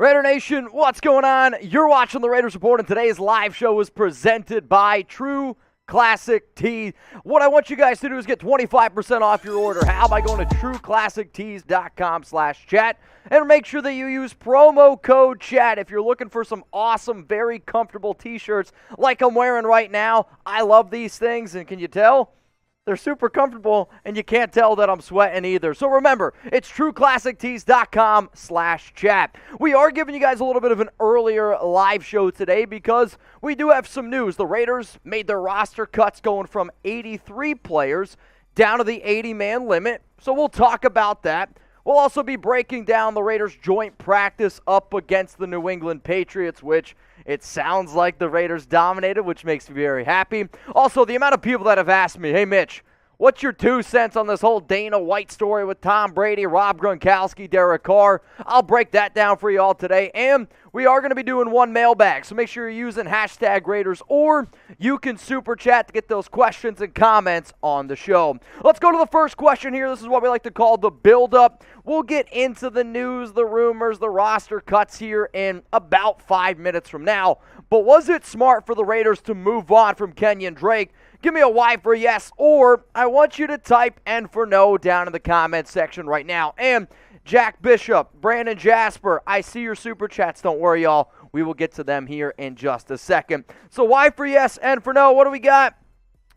Raider Nation, what's going on? You're watching the Raiders Report, and today's live show is presented by True Classic Tees. What I want you guys to do is get 25% off your order. How? By going to trueclassictees.com/chat and make sure that you use promo code chat if you're looking for some awesome, very comfortable t-shirts like I'm wearing right now. I love these things, and can you tell? They're super comfortable, and you can't tell that I'm sweating either. So remember, it's trueclassictees.com/chat. We are giving you guys a little bit of an earlier live show today because we do have some news. The Raiders made their roster cuts going from 83 players down to the 80-man limit. So we'll talk about that. We'll also be breaking down the Raiders' joint practice up against the New England Patriots, which it sounds like the Raiders dominated, which makes me very happy. Also, the amount of people that have asked me, hey, Mitch, what's your 2 cents on this whole Dana White story with Tom Brady, Rob Gronkowski, Derek Carr? I'll break that down for you all today. And we are going to be doing one mailbag, so make sure you're using hashtag Raiders, or you can super chat to get those questions and comments on the show. Let's go to the first question here. This is what we like to call the build-up. We'll get into the news, the rumors, the roster cuts here in about 5 minutes from now. But was it smart for the Raiders to move on from Kenyan Drake? Give me a Y for yes, or I want you to type N for no down in the comments section right now. And Jack Bishop, Brandon Jasper, I see your super chats. Don't worry, y'all. We will get to them here in just a second. So Y for yes, N for no. What do we got?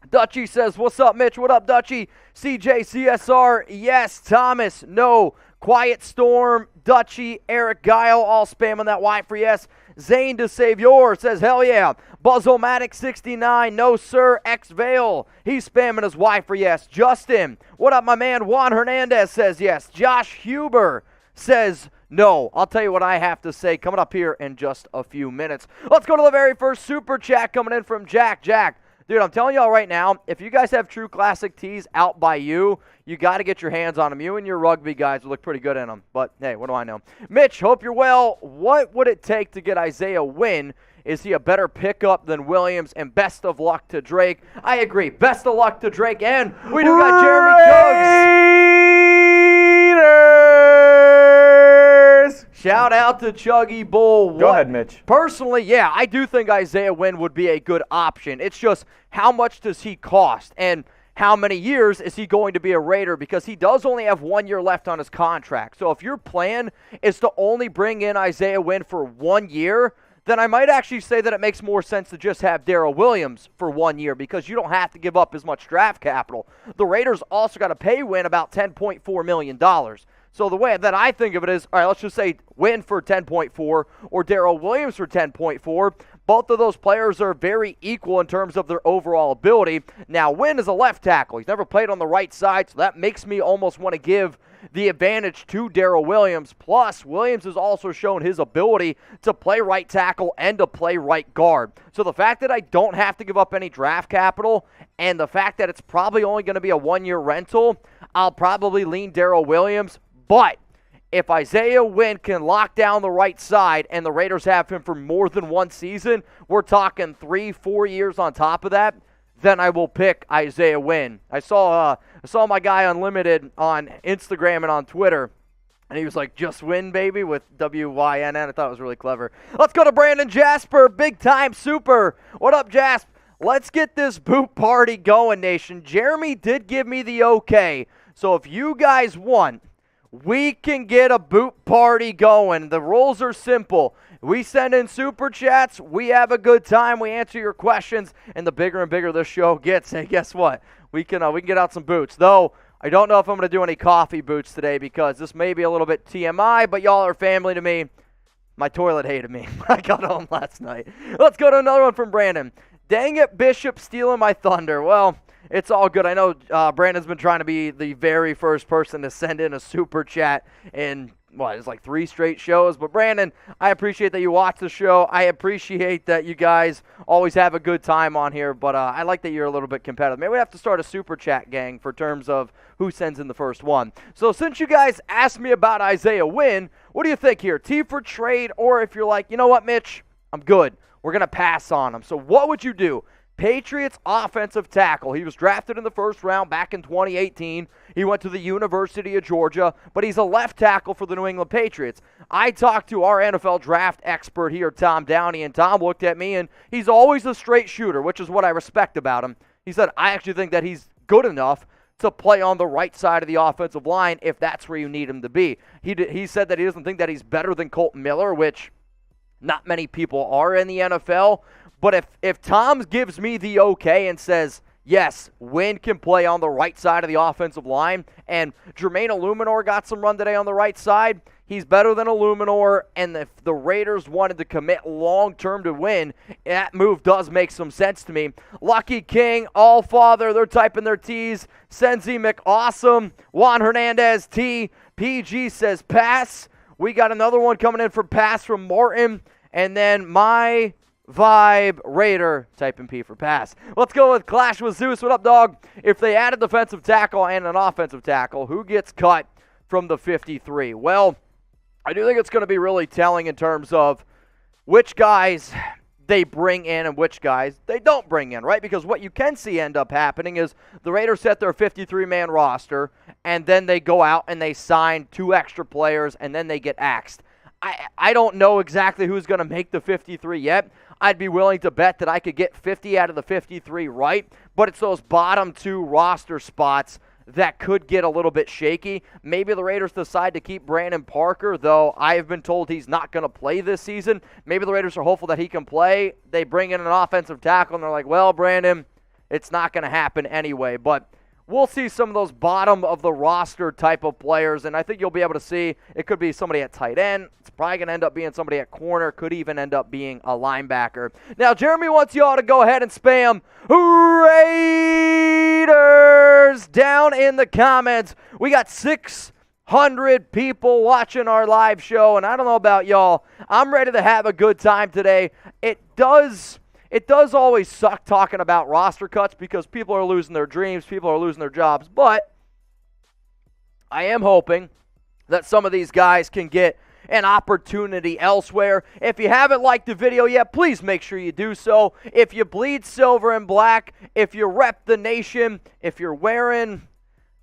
Dutchy says, what's up, Mitch? What up, Dutchy? CJ, CSR, yes. Thomas, no. Quiet Storm, Dutchy, Eric Guile, all spamming that Y for yes. Zane to save yours says, hell yeah. Buzzomatic 69, no sir. X Vale, he's spamming his Y for yes. Justin, what up, my man? Juan Hernandez says yes. Josh Huber says no. I'll tell you what I have to say coming up here in just a few minutes. Let's go to the very first super chat coming in from Jack. Jack, dude, I'm telling y'all right now, if you guys have True Classic Tees out by you got to get your hands on them. You and your rugby guys will look pretty good in them. But, hey, what do I know? Mitch, hope you're well. What would it take to get Isaiah Wynn? Is he a better pickup than Williams? And best of luck to Drake. I agree. Best of luck to Drake. And we do got Jeremy Chugs. Shout out to Chuggy Bull. Go ahead, Mitch. Personally, yeah, I do think Isaiah Wynn would be a good option. It's just how much does he cost? And how many years is he going to be a Raider? Because he does only have 1 year left on his contract. So if your plan is to only bring in Isaiah Wynn for 1 year, then I might actually say that it makes more sense to just have Darrell Williams for 1 year because you don't have to give up as much draft capital. The Raiders also got to pay Wynn about $10.4 million. So the way that I think of it is, all right, let's just say Wynn for 10.4 or Darrell Williams for 10.4. Both of those players are very equal in terms of their overall ability. Now, Wynn is a left tackle. He's never played on the right side, so that makes me almost want to give the advantage to Darrell Williams. Plus, Williams has also shown his ability to play right tackle and to play right guard. So the fact that I don't have to give up any draft capital and the fact that it's probably only going to be a 1 year rental, I'll probably lean Darrell Williams. But if Isaiah Wynn can lock down the right side and the Raiders have him for more than 1 season, we're talking 3-4 years on top of that, then I will pick Isaiah Wynn. I saw my guy Unlimited on Instagram and on Twitter, and he was like, just win, baby, with WYNN. I thought it was really clever. Let's go to Brandon Jasper, big time super. What up, Jasp? Let's get this boot party going, nation. Jeremy did give me the okay. So if you guys want, we can get a boot party going. The rules are simple. We send in super chats. We have a good time. We answer your questions. And the bigger and bigger this show gets, hey, guess what? We can get out some boots. Though, I don't know if I'm going to do any coffee boots today because this may be a little bit TMI, but y'all are family to me. My toilet hated me. I got home last night. Let's go to another one from Brandon. Dang it, Bishop stealing my thunder. Well, it's all good. I know Brandon's been trying to be the very first person to send in a super chat in, it's like 3 straight shows. But Brandon, I appreciate that you watch the show. I appreciate that you guys always have a good time on here. But I like that you're a little bit competitive. Maybe we have to start a super chat gang for terms of who sends in the first one. So since you guys asked me about Isaiah Wynn, what do you think here? T for trade, or if you're like, you know what, Mitch, I'm good. We're going to pass on him. So what would you do? Patriots offensive tackle. He was drafted in the first round back in 2018. He went to the University of Georgia, but he's a left tackle for the New England Patriots. I talked to our NFL draft expert here, Tom Downey, and Tom looked at me, and he's always a straight shooter, which is what I respect about him. He said, I actually think that he's good enough to play on the right side of the offensive line if that's where you need him to be. He said that he doesn't think that he's better than Colton Miller, which not many people are in the NFL. But if Tom gives me the okay and says, yes, Wynn can play on the right side of the offensive line, and Jermaine Illuminor got some run today on the right side, he's better than Illuminor, and if the Raiders wanted to commit long-term to Wynn, that move does make some sense to me. Lucky King, Allfather, they're typing their T's. Senzi McAwesome, Juan Hernandez T. PG says pass. We got another one coming in for pass from Martin, and then my Vibe Raider, typing P for pass. Let's go with Clash with Zeus. What up, dog? If they add a defensive tackle and an offensive tackle, who gets cut from the 53? Well, I do think it's going to be really telling in terms of which guys they bring in and which guys they don't bring in, right? Because what you can see end up happening is the Raiders set their 53-man roster, and then they go out and they sign 2 extra players, and then they get axed. I don't know exactly who's going to make the 53 yet. I'd be willing to bet that I could get 50 out of the 53 right, but it's those bottom 2 roster spots that could get a little bit shaky. Maybe the Raiders decide to keep Brandon Parker, though I have been told he's not going to play this season. Maybe the Raiders are hopeful that he can play. They bring in an offensive tackle, and they're like, well, Brandon, it's not going to happen anyway. But we'll see some of those bottom of the roster type of players, and I think you'll be able to see it could be somebody at tight end. It's probably going to end up being somebody at corner. Could even end up being a linebacker. Now, Jeremy wants you all to go ahead and spam Raiders down in the comments. We got 600 people watching our live show, and I don't know about y'all. I'm ready to have a good time today. It does always suck talking about roster cuts because people are losing their dreams, people are losing their jobs, but I am hoping that some of these guys can get an opportunity elsewhere. If you haven't liked the video yet, please make sure you do so. If you bleed silver and black, if you rep the nation, if you're wearing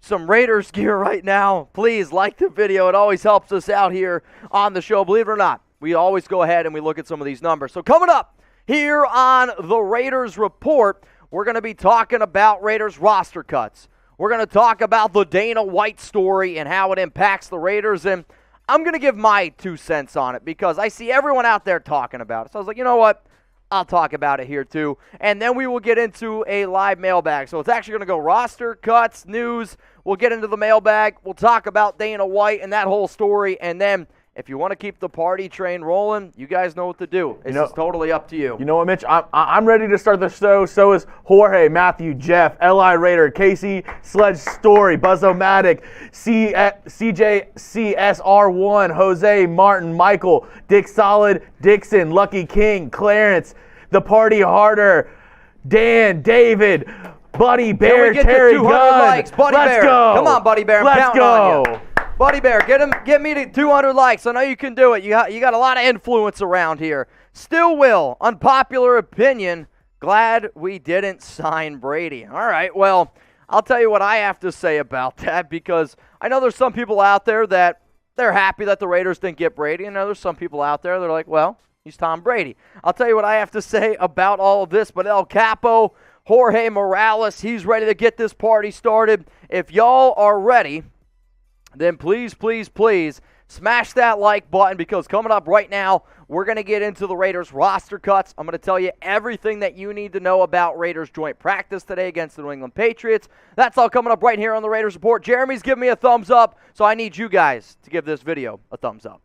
some Raiders gear right now, please like the video. It always helps us out here on the show. Believe it or not, we always go ahead and we look at some of these numbers. So coming up here on the Raiders Report, we're going to be talking about Raiders roster cuts. We're going to talk about the Dana White story and how it impacts the Raiders, and I'm going to give my 2 cents on it because I see everyone out there talking about it. So I was like, you know what? I'll talk about it here too. And then we will get into a live mailbag. So it's actually going to go roster, cuts, news. We'll get into the mailbag. We'll talk about Dana White and that whole story. And then if you want to keep the party train rolling, you guys know what to do. It's just totally up to you. You know what, Mitch? I'm ready to start the show. So is Jorge, Matthew, Jeff, L.I. Raider, Casey, Sledge Story, Buzz-O-Matic, CJCSR1, Jose, Martin, Michael, Dick Solid, Dixon, Lucky King, Clarence, The Party Harder, Dan, David, Buddy Bear, Terry Gunn. Likes? Buddy Let's Bear. go. Come on, Buddy Bear. Let's go. On you. Buddy Bear, get me to 200 likes. I know you can do it. You got a lot of influence around here. Still will. Unpopular opinion. Glad we didn't sign Brady. All right, well, I'll tell you what I have to say about that because I know there's some people out there that they're happy that the Raiders didn't get Brady, and there's some people out there that are like, well, he's Tom Brady. I'll tell you what I have to say about all of this, but El Capo, Jorge Morales, he's ready to get this party started. If y'all are ready, then please, please, please smash that like button because coming up right now, we're going to get into the Raiders roster cuts. I'm going to tell you everything that you need to know about Raiders joint practice today against the New England Patriots. That's all coming up right here on the Raiders Report. Jeremy's giving me a thumbs up, so I need you guys to give this video a thumbs up.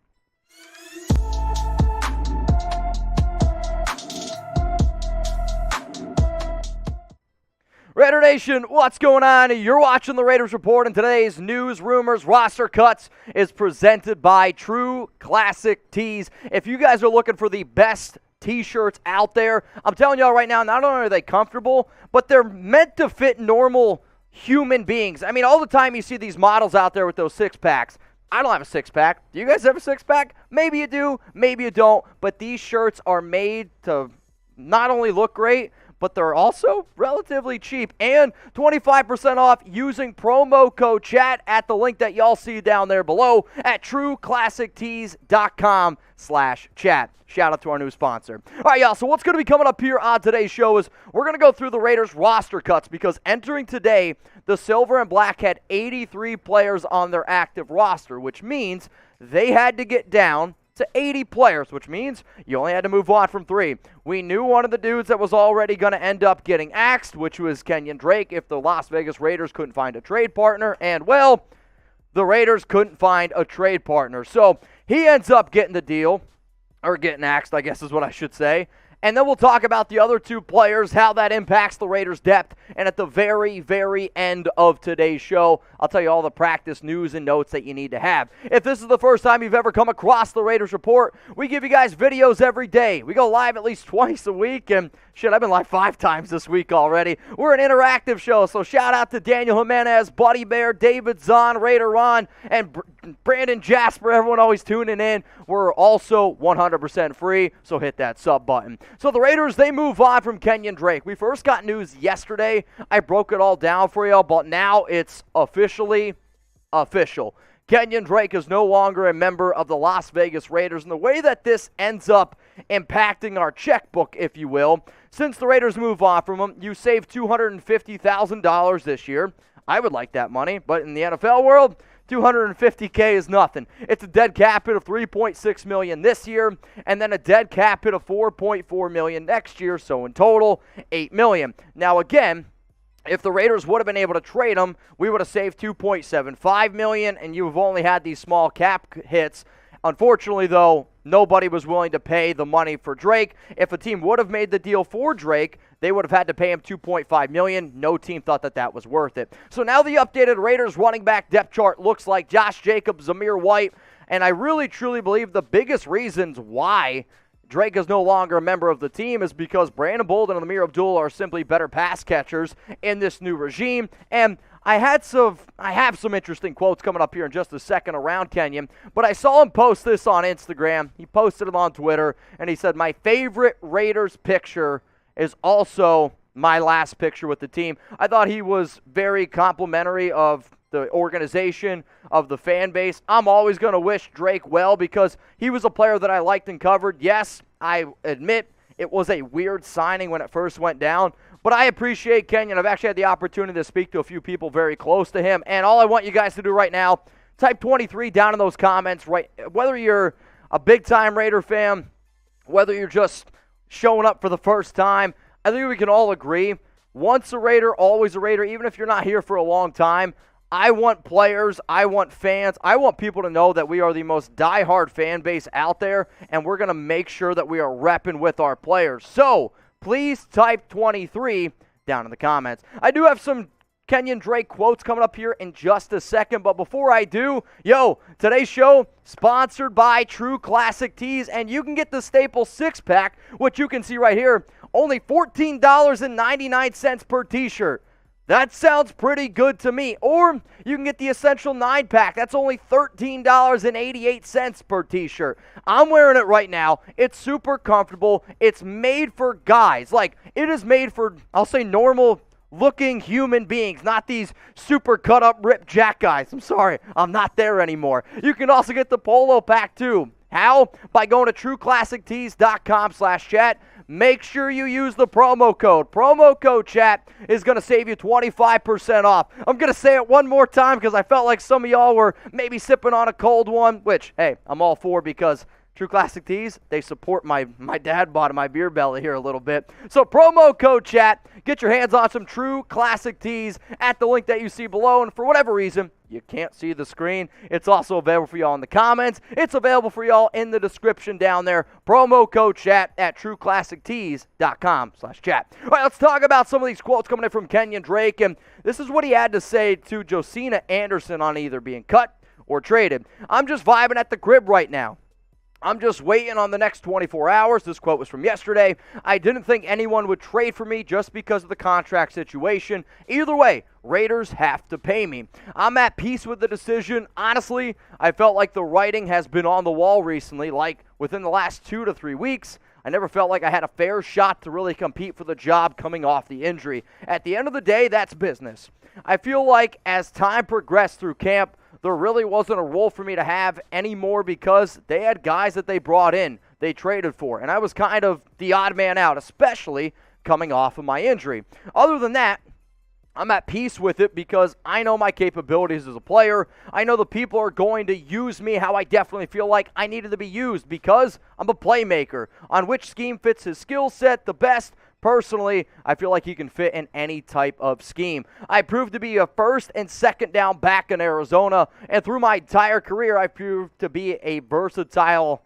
Raider Nation, what's going on? You're watching the Raiders Report, and today's news, rumors, roster cuts is presented by True Classic Tees. If you guys are looking for the best T-shirts out there, I'm telling y'all right now, not only are they comfortable, but they're meant to fit normal human beings. I mean, all the time you see these models out there with those six-packs. I don't have a six-pack. Do you guys have a six-pack? Maybe you do, maybe you don't, but these shirts are made to not only look great, but they're also relatively cheap, and 25% off using promo code chat at the link that y'all see down there below at trueclassictees.com/chat. Shout out to our new sponsor. All right, y'all, so what's going to be coming up here on today's show is we're going to go through the Raiders roster cuts, because entering today, the Silver and Black had 83 players on their active roster, which means they had to get down to 80 players, which means you only had to move on from 3. We knew one of the dudes that was already going to end up getting axed, which was Kenyon Drake, if the Las Vegas Raiders couldn't find a trade partner, and, well, the Raiders couldn't find a trade partner. So he ends up getting the deal, or getting axed, I guess is what I should say. And then we'll talk about the other 2 players, how that impacts the Raiders' depth. And at the very, very end of today's show, I'll tell you all the practice news and notes that you need to have. If this is the first time you've ever come across the Raiders Report, we give you guys videos every day. We go live at least twice a week, and shit, I've been live 5 times this week already. We're an interactive show, so shout out to Daniel Jimenez, Buddy Bear, David Zahn, Raider Ron, and Brandon Jasper, everyone always tuning in. We're also 100% free, so hit that sub button. So the Raiders, they move on from Kenyon Drake. We first got news yesterday. I broke it all down for y'all, but now it's officially official. Kenyon Drake is no longer a member of the Las Vegas Raiders, and the way that this ends up impacting our checkbook, if you will, since the Raiders move on from him, you save $250,000 this year. I would like that money, but in the NFL world, $250K is nothing. It's a dead cap hit of $3.6 million this year, and then a dead cap hit of $4.4 million next year, so in total, $8 million. Now again, if the Raiders would have been able to trade him, we would have saved $2.75 million, and you've only had these small cap hits. Unfortunately, though, nobody was willing to pay the money for Drake. If a team would have made the deal for Drake, they would have had to pay him $2.5 million. No team thought that that was worth it. So now the updated Raiders running back depth chart looks like Josh Jacobs, Zamir White, and I really, truly believe the biggest reasons why Drake is no longer a member of the team is because Brandon Bolden and Amir Abdul are simply better pass catchers in this new regime, and I have some interesting quotes coming up here in just a second around Kenyon, but I saw him post this on Instagram. He posted it on Twitter, and he said, "My favorite Raiders picture is also my last picture with the team." I thought he was very complimentary of the organization, of the fan base. I'm always going to wish Drake well because he was a player that I liked and covered. Yes, I admit it was a weird signing when it first went down, but I appreciate Kenyon. I've actually had the opportunity to speak to a few people very close to him, and all I want you guys to do right now, type 23 down in those comments, right? Whether you're a big-time Raider fan, whether you're just showing up for the first time, I think we can all agree, once a Raider, always a Raider, even if you're not here for a long time. I want players, I want fans, I want people to know that we are the most diehard fan base out there, and we're going to make sure that we are repping with our players. So, please type 23 down in the comments. I do have some Kenyon Drake quotes coming up here in just a second, but before I do, today's show sponsored by True Classic Tees, and you can get the staple 6-pack, which you can see right here, only $14.99 per t-shirt. That sounds pretty good to me. Or you can get the Essential 9-pack. That's only $13.88 per t-shirt. I'm wearing it right now. It's super comfortable. It's made for guys. Like, it is made for, I'll say, normal-looking human beings, not these super cut-up, ripped jack guys. I'm sorry, I'm not there anymore. You can also get the Polo pack, too. How? By going to trueclassictees.com/chat. Make sure you use the promo code. Promo code chat is going to save you 25% off. I'm going to say it one more time because I felt like some of y'all were maybe sipping on a cold one, which, hey, I'm all for because True Classic Tees, they support my dad bottom, my beer belly here a little bit. So promo code chat, get your hands on some True Classic Tees at the link that you see below. And for whatever reason, you can't see the screen, it's also available for y'all in the comments. It's available for y'all in the description down there. Promo code chat at trueclassictees.com/chat. All right, let's talk about some of these quotes coming in from Kenyon Drake. And this is what he had to say to Josina Anderson on either being cut or traded. "I'm just vibing at the crib right now. I'm just waiting on the next 24 hours. This quote was from yesterday. "I didn't think anyone would trade for me just because of the contract situation. Either way, Raiders have to pay me. I'm at peace with the decision. Honestly, I felt like the writing has been on the wall recently, like within the last 2 to 3 weeks. I never felt like I had a fair shot to really compete for the job coming off the injury. At the end of the day, that's business. I feel like as time progressed through camp, there really wasn't a role for me to have anymore because they had guys that they brought in, they traded for, and I was kind of the odd man out, especially coming off of my injury. Other than that, I'm at peace with it because I know my capabilities as a player. I know the people are going to use me how I definitely feel like I needed to be used because I'm a playmaker. On which scheme fits his skill set the best? Personally, I feel like he can fit in any type of scheme. I proved to be a first and second down back in Arizona, and through my entire career, I proved to be a versatile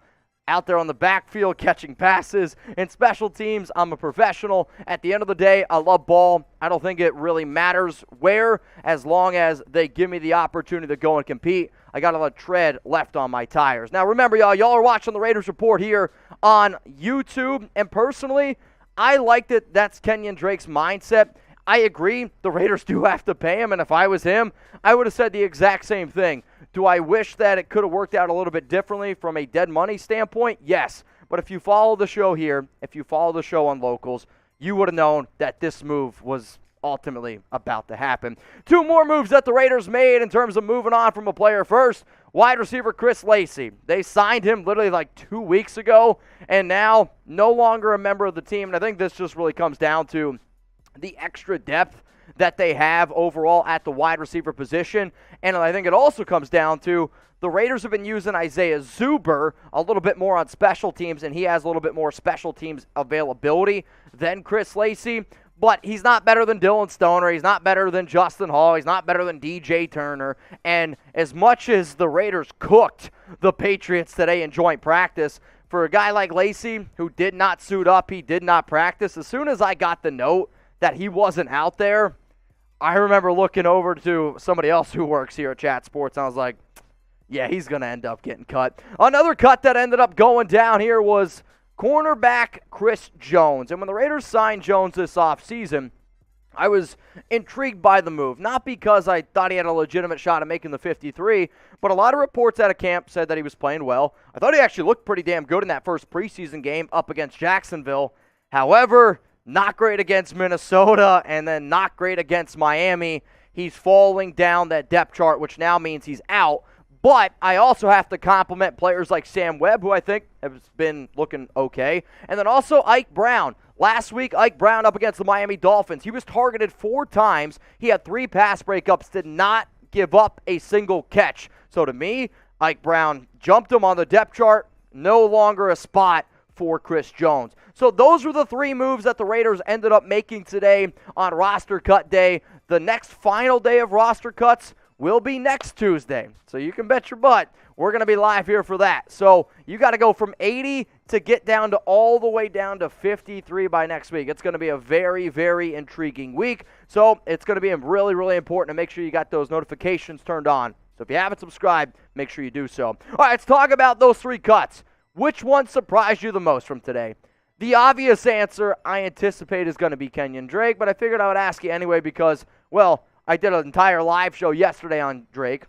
out there on the backfield catching passes. In special teams, I'm a professional. At the end of the day, I love ball. I don't think it really matters where, as long as they give me the opportunity to go and compete. I got a lot of tread left on my tires. Now, remember, y'all are watching the Raiders Report here on YouTube, and personally, I like that that's Kenyon Drake's mindset. I agree, the Raiders do have to pay him, and if I was him, I would have said the exact same thing. Do I wish that it could have worked out a little bit differently from a dead money standpoint? Yes. But if you follow the show here, if you follow the show on Locals, you would have known that this move was ultimately about to happen. Two more moves that the Raiders made in terms of moving on from a player first. Wide receiver Chris Lacy. They signed him literally like 2 weeks ago, and now no longer a member of the team. And I think this just really comes down to the extra depth that they have overall at the wide receiver position. And I think it also comes down to the Raiders have been using Isaiah Zuber a little bit more on special teams, and he has a little bit more special teams availability than Chris Lacy. But he's not better than Dylan Stoner. He's not better than Justin Hall. He's not better than DJ Turner. And as much as the Raiders cooked the Patriots today in joint practice, for a guy like Lacy who did not suit up, he did not practice, as soon as I got the note that he wasn't out there, I remember looking over to somebody else who works here at Chat Sports, and I was like, yeah, he's going to end up getting cut. Another cut that ended up going down here was cornerback Chris Jones. And when the Raiders signed Jones this offseason, I was intrigued by the move. Not because I thought he had a legitimate shot at making the 53, but a lot of reports out of camp said that he was playing well. I thought he actually looked pretty damn good in that first preseason game up against Jacksonville. However, not great against Minnesota, and then not great against Miami. He's falling down that depth chart, which now means he's out. But I also have to compliment players like Sam Webb, who I think has been looking okay. And then also Ike Brown. Last week, Ike Brown up against the Miami Dolphins. He was targeted 4 times. He had 3 pass breakups, did not give up a single catch. So to me, Ike Brown jumped him on the depth chart. No longer a spot for Chris Jones. So those were the 3 moves that the Raiders ended up making today on roster cut day. The next final day of roster cuts will be next Tuesday. So you can bet your butt we're going to be live here for that. So you got to go from 80 to get down to all the way down to 53 by next week. It's going to be a very, very intriguing week. So it's going to be really, really important to make sure you got those notifications turned on. So if you haven't subscribed, make sure you do so. All right, let's talk about those 3 cuts. Which one surprised you the most from today? The obvious answer I anticipate is going to be Kenyon Drake, but I figured I would ask you anyway because, well, I did an entire live show yesterday on Drake.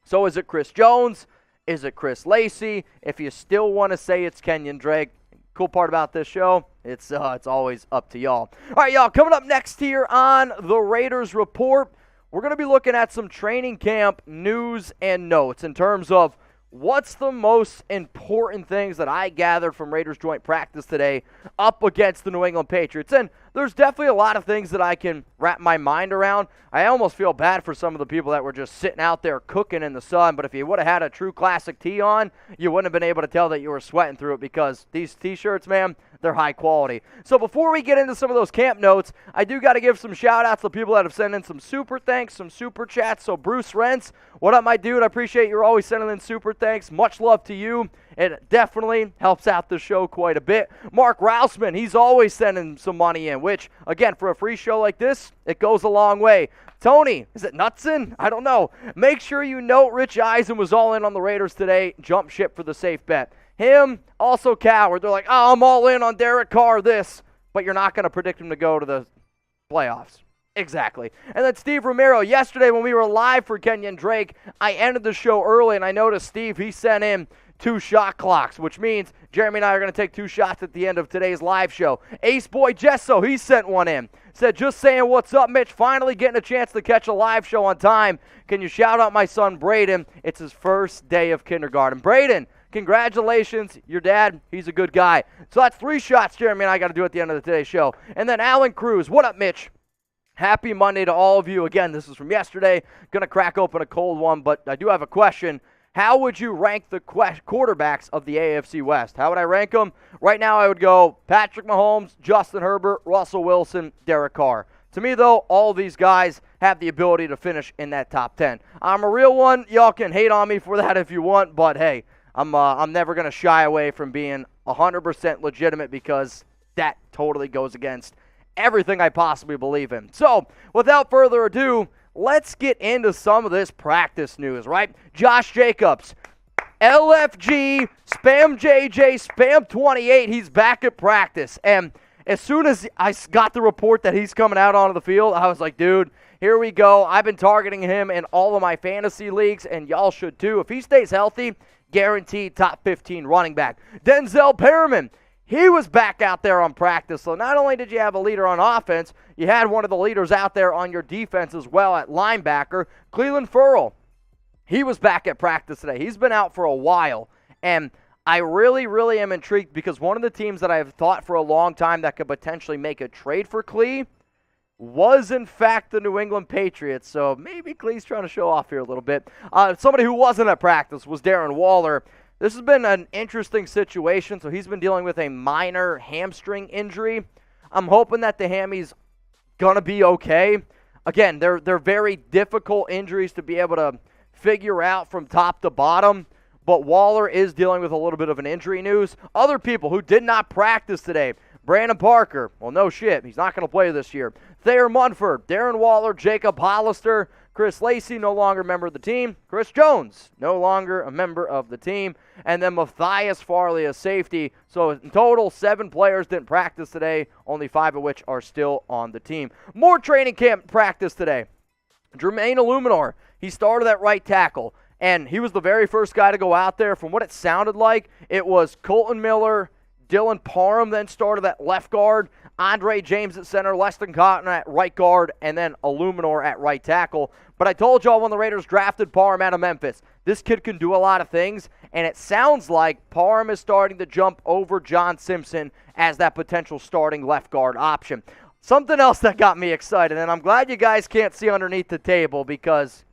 So is it Chris Jones? Is it Chris Lacy? If you still want to say it's Kenyon Drake, cool part about this show, it's always up to y'all. All right, y'all, coming up next here on the Raiders Report, we're going to be looking at some training camp news and notes in terms of what's the most important things that I gathered from Raiders joint practice today up against the New England Patriots. And there's definitely a lot of things that I can wrap my mind around. I almost feel bad for some of the people that were just sitting out there cooking in the sun, but if you would have had a true classic tee on, you wouldn't have been able to tell that you were sweating through it because these t-shirts, man, they're high quality. So before we get into some of those camp notes, I do got to give some shout-outs to people that have sent in some super thanks, some super chats. So Bruce Renz, what up, my dude? I appreciate you always sending in super thanks. Much love to you. It definitely helps out the show quite a bit. Mark Rousman, he's always sending some money in, which, again, for a free show like this, it goes a long way. Tony, is it Knutson? I don't know. Make sure you note Rich Eisen was all in on the Raiders today. Jump ship for the safe bet. Him, also Coward. They're like, oh, I'm all in on Derek Carr this, but you're not going to predict him to go to the playoffs. Exactly. And then Steve Romero, yesterday when we were live for Kenyon Drake, I ended the show early, and I noticed Steve, he sent in 2 shot clocks, which means Jeremy and I are going to take 2 shots at the end of today's live show. Ace Boy Jesso, he sent one in. Said, just saying what's up, Mitch. Finally getting a chance to catch a live show on time. Can you shout out my son, Braden? It's his first day of kindergarten. Braden, congratulations. Your dad, he's a good guy. So that's 3 shots Jeremy and I got to do at the end of today's show. And then Alan Cruz, what up, Mitch? Happy Monday to all of you. Again, this is from yesterday. Going to crack open a cold one, but I do have a question. How would you rank the quarterbacks of the AFC West? How would I rank them? Right now, I would go Patrick Mahomes, Justin Herbert, Russell Wilson, Derek Carr. To me, though, all of these guys have the ability to finish in that top 10. I'm a real one. Y'all can hate on me for that if you want, but hey, I'm never going to shy away from being 100% legitimate because that totally goes against everything I possibly believe in. So, without further ado, let's get into some of this practice news, right? Josh Jacobs, LFG, Spam JJ, Spam 28, he's back at practice. And as soon as I got the report that he's coming out onto the field, I was like, dude, here we go. I've been targeting him in all of my fantasy leagues, and y'all should too. If he stays healthy, guaranteed top 15 running back. Denzel Perriman, he was back out there on practice. So not only did you have a leader on offense, you had one of the leaders out there on your defense as well at linebacker. Cleveland Ferrell, he was back at practice today. He's been out for a while. And I really, really am intrigued because one of the teams that I've thought for a long time that could potentially make a trade for Clee was, in fact, the New England Patriots. So maybe Clee's trying to show off here a little bit. Somebody who wasn't at practice was Darren Waller. This has been an interesting situation. So he's been dealing with a minor hamstring injury. I'm hoping that the hammy's going to be okay. Again, they're very difficult injuries to be able to figure out from top to bottom. But Waller is dealing with a little bit of an injury news. Other people who did not practice today. Brandon Parker, well, no shit. He's not going to play this year. Thayer Munford, Darren Waller, Jacob Hollister, Chris Lacy, no longer a member of the team. Chris Jones, no longer a member of the team. And then Matthias Farley, a safety. So in total, 7 players didn't practice today, only 5 of which are still on the team. More training camp practice today. Jermaine Illuminor, he started at right tackle. And he was the very first guy to go out there. From what it sounded like, it was Colton Miller, Dylan Parham then started at left guard, Andre James at center, Leston Cotton at right guard, and then Illuminor at right tackle. But I told y'all when the Raiders drafted Parham out of Memphis, this kid can do a lot of things, and it sounds like Parham is starting to jump over John Simpson as that potential starting left guard option. Something else that got me excited, and I'm glad you guys can't see underneath the table because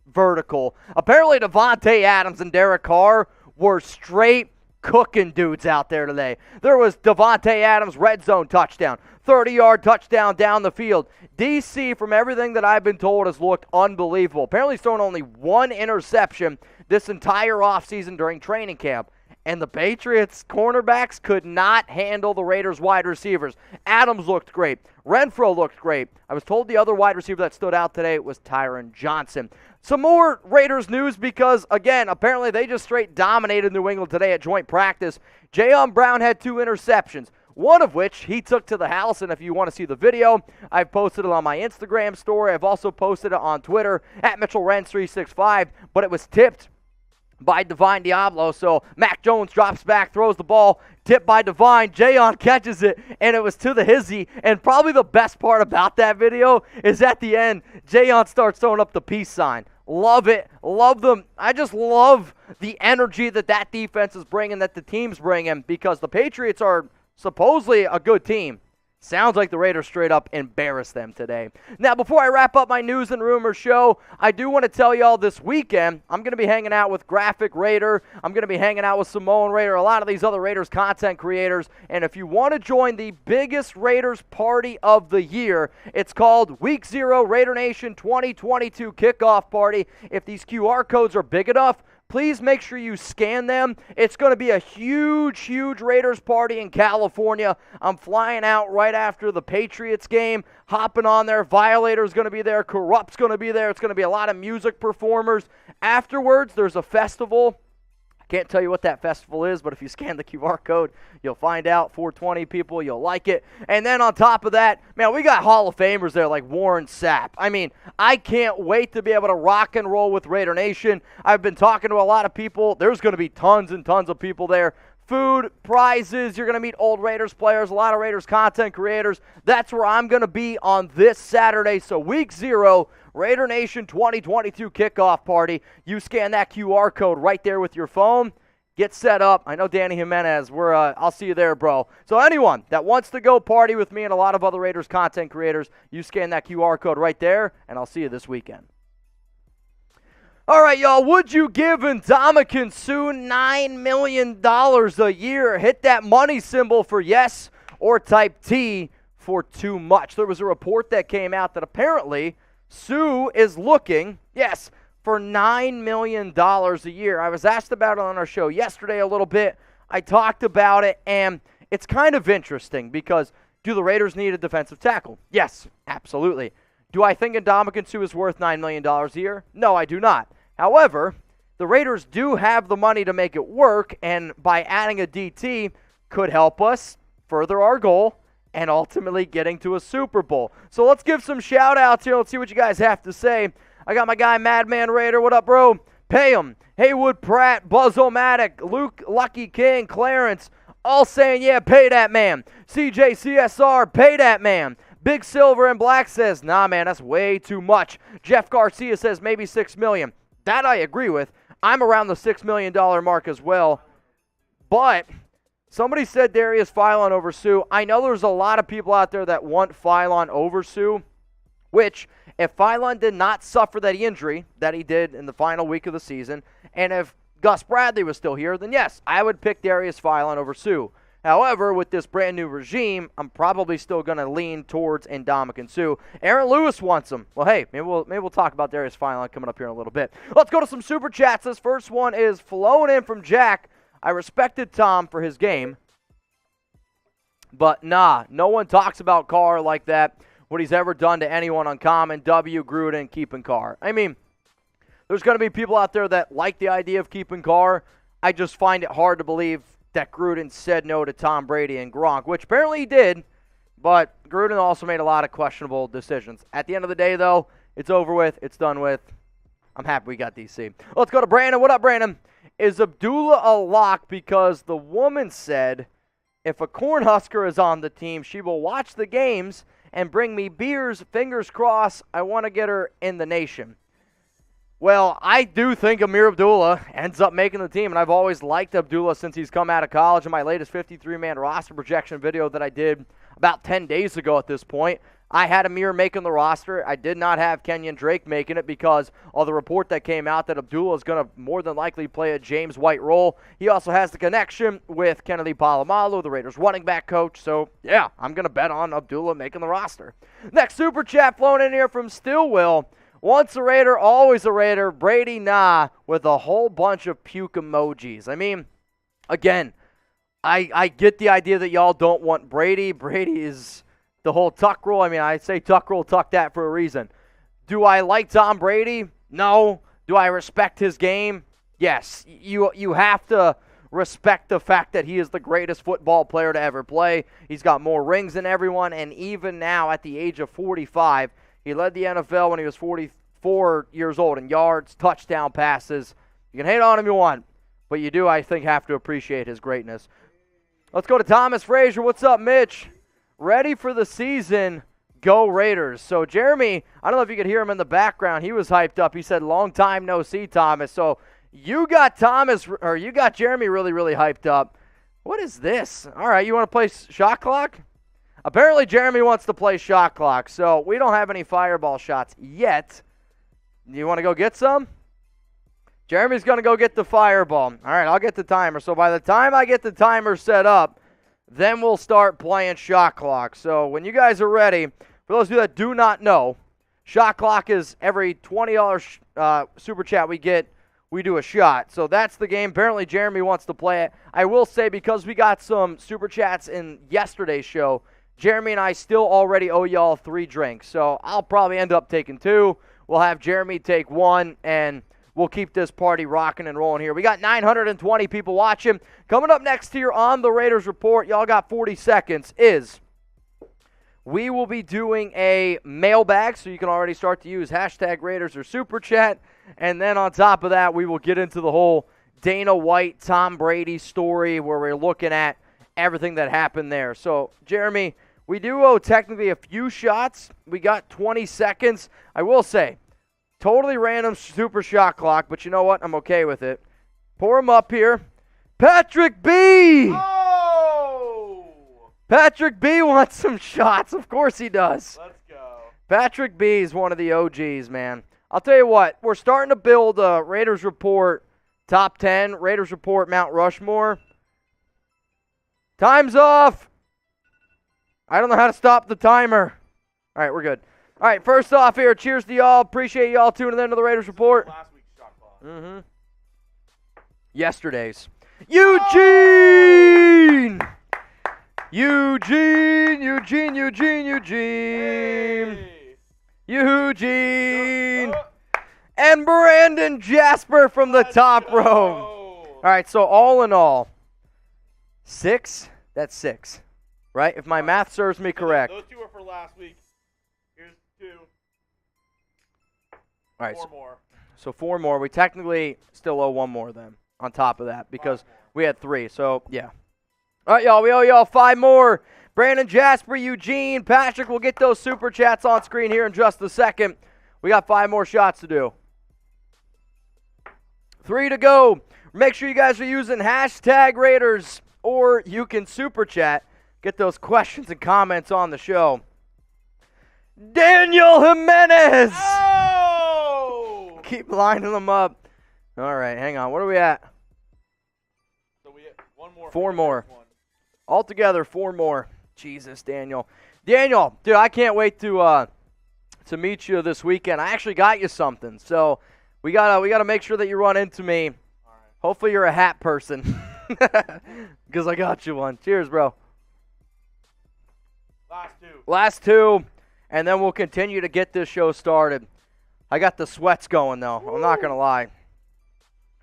vertical. Apparently Devontae Adams and Derek Carr were straight cooking dudes out there today. There was Devontae Adams' red zone touchdown, 30-yard touchdown down the field. DC, from everything that I've been told, has looked unbelievable. Apparently he's thrown only 1 interception this entire offseason during training camp. And the Patriots cornerbacks could not handle the Raiders wide receivers. Adams looked great. Renfro looked great. I was told the other wide receiver that stood out today was Tyron Johnson. Some more Raiders news because, again, apparently they just straight dominated New England today at joint practice. Jayon Brown had 2 interceptions, one of which he took to the house, and if you want to see the video, I've posted it on my Instagram story. I've also posted it on Twitter, at MitchellRenz365, but it was tipped by Divine Diablo. So Mac Jones drops back, throws the ball, tipped by Divine. Jayon catches it, and it was to the hizzy. And probably the best part about that video is at the end, Jayon starts throwing up the peace sign. Love it. Love them. I just love the energy that defense is bringing, that the team's bringing, because the Patriots are supposedly a good team. Sounds like the Raiders straight up embarrassed them today. Now, before I wrap up my news and rumors show, I do want to tell y'all this weekend, I'm going to be hanging out with Graphic Raider. I'm going to be hanging out with Samoan Raider, a lot of these other Raiders content creators. And if you want to join the biggest Raiders party of the year, it's called Week 0 Raider Nation 2022 Kickoff Party. If these QR codes are big enough, please make sure you scan them. It's going to be a huge, huge Raiders party in California. I'm flying out right after the Patriots game, hopping on there. Violator's going to be there. Corrupt's going to be there. It's going to be a lot of music performers. Afterwards, there's a festival. I Can't tell you what that festival is, but if you scan the QR code, you'll find out. 420 people, you'll like it. And then on top of that, man, we got Hall of Famers there like Warren Sapp. I mean, I can't wait to be able to rock and roll with Raider Nation. I've been talking to a lot of people. There's going to be tons and tons of people there. Food, prizes, you're going to meet old Raiders players, a lot of Raiders content creators. That's where I'm going to be on this Saturday. So week 0, Raider Nation 2022 kickoff party. You scan that QR code right there with your phone. Get set up. I know Danny Jimenez. I'll see you there, bro. So anyone that wants to go party with me and a lot of other Raiders content creators, you scan that QR code right there, and I'll see you this weekend. All right, y'all, would you give Ndamukong Suh $9 million a year? Hit that money symbol for yes or type T for too much. There was a report that came out that apparently Suh is looking, yes, for $9 million a year. I was asked about it on our show yesterday a little bit. I talked about it, and it's kind of interesting because do the Raiders need a defensive tackle? Yes, absolutely. Do I think Ndamukong Suh is worth $9 million a year? No, I do not. However, the Raiders do have the money to make it work, and by adding a DT could help us further our goal and ultimately getting to a Super Bowl. So let's give some shout-outs here. Let's see what you guys have to say. I got my guy, Madman Raider. What up, bro? Pay him. Haywood Pratt, Buzz-O-Matic, Luke Lucky King, Clarence, all saying, yeah, pay that man. CJ CSR, pay that man. Big Silver and Black says, nah, man, that's way too much. Jeff Garcia says maybe $6 million. That I agree with. I'm around the $6 million mark as well. But somebody said Darius Philon over Suh. I know there's a lot of people out there that want Philon over Suh, which if Philon did not suffer that injury that he did in the final week of the season, and if Gus Bradley was still here, then yes, I would pick Darius Philon over Suh. However, with this brand new regime, I'm probably still going to lean towards Ndamukong Suh. Aaron Lewis wants him. Well, hey, maybe we'll talk about Darius Philon coming up here in a little bit. Let's go to some Super Chats. This first one is flown in from Jack. I respected Tom for his game, but nah, no one talks about Carr like that, what he's ever done to anyone uncommon. W. Gruden keeping Carr. I mean, there's going to be people out there that like the idea of keeping Carr. I just find it hard to believe that Gruden said no to Tom Brady and Gronk, which apparently he did, but Gruden also made a lot of questionable decisions. At the end of the day, though, it's over with. It's done with. I'm happy we got DC. Let's go to Brandon. What up, Brandon? Is Abdullah a lock because the woman said if a Cornhusker is on the team, she will watch the games and bring me beers. Fingers crossed. I want to get her in the nation. Well, I do think Amir Abdullah ends up making the team, and I've always liked Abdullah since he's come out of college. In my latest 53-man roster projection video that I did about 10 days ago at this point, I had Amir making the roster. I did not have Kenyon Drake making it because of the report that came out that Abdullah is going to more than likely play a James White role. He also has the connection with Kennedy Palomalu, the Raiders running back coach. So, yeah, I'm going to bet on Abdullah making the roster. Next Super Chat flown in here from Stillwell. Once a Raider, always a Raider. Brady, nah, with a whole bunch of puke emojis. I mean, again, I get the idea that y'all don't want Brady. Brady is the whole tuck rule. I mean, I say tuck rule, tuck that for a reason. Do I like Tom Brady? No. Do I respect his game? Yes. You have to respect the fact that he is the greatest football player to ever play. He's got more rings than everyone, and even now at the age of 45, he led the NFL when he was 44 years old in yards, touchdown passes. You can hate on him you want, but you do, I think, have to appreciate his greatness. Let's go to Thomas Frazier. What's up, Mitch? Ready for the season. Go Raiders. So, Jeremy, I don't know if you could hear him in the background. He was hyped up. He said, long time no see, Thomas. So, you got Jeremy really, really hyped up. What is this? All right, you want to play shot clock? Apparently, Jeremy wants to play shot clock, so we don't have any fireball shots yet. You want to go get some? Jeremy's going to go get the fireball. All right, I'll get the timer. So by the time I get the timer set up, then we'll start playing shot clock. So when you guys are ready, for those of you that do not know, shot clock is every $20 super chat we get, we do a shot. So that's the game. Apparently, Jeremy wants to play it. I will say, because we got some super chats in yesterday's show, Jeremy and I still already owe y'all 3 drinks. So I'll probably end up taking 2. We'll have Jeremy take 1, and we'll keep this party rocking and rolling here. We got 920 people watching. Coming up next here on the Raiders Report, y'all got 40 seconds, we will be doing a mailbag, so you can already start to use hashtag Raiders or Super Chat. And then on top of that, we will get into the whole Dana White, Tom Brady story where we're looking at everything that happened there. So, Jeremy, we do owe technically a few shots. We got 20 seconds. I will say, totally random super shot clock, but you know what? I'm okay with it. Pour him up here. Patrick B! Oh! Patrick B wants some shots. Of course he does. Let's go. Patrick B is one of the OGs, man. I'll tell you what. We're starting to build a Raiders Report top 10. Raiders Report Mount Rushmore. Time's off. I don't know how to stop the timer. All right, we're good. All right, first off here, cheers to y'all. Appreciate y'all tuning in to the Raiders Report. Last week's shot clock. Yesterday's. Eugene! Oh! Eugene. Hey. Eugene. And Brandon Jasper from the top row. All right, so all in all, 6? That's 6, right? If my math serves me correct. Those 2 were for last week. Here's 2. All right, 4 more. So 4 more. We technically still owe 1 more then on top of that because we had 3. So, yeah. All right, y'all. We owe y'all 5 more. Brandon, Jasper, Eugene, Patrick will get those super chats on screen here in just a second. We got 5 more shots to do. 3 to go. Make sure you guys are using hashtag Raiders, or you can super chat. Get those questions and comments on the show. Daniel Jimenez! Oh! Keep lining them up. All right, hang on. What are we at? So we have 1 more. 4 more. Altogether, 4 more. Jesus, Daniel. Daniel, dude, I can't wait to meet you this weekend. I actually got you something, so we gotta make sure that you run into me. All right. Hopefully, you're a hat person, because I got you one. Cheers, bro. Last two, and then we'll continue to get this show started. I got the sweats going though. I'm not gonna lie.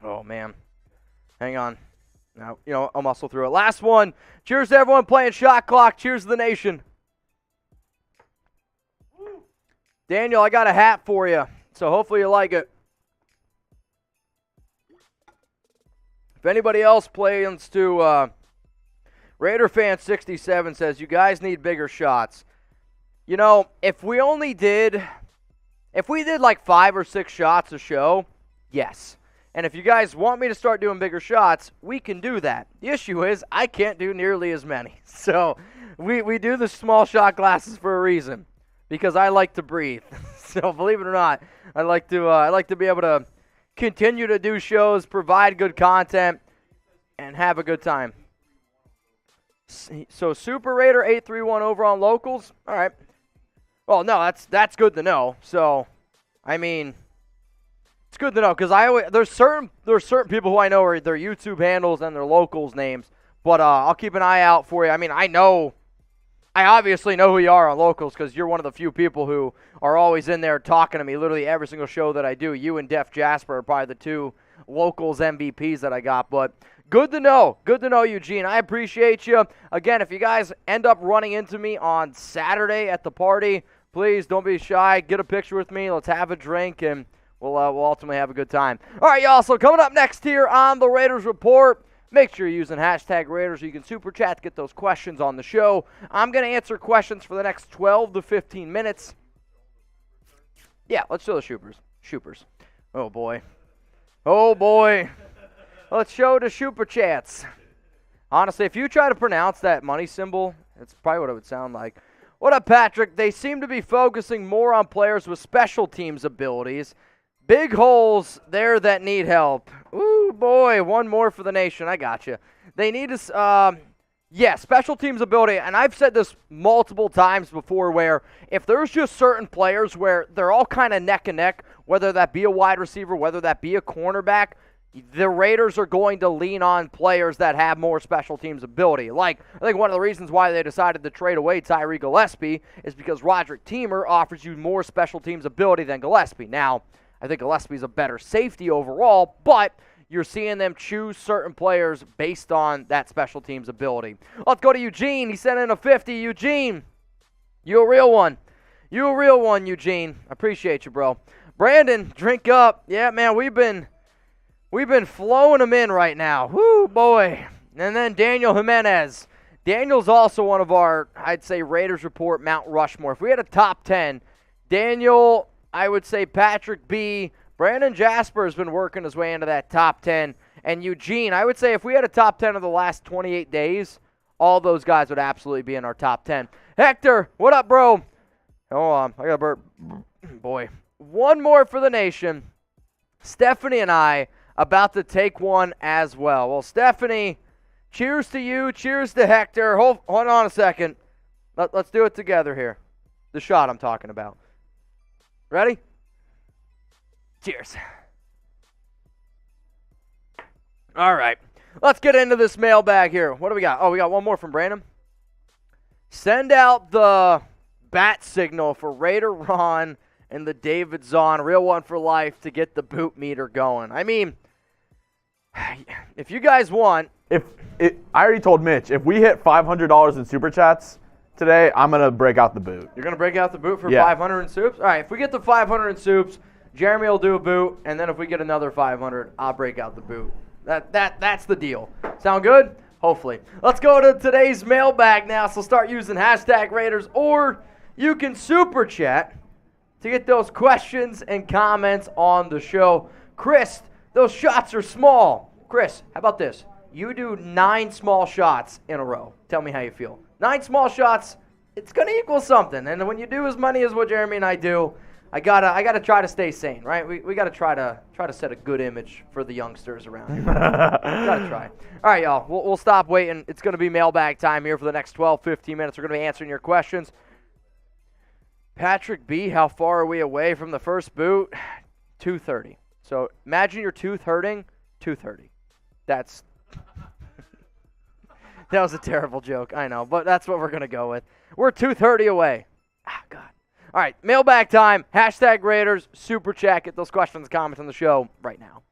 Oh man, hang on. Now, I'll muscle through it. Last one. Cheers to everyone playing shot clock. Cheers to the nation. Woo. Daniel, I got a hat for you, so hopefully you like it. If anybody else plans to, Raider Fan 67 says, you guys need bigger shots. If we did like 5 or 6 shots a show, yes. And if you guys want me to start doing bigger shots, we can do that. The issue is I can't do nearly as many. So we do the small shot glasses for a reason, because I like to breathe. So believe it or not, I like to be able to continue to do shows, provide good content, and have a good time. So Super Raider 831 over on locals. All right. Well, no, that's good to know. So, I mean, it's good to know because there's certain people who I know are their YouTube handles and their locals names, but I'll keep an eye out for you. I mean, I obviously know who you are on locals because you're one of the few people who are always in there talking to me literally every single show that I do. You and Def Jasper are probably the 2 locals MVPs that I got, but good to know. Good to know, Eugene. I appreciate you. Again, if you guys end up running into me on Saturday at the party, please don't be shy. Get a picture with me. Let's have a drink, and we'll ultimately have a good time. All right, y'all. So coming up next here on the Raiders Report, make sure you're using hashtag Raiders so you can super chat to get those questions on the show. I'm going to answer questions for the next 12 to 15 minutes. Yeah, let's show the Shoopers. Oh, boy. Oh, boy. Let's show the super chats. Honestly, if you try to pronounce that money symbol, it's probably what it would sound like. What up, Patrick? They seem to be focusing more on players with special teams abilities. Big holes there that need help. Ooh, boy, 1 more for the nation. I got you. They need to, special teams ability. And I've said this multiple times before where if there's just certain players where they're all kind of neck and neck, whether that be a wide receiver, whether that be a cornerback, the Raiders are going to lean on players that have more special teams ability. Like, I think one of the reasons why they decided to trade away Tyree Gillespie is because Roderick Teamer offers you more special teams ability than Gillespie. Now, I think Gillespie's a better safety overall, but you're seeing them choose certain players based on that special teams ability. Let's go to Eugene. He sent in a 50. Eugene, you a real one. You a real one, Eugene. I appreciate you, bro. Brandon, drink up. Yeah, man, we've been flowing them in right now. Whoo, boy. And then Daniel Jimenez. Daniel's also one of our, I'd say, Raiders Report Mount Rushmore. If we had a top 10, Daniel, I would say Patrick B. Brandon Jasper has been working his way into that top 10. And Eugene, I would say if we had a top 10 of the last 28 days, all those guys would absolutely be in our top 10. Hector, what up, bro? Hold on. I got a burp. Boy. One more for the nation. Stephanie and I about to take one as well. Well, Stephanie, cheers to you. Cheers to Hector. Hold on a second. Let's do it together here. The shot I'm talking about. Ready? Cheers. All right. Let's get into this mailbag here. What do we got? Oh, we got one more from Brandon. Send out the bat signal for Raider Ron and the David Zahn, real one for life, to get the boot meter going. I mean, if you guys want. I already told Mitch, if we hit $500 in Super Chats today, I'm going to break out the boot. You're going to break out the boot for 500 in soups? All right, if we get the 500 in soups, Jeremy will do a boot, and then if we get another 500, I'll break out the boot. That's the deal. Sound good? Hopefully. Let's go to today's mailbag now, so start using hashtag Raiders, or you can super chat to get those questions and comments on the show. Chris, those shots are small. Chris, how about this? You do 9 small shots in a row. Tell me how you feel. 9 small shots, it's going to equal something. And when you do as many as what Jeremy and I do, I gotta try to stay sane, right? We gotta try to set a good image for the youngsters around here. Gotta try. All right, y'all. We'll stop waiting. It's gonna be mailbag time here for the next 12, 15 minutes. We're gonna be answering your questions. Patrick B, how far are we away from the first boot? 2:30. So imagine your tooth hurting. 2:30. That was a terrible joke, I know, but that's what we're gonna go with. We're 2:30 away. Ah, God. All right, mailbag time, hashtag Raiders, super chat, get those questions and comments on the show right now.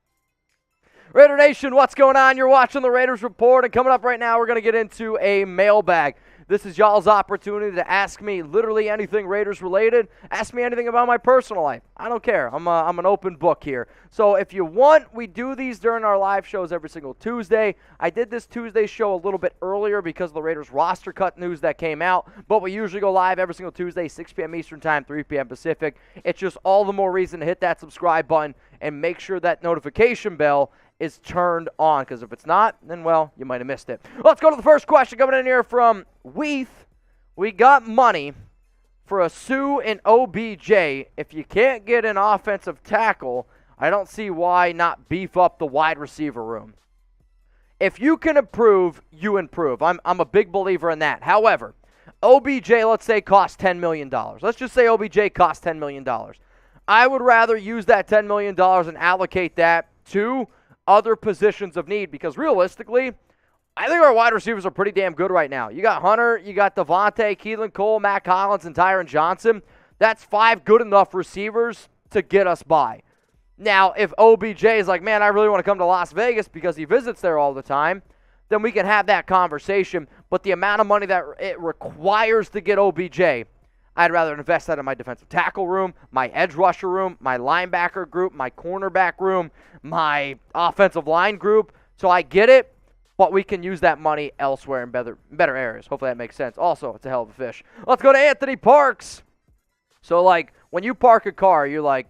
Raider Nation, what's going on? You're watching the Raiders Report, and coming up right now, we're going to get into a mailbag. This is y'all's opportunity to ask me literally anything Raiders related. Ask me anything about my personal life. I don't care. I'm an open book here. So if you want, we do these during our live shows every single Tuesday. I did this Tuesday show a little bit earlier because of the Raiders roster cut news that came out. But we usually go live every single Tuesday, 6 p.m. Eastern Time, 3 p.m. Pacific. It's just all the more reason to hit that subscribe button and make sure that notification bell is turned on, because if it's not, then, well, you might have missed it. Let's go to the first question coming in here from Weath. We got money for a Suh and OBJ. If you can't get an offensive tackle, I don't see why not beef up the wide receiver room. If you can improve, you improve. I'm a big believer in that. However, OBJ, let's say, costs $10 million. Let's just say OBJ costs $10 million. I would rather use that $10 million and allocate that to other positions of need, because realistically, I think our wide receivers are pretty damn good right now. You got Hunter, you got Devontae, Keelan Cole, Matt Collins, and Tyron Johnson. That's 5 good enough receivers to get us by. Now, if OBJ is like, man, I really want to come to Las Vegas because he visits there all the time, then we can have that conversation. But the amount of money that it requires to get OBJ, I'd rather invest that in my defensive tackle room, my edge rusher room, my linebacker group, my cornerback room, my offensive line group. So I get it, but we can use that money elsewhere in better areas. Hopefully that makes sense. Also, it's a hell of a fish. Let's go to Anthony Parks. So, like, when you park a car, you're like,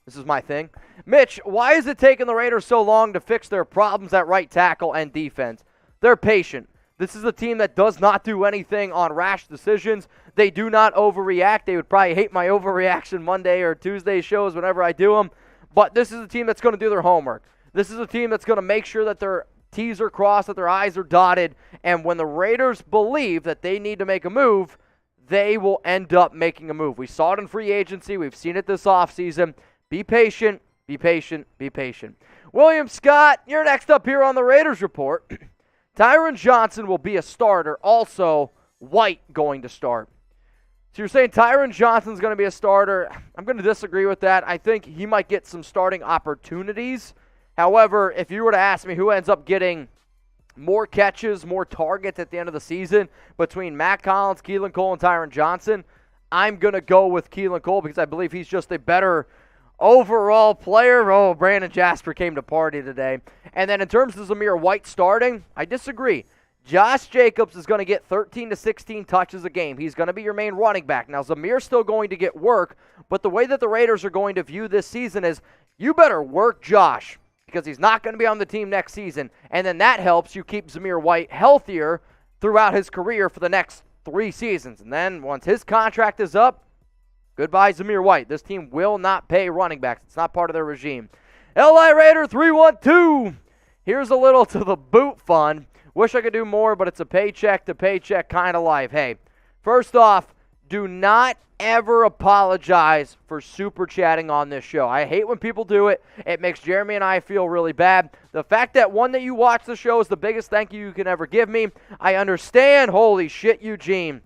this is my thing. Mitch, why is it taking the Raiders so long to fix their problems at right tackle and defense? They're patient. This is a team that does not do anything on rash decisions. They do not overreact. They would probably hate my overreaction Monday or Tuesday shows whenever I do them. But this is a team that's going to do their homework. This is a team that's going to make sure that their T's are crossed, that their I's are dotted. And when the Raiders believe that they need to make a move, they will end up making a move. We saw it in free agency. We've seen it this offseason. Be patient, be patient, be patient. William Scott, you're next up here on the Raiders Report. Tyron Johnson will be a starter. Also, White going to start. So you're saying Tyron Johnson's going to be a starter. I'm going to disagree with that. I think he might get some starting opportunities. However, if you were to ask me who ends up getting more catches, more targets at the end of the season between Matt Collins, Keelan Cole, and Tyron Johnson, I'm going to go with Keelan Cole because I believe he's just a better overall player. Oh, Brandon Jasper came to party today. And then in terms of Zamir White starting, I disagree. Josh Jacobs is going to get 13 to 16 touches a game. He's going to be your main running back. Now, Zamir's still going to get work, but the way that the Raiders are going to view this season is you better work Josh because he's not going to be on the team next season. And then that helps you keep Zamir White healthier throughout his career for the next 3 seasons. And then once his contract is up, goodbye, Zamir White. This team will not pay running backs. It's not part of their regime. LA Raider 312. Here's a little to the boot fund. Wish I could do more, but it's a paycheck-to-paycheck kind of life. Hey, first off, do not ever apologize for super chatting on this show. I hate when people do it. It makes Jeremy and I feel really bad. The fact that that you watch the show is the biggest thank you can ever give me. I understand. Holy shit, Eugene.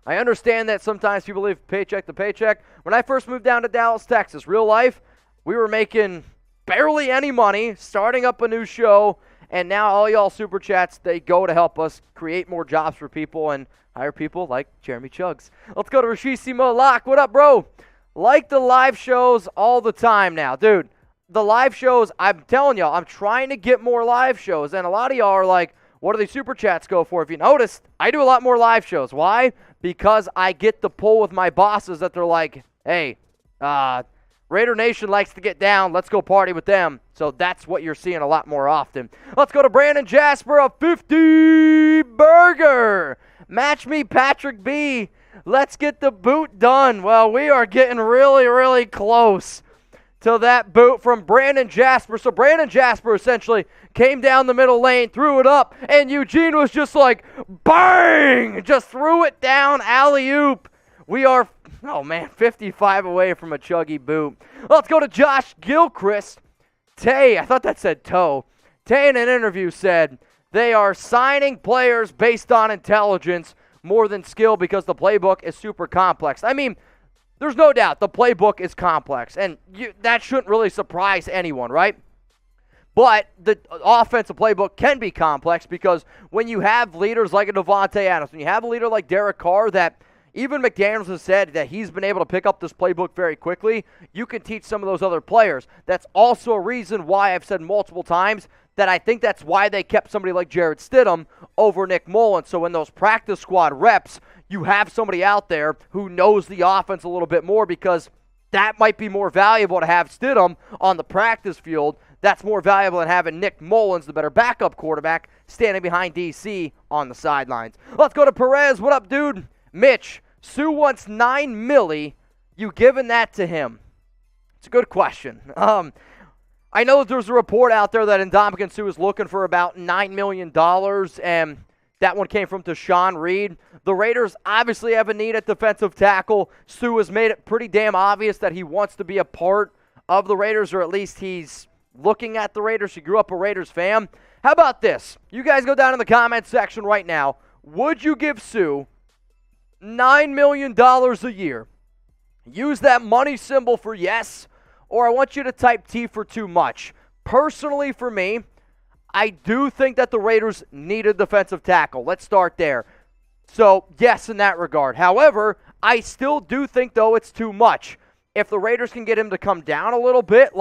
I understand that sometimes people live paycheck to paycheck. When I first moved down to Dallas, Texas, real life, we were making barely any money, starting up a new show, and now all y'all super chats, they go to help us create more jobs for people and hire people like Jeremy Chuggs. Let's go to Rashissimo Locke. What up, bro? Like the live shows all the time now. Dude, the live shows, I'm telling y'all, I'm trying to get more live shows, and a lot of y'all are like, what do these super chats go for? If you noticed, I do a lot more live shows. Why? Because I get the pull with my bosses that they're like, hey, Raider Nation likes to get down. Let's go party with them. So that's what you're seeing a lot more often. Let's go to Brandon Jasper, a 50 burger. Match me, Patrick B. Let's get the boot done. Well, we are getting really, really close to that boot from Brandon Jasper. So Brandon Jasper essentially came down the middle lane, threw it up, and Eugene was just like, bang! Just threw it down, alley-oop. We are, 55 away from a chuggy boot. Let's go to Josh Gilchrist. Tay, I thought that said toe. Tay in an interview said they are signing players based on intelligence more than skill because the playbook is super complex. I mean, there's no doubt the playbook is complex, and that shouldn't really surprise anyone, right? But the offensive playbook can be complex because when you have leaders like a Devontae Adams, when you have a leader like Derek Carr that even McDaniels has said that he's been able to pick up this playbook very quickly, you can teach some of those other players. That's also a reason why I've said multiple times that I think that's why they kept somebody like Jarrett Stidham over Nick Mullins. So in those practice squad reps, you have somebody out there who knows the offense a little bit more because that might be more valuable to have Stidham on the practice field. That's more valuable than having Nick Mullins, the better backup quarterback, standing behind DC on the sidelines. Let's go to Perez. What up, dude? Mitch, Suh wants $9 million. You giving that to him? It's a good question. I know that there's a report out there that Ndamukong Suh is looking for about $9 million, and that one came from Deshaun Reed. The Raiders obviously have a need at defensive tackle. Suh has made it pretty damn obvious that he wants to be a part of the Raiders, or at least he's looking at the Raiders. He grew up a Raiders fan. How about this? You guys go down in the comment section right now. Would you give Suh $9 million a year? Use that money symbol for yes, or I want you to type T for too much. Personally, for me, I do think that the Raiders need a defensive tackle. Let's start there. So, yes, in that regard. However, I still do think, though, it's too much. If the Raiders can get him to come down a little bit,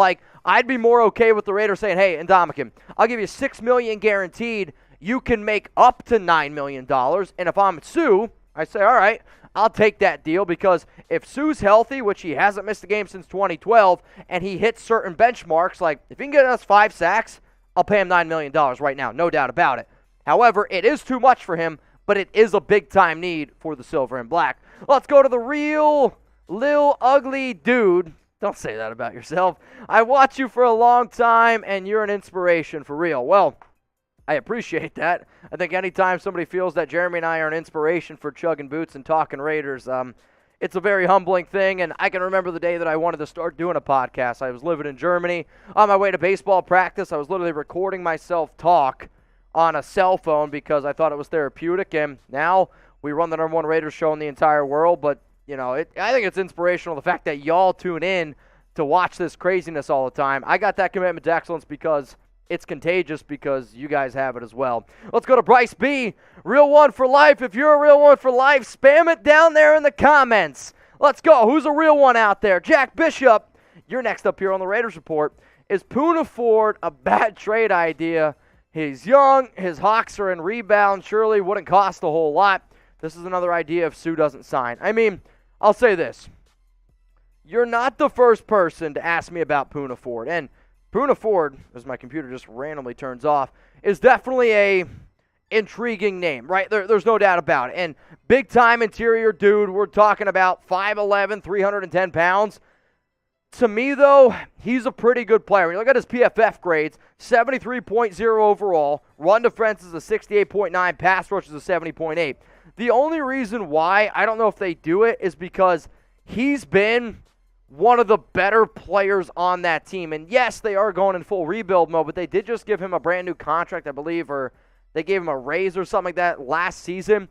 I'd be more okay with the Raiders saying, hey, Ndamukong, I'll give you $6 million guaranteed. You can make up to $9 million. And if I'm Suh, I say, all right, I'll take that deal because if Suh's healthy, which he hasn't missed a game since 2012, and he hits certain benchmarks, like if he can get us 5 sacks, I'll pay him $9 million right now, no doubt about it. However, it is too much for him, but it is a big-time need for the Silver and Black. Let's go to the real Lil Ugly Dude. Don't say that about yourself. I watch you for a long time, and you're an inspiration for real. Well, I appreciate that. I think anytime somebody feels that Jeremy and I are an inspiration for chugging boots and talking Raiders, it's a very humbling thing, and I can remember the day that I wanted to start doing a podcast. I was living in Germany. On my way to baseball practice, I was literally recording myself talk on a cell phone because I thought it was therapeutic, and now we run the #1 Raiders show in the entire world, but, you know, I think it's inspirational, the fact that y'all tune in to watch this craziness all the time. I got that commitment to excellence because it's contagious, because you guys have it as well. Let's go to Bryce B. Real one for life. If you're a real one for life, spam it down there in the comments. Let's go. Who's a real one out there? Jack Bishop, you're next up here on the Raiders Report. Is Puna Ford a bad trade idea? He's young. His Hawks are in rebound. Surely wouldn't cost a whole lot. This is another idea if Suh doesn't sign. I mean, I'll say this. You're not the first person to ask me about Puna Ford. And Puna Ford, as my computer just randomly turns off, is definitely a intriguing name, right? There's no doubt about it. And big-time interior dude, we're talking about 5'11", 310 pounds. To me, though, he's a pretty good player. When you look at his PFF grades, 73.0 overall, run defense is a 68.9, pass rush is a 70.8. The only reason why I don't know if they do it is because he's been one of the better players on that team. And yes, they are going in full rebuild mode, but they did just give him a brand new contract, I believe, or they gave him a raise or something like that last season.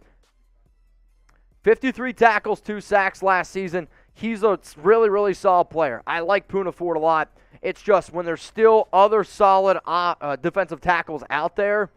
53 tackles, 2 sacks last season. He's a really, really solid player. I like Puna Ford a lot. It's just when there's still other solid defensive tackles out there,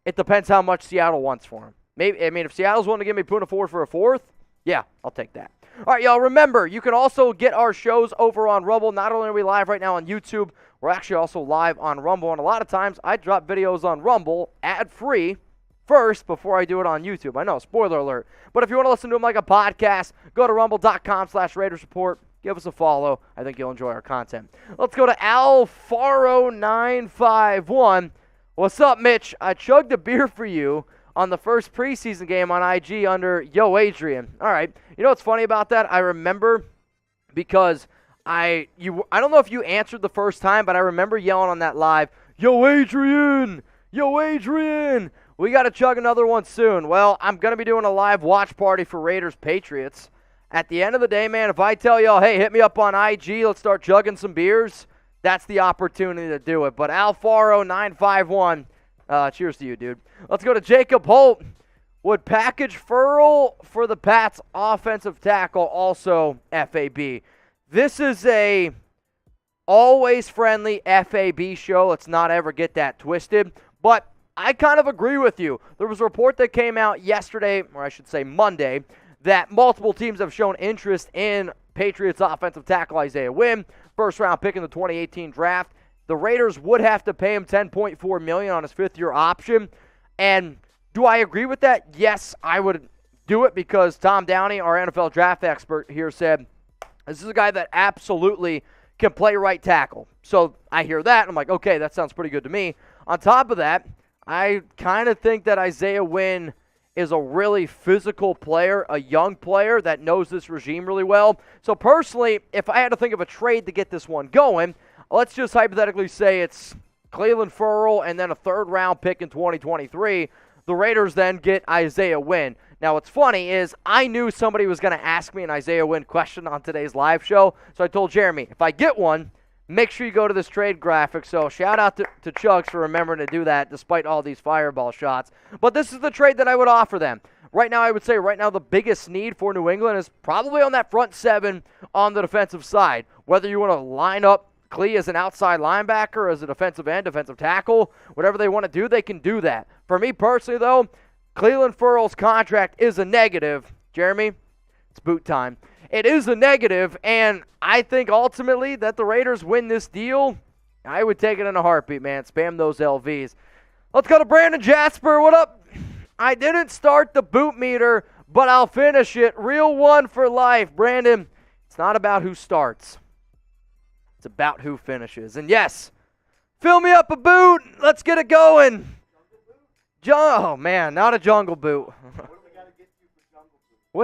it depends how much Seattle wants for him. Maybe, I mean, if Seattle's willing to give me Puna Ford for a 4th, yeah, I'll take that. All right, y'all, remember, you can also get our shows over on Rumble. Not only are we live right now on YouTube, we're actually also live on Rumble. And a lot of times, I drop videos on Rumble ad-free first before I do it on YouTube. I know, spoiler alert. But if you want to listen to them like a podcast, go to rumble.com/Raiders Report. Give us a follow. I think you'll enjoy our content. Let's go to Alfaro951. What's up, Mitch? I chugged a beer for you on the first preseason game on IG under Yo Adrian. All right. You know what's funny about that? I remember because I don't know if you answered the first time, but I remember yelling on that live, Yo Adrian! Yo Adrian! We got to chug another one soon. Well, I'm going to be doing a live watch party for Raiders Patriots. At the end of the day, man, if I tell y'all, hey, hit me up on IG, let's start chugging some beers, that's the opportunity to do it. But Alfaro951, cheers to you, dude. Let's go to Jacob Holt. Would package Furl for the Pats offensive tackle also FAB? This is a always friendly FAB show. Let's not ever get that twisted. But I kind of agree with you. There was a report that came out yesterday, or I should say Monday, that multiple teams have shown interest in Patriots offensive tackle Isaiah Wynn, first-round pick in the 2018 draft. The Raiders would have to pay him $10.4 million on his 5th-year option. And do I agree with that? Yes, I would do it because Tom Downey, our NFL draft expert here, said this is a guy that absolutely can play right tackle. So I hear that, and I'm like, okay, that sounds pretty good to me. On top of that, I kind of think that Isaiah Wynn is a really physical player, a young player that knows this regime really well. So personally, if I had to think of a trade to get this one going, let's just hypothetically say it's Cleveland Furl and then a 3rd-round pick in 2023. The Raiders then get Isaiah Wynn. Now, what's funny is I knew somebody was going to ask me an Isaiah Wynn question on today's live show, so I told Jeremy, if I get one, make sure you go to this trade graphic. So shout out to Chugs for remembering to do that despite all these fireball shots. But this is the trade that I would offer them. Right now, I would say the biggest need for New England is probably on that front 7 on the defensive side. Whether you want to line up Klee as an outside linebacker, as a defensive end, defensive tackle, whatever they want to do, they can do that. For me personally, though, Cleveland Furl's contract is a negative. Jeremy, it's boot time. It is a negative, and I think ultimately that the Raiders win this deal. I would take it in a heartbeat, man. Spam those LVs. Let's go to Brandon Jasper. What up? I didn't start the boot meter, but I'll finish it. Real one for life. Brandon, it's not about who starts. It's about who finishes. And yes, fill me up a boot. Let's get it going. Oh, man, not a jungle boot. What do we got to get you for jungle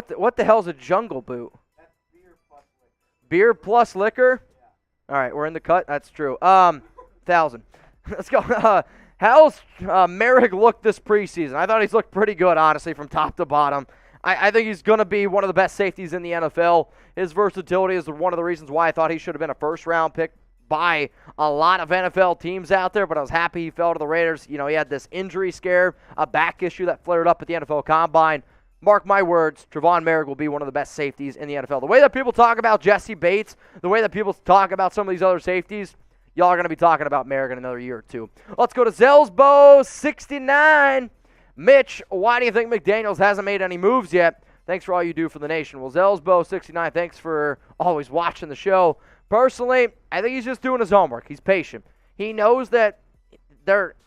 boot? What the hell's a jungle boot? That's beer plus liquor. Beer plus liquor? Yeah. All right, we're in the cut. That's true. 1,000. Let's go. How's Merrick looked this preseason? I thought he's looked pretty good, honestly, from top to bottom. I think he's going to be one of the best safeties in the NFL. His versatility is one of the reasons why I thought he should have been a first-round pick by a lot of NFL teams out there, but I was happy he fell to the Raiders. You know, he had this injury scare, a back issue that flared up at the NFL Combine. mark my words, Trevon Merrick will be one of the best safeties in the NFL. The way that people talk about Jesse Bates, the way that people talk about some of these other safeties, y'all are going to be talking about Merrick in another year or two. Let's go to Zelsbo69. Mitch, why do you think McDaniels hasn't made any moves yet? Thanks for all you do for the nation. Well, Zelsbo69, thanks for always watching the show. Personally, I think he's just doing his homework. He's patient. He knows that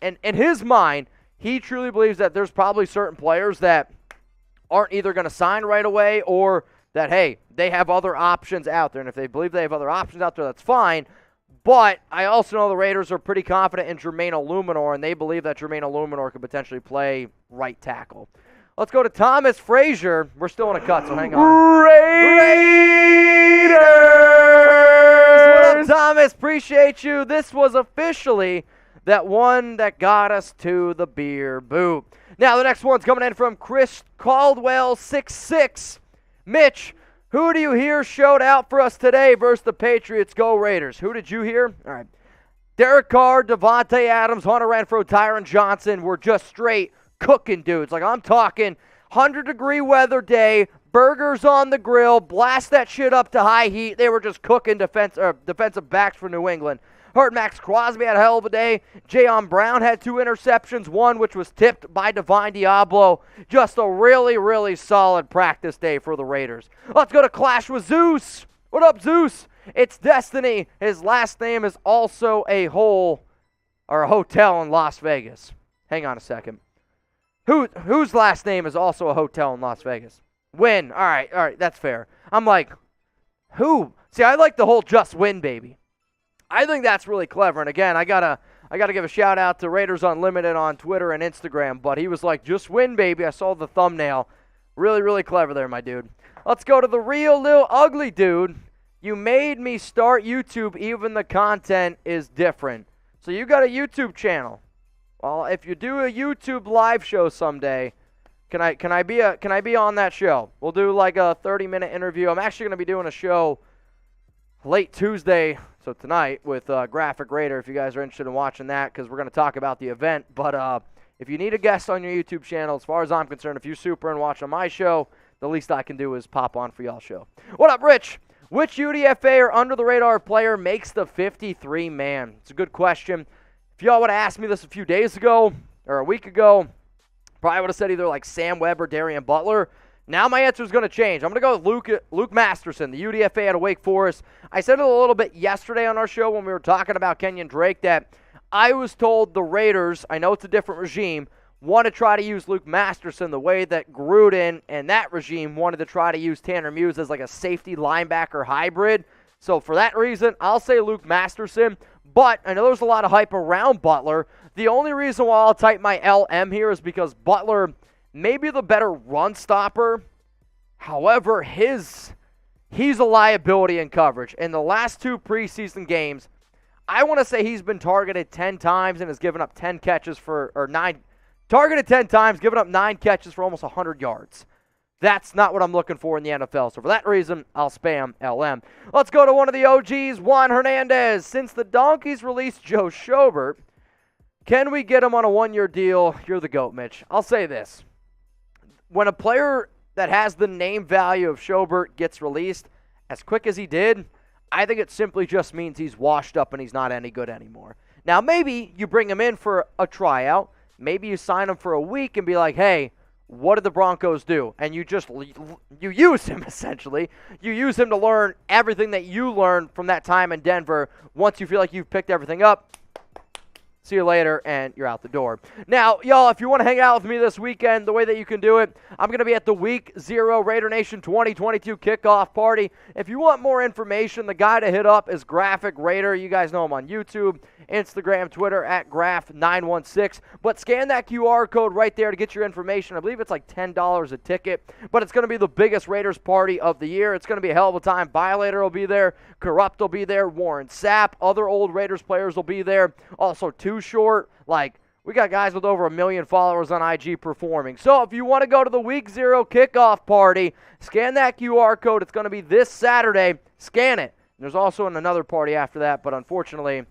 in his mind, he truly believes that there's probably certain players that aren't either going to sign right away or that, hey, they have other options out there. And if they believe they have other options out there, that's fine. But I also know the Raiders are pretty confident in Jermaine Illuminor, and they believe that Jermaine Illuminor could potentially play right tackle. Let's go to Thomas Frazier. We're still in a cut, so hang on. Raiders! What up, Thomas? Appreciate you. This was officially that one that got us to the beer boot. Now, the next one's coming in from Chris Caldwell66. Mitch, who do you hear showed out for us today versus the Patriots? Go Raiders. Who did you hear? All right. Derek Carr, Devontae Adams, Hunter Renfrow, Tyron Johnson were just straight cooking dudes. Like, I'm talking 100-degree weather day, burgers on the grill, blast that shit up to high heat. They were just cooking defensive backs for New England. Heard Max Crosby had a hell of a day. Jayon Brown had 2 interceptions, one which was tipped by Divine Diablo. Just a really, really solid practice day for the Raiders. Let's go to Clash with Zeus. What up, Zeus? It's Destiny. His last name is also a hotel in Las Vegas. Hang on a second. Whose last name is also a hotel in Las Vegas? Wynn. All right, that's fair. I'm like, who? See, I like the whole just Wynn, baby. I think that's really clever. And again, I gotta give a shout out to Raiders Unlimited on Twitter and Instagram. But he was like, just Win, baby. I saw the thumbnail. Really, really clever there, my dude. Let's go to the real Lil Ugly Dude. You made me start YouTube. Even the content is different. So you got a YouTube channel. Well, if you do a YouTube live show someday, can I be on that show? We'll do like a 30-minute interview. I'm actually gonna be doing a show late Tuesday. So tonight with Graphic Raider, if you guys are interested in watching that, because we're going to talk about the event. But if you need a guest on your YouTube channel, as far as I'm concerned, if you're super and watching my show, the least I can do is pop on for y'all's show. What up, Rich? Which UDFA or under-the-radar player makes the 53-man? It's a good question. If y'all would have asked me this a few days ago or a week ago, probably would have said either like Sam Webb or Darian Butler. Now my answer is going to change. I'm going to go with Luke Masterson, the UDFA out of Wake Forest. I said it a little bit yesterday on our show when we were talking about Kenyon Drake that I was told the Raiders, I know it's a different regime, want to try to use Luke Masterson the way that Gruden and that regime wanted to try to use Tanner Muse as like a safety linebacker hybrid. So for that reason, I'll say Luke Masterson. But I know there's a lot of hype around Butler. The only reason why I'll type my LM here is because Butler maybe the better run stopper. However, he's a liability in coverage. In the last 2 preseason games, I want to say he's been targeted 10 times and has given up 10 catches for 9. Targeted 10 times, given up 9 catches for almost 100 yards. That's not what I'm looking for in the NFL. So for that reason, I'll spam LM. Let's go to one of the OGs, Juan Hernandez. Since the Donkeys released Joe Schobert, can we get him on a 1-year deal? You're the GOAT, Mitch. I'll say this. When a player that has the name value of Schobert gets released as quick as he did, I think it simply just means he's washed up and he's not any good anymore. Now, maybe you bring him in for a tryout. Maybe you sign him for a week and be like, hey, what did the Broncos do? And you use him, essentially. You use him to learn everything that you learned from that time in Denver. Once you feel like you've picked everything up, see you later, and you're out the door. Now, y'all, if you want to hang out with me this weekend, the way that you can do it, I'm going to be at the Week 0 Raider Nation 2022 kickoff party. If you want more information, the guy to hit up is Graphic Raider. You guys know him on YouTube, Instagram, Twitter, at Graph916. But scan that QR code right there to get your information. I believe it's like $10 a ticket. But it's going to be the biggest Raiders party of the year. It's going to be a hell of a time. Violator will be there. Corrupt will be there. Warren Sapp. Other old Raiders players will be there. Also, Too Short. Like, we got guys with over 1 million followers on IG performing. So if you want to go to the Week 0 kickoff party, scan that QR code. It's going to be this Saturday. Scan it. There's also another party after that, but unfortunately,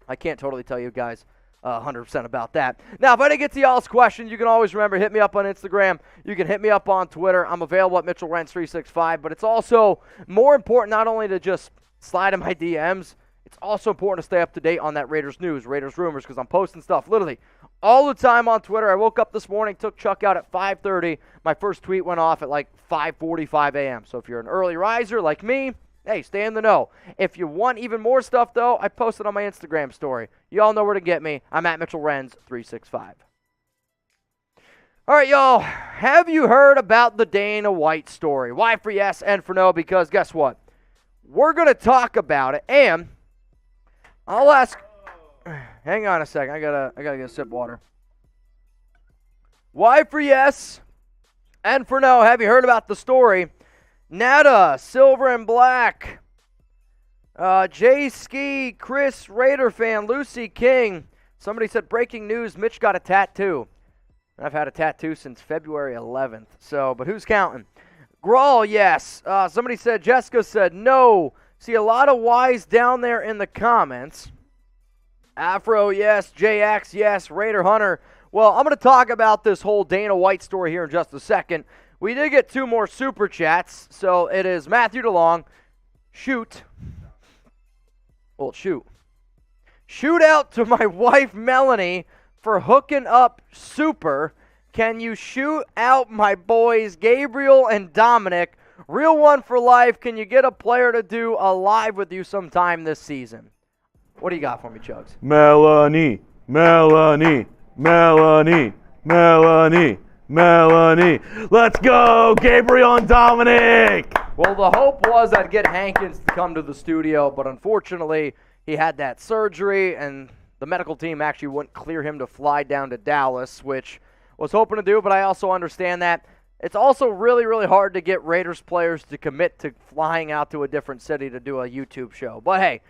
I can't totally tell you guys 100% about that. Now, if I didn't get to y'all's questions, you can always remember, hit me up on Instagram. You can hit me up on Twitter. I'm available at MitchellRenz365. But it's also more important not only to just slide in my DMs, it's also important to stay up to date on that Raiders news, Raiders rumors, because I'm posting stuff literally all the time on Twitter. I woke up this morning, took Chuck out at 5:30. My first tweet went off at like 5:45 a.m. So if you're an early riser like me, hey, stay in the know. If you want even more stuff, though, I posted on my Instagram story. You all know where to get me. I'm at MitchellRenz365. All right, y'all. Have you heard about the Dana White story? Why for yes and for no? Because guess what? We're going to talk about it, and I'll ask. Hang on a second. I gotta get a sip of water. Why for yes and for no? Have you heard about the story? Nada, Silver and Black, Jay Ski, Chris, Raider fan, Lucy King. Somebody said, breaking news, Mitch got a tattoo. I've had a tattoo since February 11th, but who's counting? Grawl, yes. Somebody said, Jessica said, no. See a lot of Y's down there in the comments. Afro, yes. JX, yes. Raider Hunter. Well, I'm going to talk about this whole Dana White story here in just a second. We did get 2 more super chats, so it is Matthew DeLong. Shoot. Well, shoot. Shoot out to my wife, Melanie, for hooking up super. Can you shoot out my boys, Gabriel and Dominic? Real one for life. Can you get a player to do a live with you sometime this season? What do you got for me, Chugs? Melanie. Let's go, Gabriel and Dominic. Well, the hope was I'd get Hankins to come to the studio, but unfortunately, he had that surgery, and the medical team actually wouldn't clear him to fly down to Dallas, which I was hoping to do, but I also understand that it's also really, really hard to get Raiders players to commit to flying out to a different city to do a YouTube show. But hey,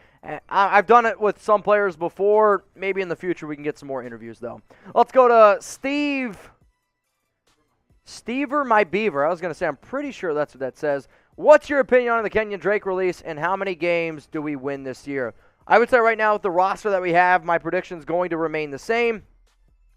I've done it with some players before. Maybe in the future we can get some more interviews, though. Let's go to Steve. Stever my beaver. I was going to say, I'm pretty sure that's what that says. What's your opinion on the Kenyon Drake release, and how many games do we win this year? I would say right now with the roster that we have, my prediction is going to remain the same.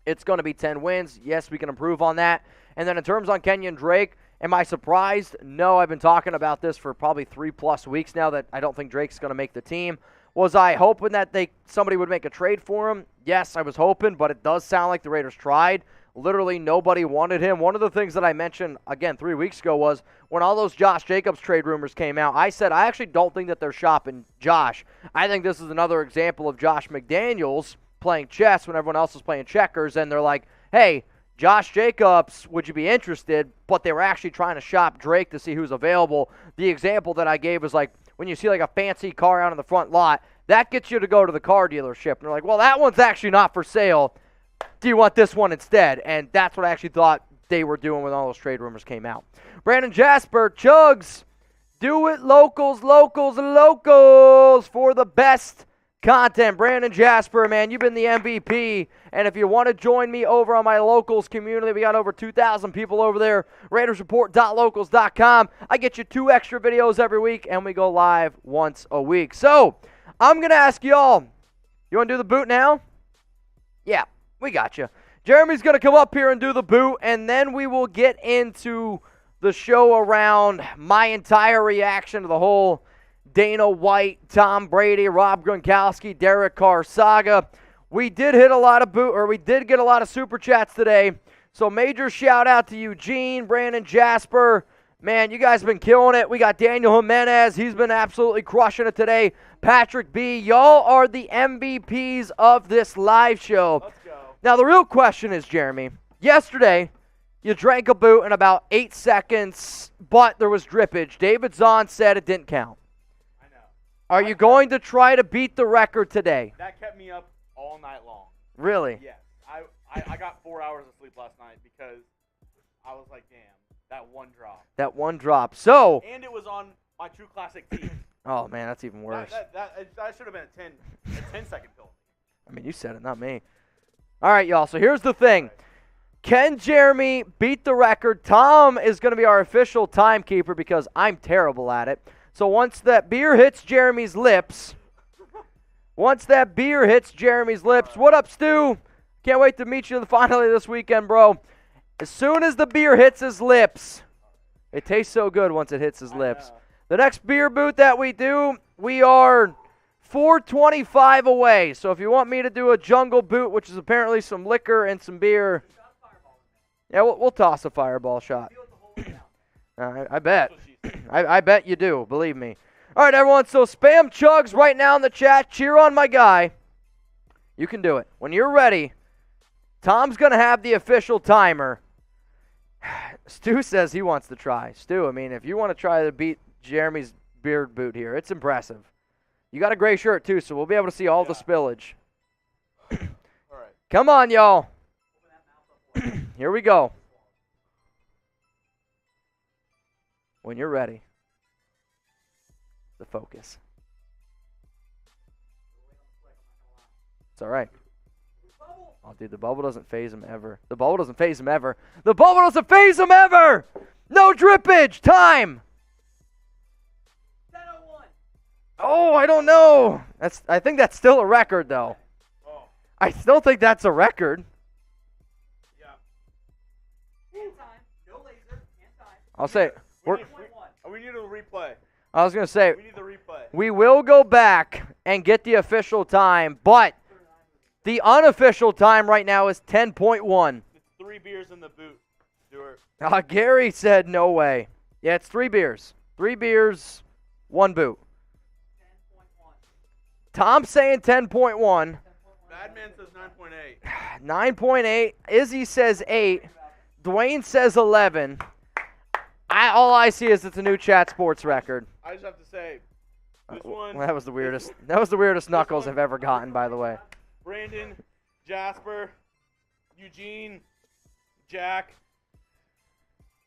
It's going to be 10 wins. Yes, we can improve on that. And then in terms on Kenyon Drake, am I surprised? No, I've been talking about this for probably 3+ weeks now that I don't think Drake's going to make the team. Was I hoping that somebody would make a trade for him? Yes, I was hoping, but it does sound like the Raiders tried. Literally nobody wanted him. One of the things that I mentioned, again, 3 weeks ago was when all those Josh Jacobs trade rumors came out, I said I actually don't think that they're shopping Josh. I think this is another example of Josh McDaniels playing chess when everyone else is playing checkers, and they're like, hey, Josh Jacobs, would you be interested? But they were actually trying to shop Drake to see who's available. The example that I gave was like when you see like a fancy car out in the front lot, that gets you to go to the car dealership. And they're like, well, that one's actually not for sale. Do you want this one instead? And that's what I actually thought they were doing when all those trade rumors came out. Brandon Jasper, Chugs, do it locals for the best content. Brandon Jasper, man, you've been the MVP. And if you want to join me over on my locals community, we got over 2,000 people over there. RaidersReport.locals.com. I get you 2 extra videos every week, and we go live once a week. So I'm going to ask y'all, you want to do the boot now? Yeah, we got you. Jeremy's going to come up here and do the boot, and then we will get into the show around my entire reaction to the whole Dana White, Tom Brady, Rob Gronkowski, Derek Carr saga. We did get a lot of super chats today. So major shout out to Eugene, Brandon Jasper. Man, you guys have been killing it. We got Daniel Jimenez. He's been absolutely crushing it today. Patrick B. Y'all are the MVPs of this live show. Let's go. Now, the real question is, Jeremy, yesterday you drank a boot in about 8 seconds, but there was drippage. David Zahn said it didn't count. I know. Are you going to try to beat the record today? That kept me up all night long. Really? Yes. I got 4 hours of sleep last night because I was like, damn, that one drop. That one drop. So. And it was on my True Classic team. Oh, man, that's even worse. That should have been a 10-second pill. I mean, you said it, not me. All right, y'all. So here's the thing. Can Jeremy beat the record? Tom is going to be our official timekeeper because I'm terrible at it. So once that beer hits Jeremy's lips, Once that beer hits Jeremy's lips. What up, Stu? Can't wait to meet you finally this weekend, bro. As soon as the beer hits his lips, it tastes so good once it hits his lips. The next beer boot that we do, we are 425 away. So if you want me to do a jungle boot, which is apparently some liquor and some beer, yeah, we'll toss a fireball shot. I bet. I bet you do, believe me. All right, everyone, so spam chugs right now in the chat. Cheer on my guy. You can do it. When you're ready, Tom's going to have the official timer. Stu says he wants to try. Stu, I mean, if you want to try to beat Jeremy's beard boot here, it's impressive. You got a gray shirt, too, so we'll be able to see all the spillage. All right. Come on, y'all. Here we go. When you're ready. The focus. It's all right. Oh, dude, the bubble doesn't phase him ever. The bubble doesn't phase him ever. The bubble doesn't phase him ever! No drippage! Time! Oh, I don't know. I think that's still a record, though. Oh. I still think that's a record. Yeah. Hand time. No laser. Hand time. I'll say, We need a replay. I was going to say, We need the replay. we will go back and get the official time, but the unofficial time right now is 10.1. It's 3 beers in the boot, Stuart. Gary said no way. Yeah, it's 3 beers. 3 beers, 1 boot. 10.1. Tom's saying 10.1. Badman says 9.8. 9.8. Izzy says 8. Dwayne says 11. All I see is it's a new chat sports record. I just have to say, this one. That was the weirdest. That was the weirdest knuckles I've ever gotten, by the way. Brandon, Jasper, Eugene, Jack,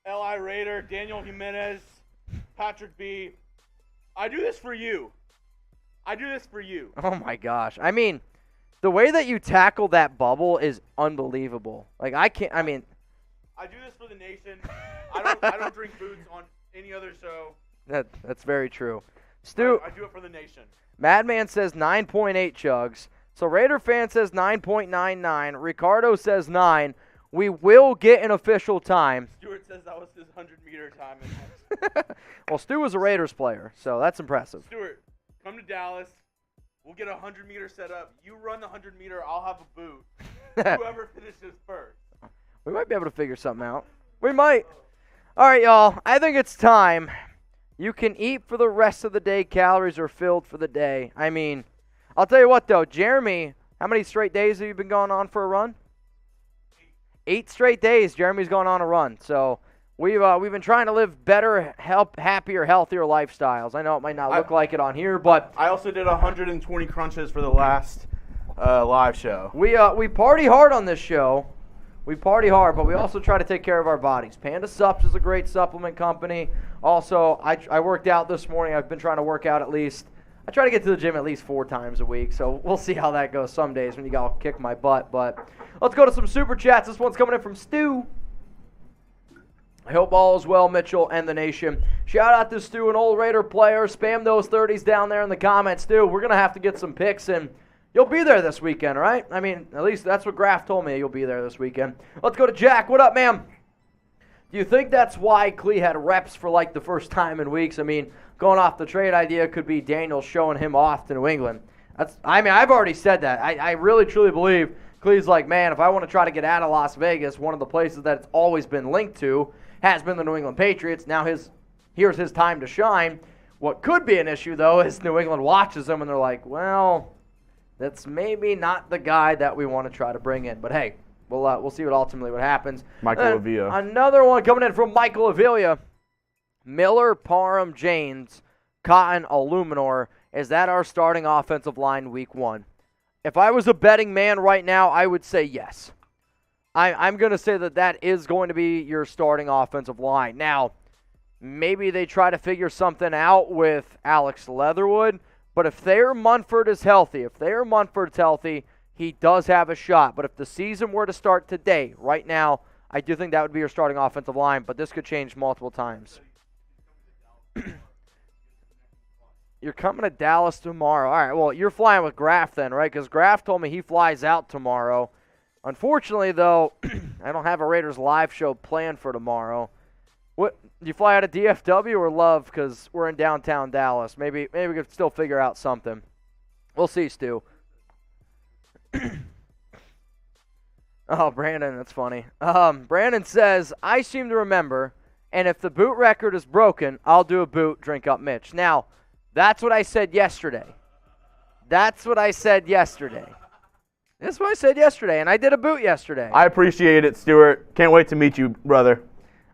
L.I. Raider, Daniel Jimenez, Patrick B. I do this for you. I do this for you. Oh my gosh. I mean, the way that you tackle that bubble is unbelievable. Like I can't. I mean, I do this for the nation. I don't drink boots on any other show. that's very true. Stu, I do it for the nation. Madman says 9.8 chugs. So Raider fan says 9.99. Ricardo says 9. We will get an official time. Stuart says that was his 100-meter time. Well, Stu was a Raiders player, so that's impressive. Stuart, come to Dallas. We'll get a 100-meter set up. You run the 100-meter. I'll have a boot. Whoever finishes first. We might be able to figure something out. We might. All right, y'all. I think it's time. You can eat for the rest of the day. Calories are filled for the day. I mean, I'll tell you what, though. Jeremy, how many straight days have you been going on for a run? 8 straight days Jeremy's gone on a run. So we've been trying to live better, happier, healthier lifestyles. I know it might not look like it on here, but I also did 120 crunches for the last live show. we party hard on this show. We party hard, but we also try to take care of our bodies. Panda Sups is a great supplement company. Also, I worked out this morning. I've been trying to work out at least. I try to get to the gym at least 4 times a week, so we'll see how that goes some days when you all kick my butt. But let's go to some super chats. This one's coming in from Stu. I hope all is well, Mitchell and the nation. Shout out to Stu, an old Raider player. Spam those 30s down there in the comments, Stu. We're going to have to get some picks, and you'll be there this weekend, right? I mean, at least that's what Graf told me. You'll be there this weekend. Let's go to Jack. What up, ma'am? Do you think that's why Klee had reps for like the first time in weeks? I mean, going off the trade idea could be Daniel showing him off to New England. I've already said that. I really, truly believe Klee's like, man, if I want to try to get out of Las Vegas, one of the places that it's always been linked to has been the New England Patriots. Now here's his time to shine. What could be an issue, though, is New England watches him and they're like, well, that's maybe not the guy that we want to try to bring in. But, hey, we'll see what happens. Michael Avila. Another one coming in from Michael Avila. Miller, Parham, James, Cotton, Illuminor. Is that our starting offensive line week 1? If I was a betting man right now, I would say yes. I'm going to say that is going to be your starting offensive line. Now, maybe they try to figure something out with Alex Leatherwood, but if Thayer Munford is healthy, he does have a shot. But if the season were to start today, right now, I do think that would be your starting offensive line, but this could change multiple times. You're coming to Dallas tomorrow. All right, well, you're flying with Graf then, right? Because Graf told me he flies out tomorrow. Unfortunately, though, I don't have a Raiders live show planned for tomorrow. What, you fly out of DFW or Love? Because we're in downtown Dallas. Maybe we could still figure out something. We'll see, Stu. Oh, Brandon, that's funny. Brandon says, I seem to remember, and if the boot record is broken, I'll do a boot, drink up Mitch. Now, that's what I said yesterday. That's what I said yesterday. That's what I said yesterday, and I did a boot yesterday. I appreciate it, Stuart. Can't wait to meet you, brother.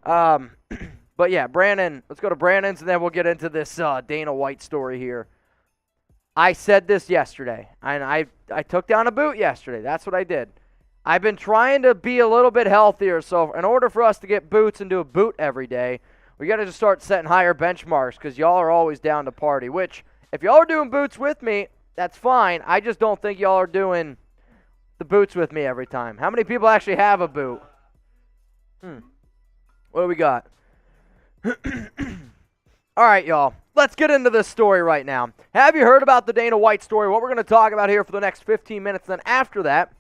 But yeah, Brandon, let's go to Brandon's, and then we'll get into this Dana White story here. I said this yesterday, and I took down a boot yesterday. That's what I did. I've been trying to be a little bit healthier, so in order for us to get boots and do a boot every day, we got to just start setting higher benchmarks because y'all are always down to party, which if y'all are doing boots with me, that's fine. I just don't think y'all are doing the boots with me every time. How many people actually have a boot? What do we got? All right, y'all. Let's get into this story right now. Have you heard about the Dana White story? What we're going to talk about here for the next 15 minutes. Then after that,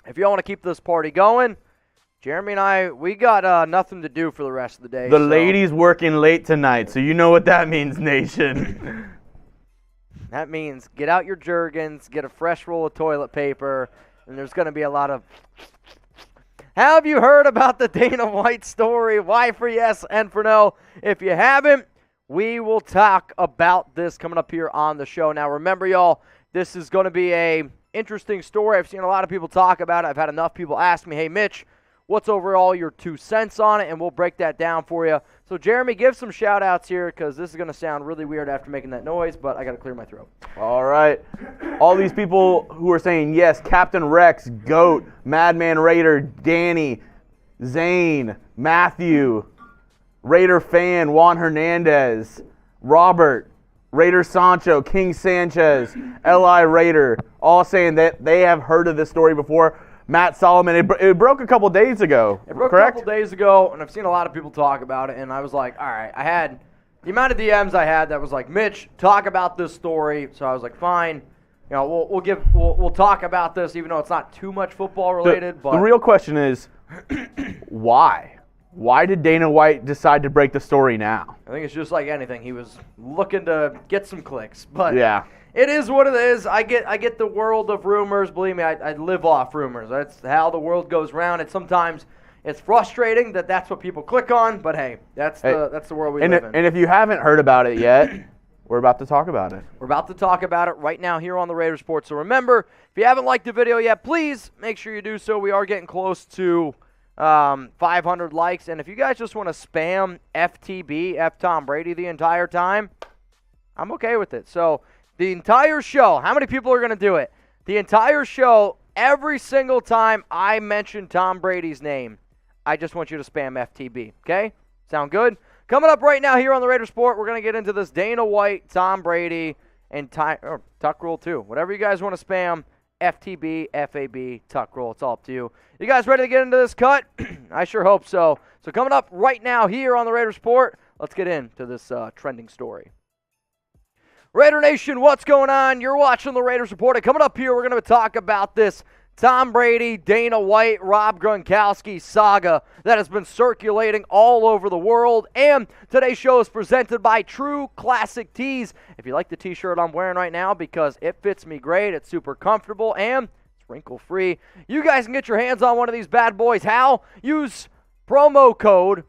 if y'all want to keep this party going, Jeremy and I, we got nothing to do for the rest of the day. The ladies working late tonight, so you know what that means, nation. That means get out your Jergens, get a fresh roll of toilet paper, and there's going to be a lot of... Have you heard about the Dana White story? Why for yes and for no? If you haven't, we will talk about this coming up here on the show. Now, remember, y'all, this is going to be a interesting story. I've seen a lot of people talk about it. I've had enough people ask me, hey, Mitch, what's overall your 2 cents on it? And we'll break that down for you. So, Jeremy, give some shout-outs here because this is going to sound really weird after making that noise, but I got to clear my throat. All right. All these people who are saying yes, Captain Rex, Goat, Madman Raider, Danny, Zane, Matthew, Raider fan, Juan Hernandez, Robert, Raider Sancho, King Sanchez, L.I. Raider, all saying that they have heard of this story before. Matt Solomon, it broke a couple days ago, It broke correct? a couple days ago, and I've seen a lot of people talk about it, and I was like, all right, I had the amount of DMs I had that was like, Mitch, talk about this story. So I was like, fine, you know, we'll talk about this, even though it's not too much football related. But the real question is, why? Why did Dana White decide to break the story now? I think it's just like anything. He was looking to get some clicks, but Yeah. It is what it is. I get the world of rumors. Believe me, I live off rumors. That's how the world goes round. Sometimes it's frustrating that that's what people click on, but hey, that's the world we live in. And if you haven't heard about it yet, we're about to talk about it. We're about to talk about it right now here on the Raider Report. So remember, if you haven't liked the video yet, please make sure you do so. We are getting close to 500 likes. And if you guys just want to spam FTB, F Tom Brady the entire time, I'm okay with it. So the entire show, how many people are going to do it? The entire show, every single time I mention Tom Brady's name, I just want you to spam FTB, okay? Sound good? Coming up right now here on the Raider Report, we're going to get into this Dana White, Tom Brady, and Tuck Rule too. Whatever you guys want to spam, FTB, FAB, Tuck Rule. It's all up to you. You guys ready to get into this cut? I sure hope so. So coming up right now here on the Raider Report, let's get into this trending story. Raider Nation, what's going on? You're watching the Raiders Report. And coming up here, we're going to talk about this Tom Brady, Dana White, Rob Gronkowski saga that has been circulating all over the world. And today's show is presented by True Classic Tees. If you like the t-shirt I'm wearing right now because it fits me great, it's super comfortable, and it's wrinkle-free, you guys can get your hands on one of these bad boys. How? Use promo code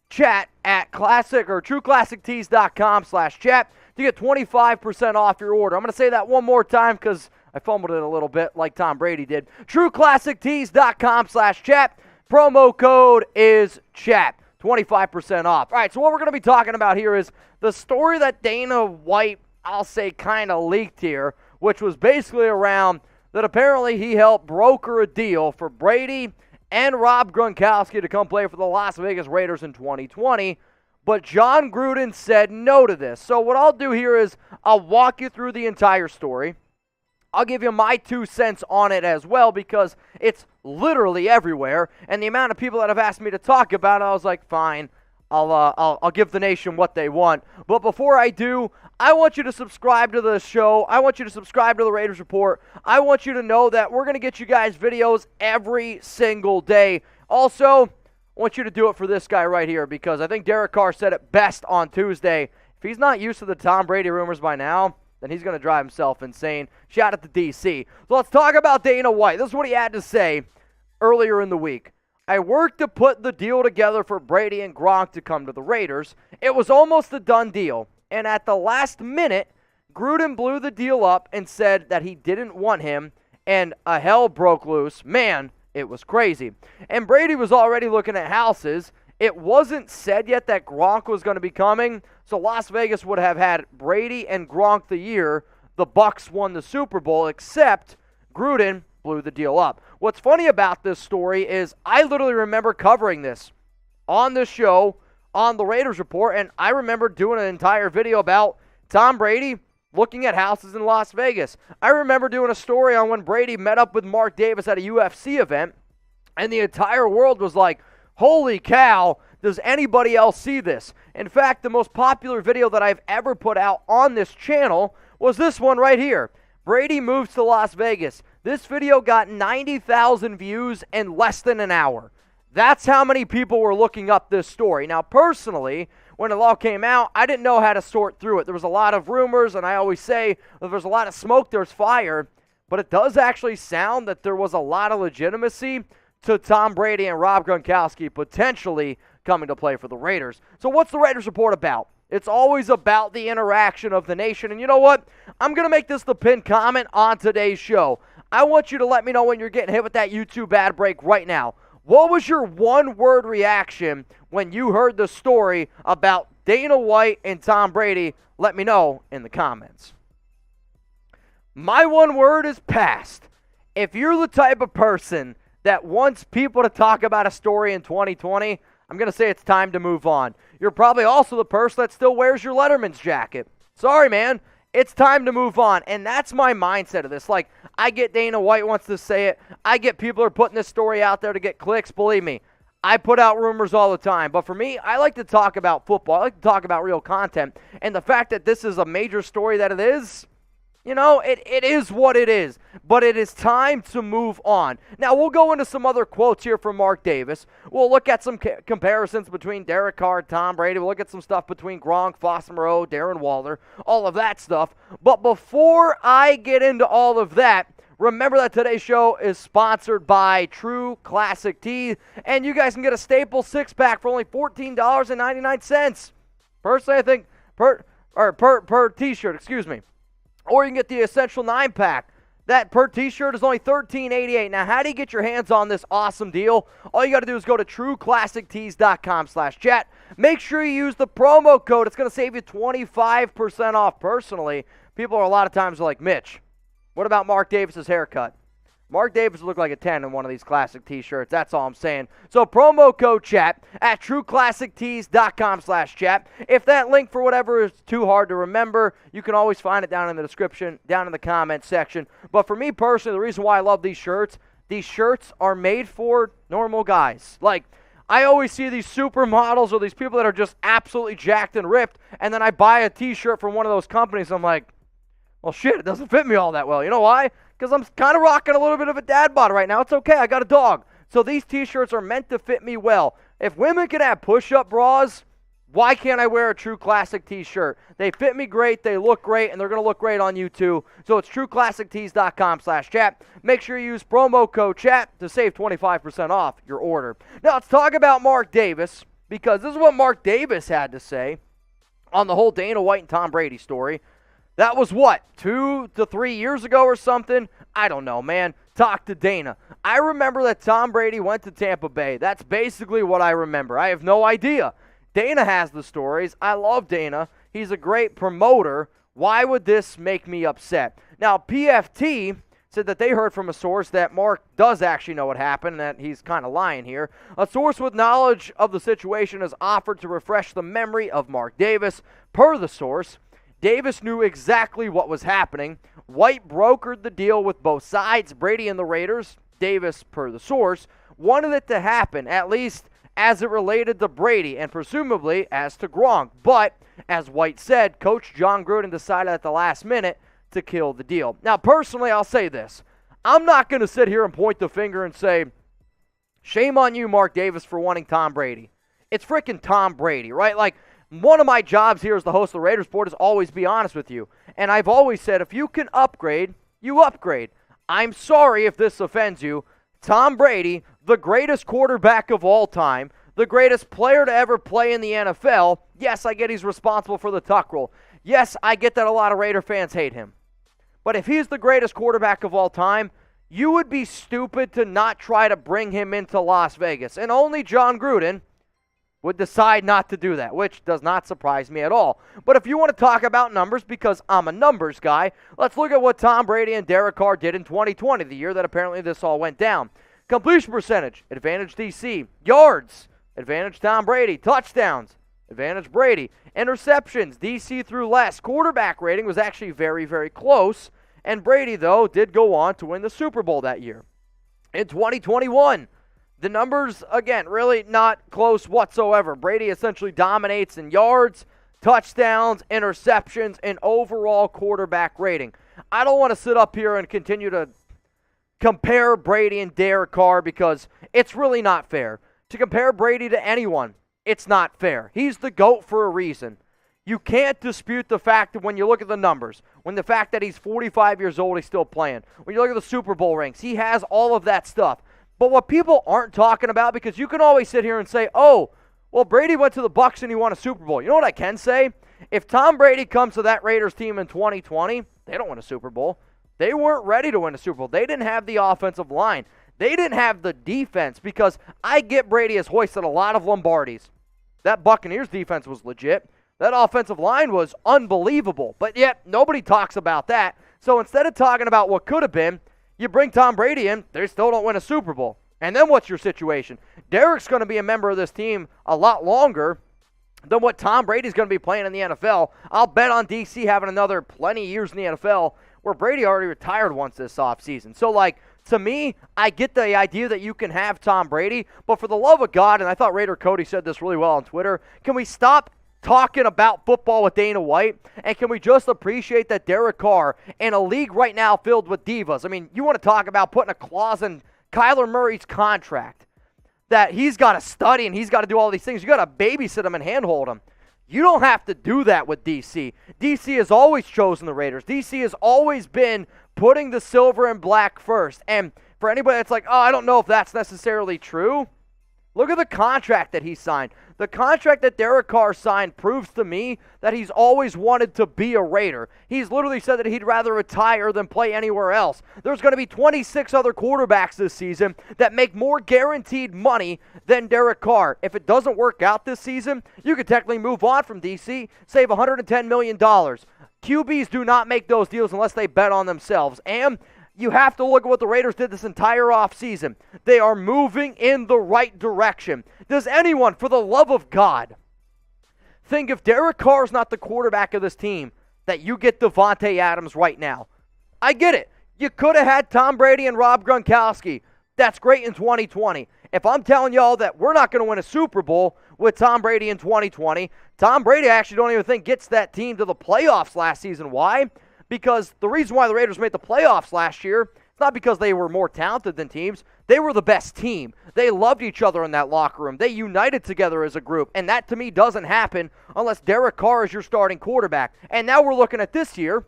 CHAT at trueclassictees.com/chat to get 25% off your order. I'm going to say that one more time because I fumbled it a little bit like Tom Brady did. trueclassictees.com/chat. Promo code is chat. 25% off. All right, so what we're going to be talking about here is the story that Dana White, I'll say, kind of leaked here, which was basically around that apparently he helped broker a deal for Brady and Rob Gronkowski to come play for the Las Vegas Raiders in 2020. But Jon Gruden said no to this. So what I'll do here is I'll walk you through the entire story. I'll give you my 2 cents on it as well because it's literally everywhere. And the amount of people that have asked me to talk about it, I was like, fine, I'll give the nation what they want. But before I do, I want you to subscribe to the show. I want you to subscribe to the Raiders Report. I want you to know that we're going to get you guys videos every single day. Also, I want you to do it for this guy right here, because I think Derek Carr said it best on Tuesday. If he's not used to the Tom Brady rumors by now, then he's going to drive himself insane. Shout out to DC. So let's talk about Dana White. This is what he had to say earlier in the week. I worked to put the deal together for Brady and Gronk to come to the Raiders. It was almost a done deal. And at the last minute, Gruden blew the deal up and said that he didn't want him, and a hell broke loose. Man, it was crazy. And Brady was already looking at houses. It wasn't said yet that Gronk was going to be coming, so Las Vegas would have had Brady and Gronk the year the Bucs won the Super Bowl, except Gruden blew the deal up. What's funny about this story is I literally remember covering this on the show, on the Raiders Report, and I remember doing an entire video about Tom Brady looking at houses in Las Vegas. I remember doing a story on when Brady met up with Mark Davis at a UFC event, and the entire world was like, holy cow, does anybody else see this? In fact, the most popular video that I've ever put out on this channel was this one right here. Brady moves to Las Vegas. This video got 90,000 views in less than an hour. That's how many people were looking up this story. Now, personally, when it all came out, I didn't know how to sort through it. There was a lot of rumors, and I always say if there's a lot of smoke, there's fire. But it does actually sound that there was a lot of legitimacy to Tom Brady and Rob Gronkowski potentially coming to play for the Raiders. So what's the Raiders Report about? It's always about the interaction of the nation. And you know what? I'm going to make this the pinned comment on today's show. I want you to let me know when you're getting hit with that YouTube ad break right now. What was your one-word reaction when you heard the story about Dana White and Tom Brady? Let me know in the comments. My one word is past. If you're the type of person that wants people to talk about a story in 2020, I'm going to say it's time to move on. You're probably also the person that still wears your Letterman's jacket. Sorry, man. It's time to move on. And that's my mindset of this. Like, I get Dana White wants to say it. I get people are putting this story out there to get clicks. Believe me, I put out rumors all the time. But for me, I like to talk about football. I like to talk about real content. And the fact that this is a major story that it is, you know, it is what it is, but it is time to move on. Now, we'll go into some other quotes here from Mark Davis. We'll look at some comparisons between Derek Carr and Tom Brady. We'll look at some stuff between Gronk, Foster Moreau, Darren Waller, all of that stuff. But before I get into all of that, remember that today's show is sponsored by True Classic Tees, and you guys can get a staple six-pack for only $14.99. Personally, I think per T-shirt, excuse me. Or you can get the Essential 9-pack. That per T-shirt is only $13.88. Now, how do you get your hands on this awesome deal? All you got to do is go to trueclassictees.com/chat. Make sure you use the promo code. It's going to save you 25% off personally. People are a lot of times like, Mitch, what about Mark Davis's haircut? Mark Davis looked like a 10 in one of these classic T-shirts. That's all I'm saying. So promo code chat at trueclassictees.com/chat. If that link for whatever is too hard to remember, you can always find it down in the description, down in the comment section. But for me personally, the reason why I love these shirts are made for normal guys. Like, I always see these supermodels or these people that are just absolutely jacked and ripped, and then I buy a T-shirt from one of those companies. I'm like, well, shit, it doesn't fit me all that well. You know why? Because I'm kind of rocking a little bit of a dad bod right now. It's okay. I got a dog. So these T-shirts are meant to fit me well. If women can have push-up bras, why can't I wear a True Classic T-shirt? They fit me great. They look great, and they're going to look great on you too. So it's trueclassictees.com/chat. Make sure you use promo code chat to save 25% off your order. Now let's talk about Mark Davis, because this is what Mark Davis had to say on the whole Dana White and Tom Brady story. That was what, 2 to 3 years ago or something? I don't know, man. Talk to Dana. I remember that Tom Brady went to Tampa Bay. That's basically what I remember. I have no idea. Dana has the stories. I love Dana. He's a great promoter. Why would this make me upset? Now, PFT said that they heard from a source that Mark does actually know what happened, and that he's kind of lying here. A source with knowledge of the situation has offered to refresh the memory of Mark Davis. Per the source, Davis knew exactly what was happening. White brokered the deal with both sides. Brady and the Raiders, Davis, per the source, wanted it to happen, at least as it related to Brady and presumably as to Gronk. But, as White said, Coach Jon Gruden decided at the last minute to kill the deal. Now, personally, I'll say this. I'm not going to sit here and point the finger and say, shame on you, Mark Davis, for wanting Tom Brady. It's freaking Tom Brady, right? Like, one of my jobs here as the host of the Raiders Report is always be honest with you. And I've always said, if you can upgrade, you upgrade. I'm sorry if this offends you. Tom Brady, the greatest quarterback of all time, the greatest player to ever play in the NFL. Yes, I get he's responsible for the tuck rule. Yes, I get that a lot of Raider fans hate him. But if he's the greatest quarterback of all time, you would be stupid to not try to bring him into Las Vegas. And only Jon Gruden would decide not to do that, which does not surprise me at all. But if you want to talk about numbers, because I'm a numbers guy, let's look at what Tom Brady and Derek Carr did in 2020, the year that apparently this all went down. Completion percentage, advantage DC. Yards, advantage Tom Brady. Touchdowns, advantage Brady. Interceptions, DC threw less. Quarterback rating was actually very, very close. And Brady, though, did go on to win the Super Bowl that year. In 2021, the numbers, again, really not close whatsoever. Brady essentially dominates in yards, touchdowns, interceptions, and overall quarterback rating. I don't want to sit up here and continue to compare Brady and Derek Carr because it's really not fair. To compare Brady to anyone, it's not fair. He's the GOAT for a reason. You can't dispute the fact that when you look at the numbers, when the fact that he's 45 years old, he's still playing. When you look at the Super Bowl rings, he has all of that stuff. But what people aren't talking about, because you can always sit here and say, oh, well, Brady went to the Bucs and he won a Super Bowl. You know what I can say? If Tom Brady comes to that Raiders team in 2020, they don't win a Super Bowl. They weren't ready to win a Super Bowl. They didn't have the offensive line. They didn't have the defense, because I get Brady has hoisted a lot of Lombardis. That Buccaneers defense was legit. That offensive line was unbelievable. But yet, nobody talks about that. So instead of talking about what could have been, you bring Tom Brady in, they still don't win a Super Bowl. And then what's your situation? Derek's going to be a member of this team a lot longer than what Tom Brady's going to be playing in the NFL. I'll bet on DC having another plenty of years in the NFL, where Brady already retired once this offseason. So, like, to me, I get the idea that you can have Tom Brady, but for the love of God, and I thought Raider Cody said this really well on Twitter, can we stop talking about football with Dana White, and can we just appreciate that Derek Carr, in a league right now filled with divas, I mean, you want to talk about putting a clause in Kyler Murray's contract that he's got to study and he's got to do all these things. You got to babysit him and handhold him. You don't have to do that with DC. DC has always chosen the Raiders. DC has always been putting the silver and black first. And for anybody that's like, oh, I don't know if that's necessarily true, look at the contract that he signed. The contract that Derek Carr signed proves to me that he's always wanted to be a Raider. He's literally said that he'd rather retire than play anywhere else. There's going to be 26 other quarterbacks this season that make more guaranteed money than Derek Carr. If it doesn't work out this season, you could technically move on from DC, save $110 million. QBs do not make those deals unless they bet on themselves. And you have to look at what the Raiders did this entire offseason. They are moving in the right direction. Does anyone, for the love of God, think if Derek Carr is not the quarterback of this team, that you get Davante Adams right now? I get it. You could have had Tom Brady and Rob Gronkowski. That's great in 2020. If I'm telling y'all that we're not going to win a Super Bowl with Tom Brady in 2020, Tom Brady, I actually don't even think gets that team to the playoffs last season. Why? Because the reason why the Raiders made the playoffs last year, it's not because they were more talented than teams. They were the best team. They loved each other in that locker room. They united together as a group. And that, to me, doesn't happen unless Derek Carr is your starting quarterback. And now we're looking at this year.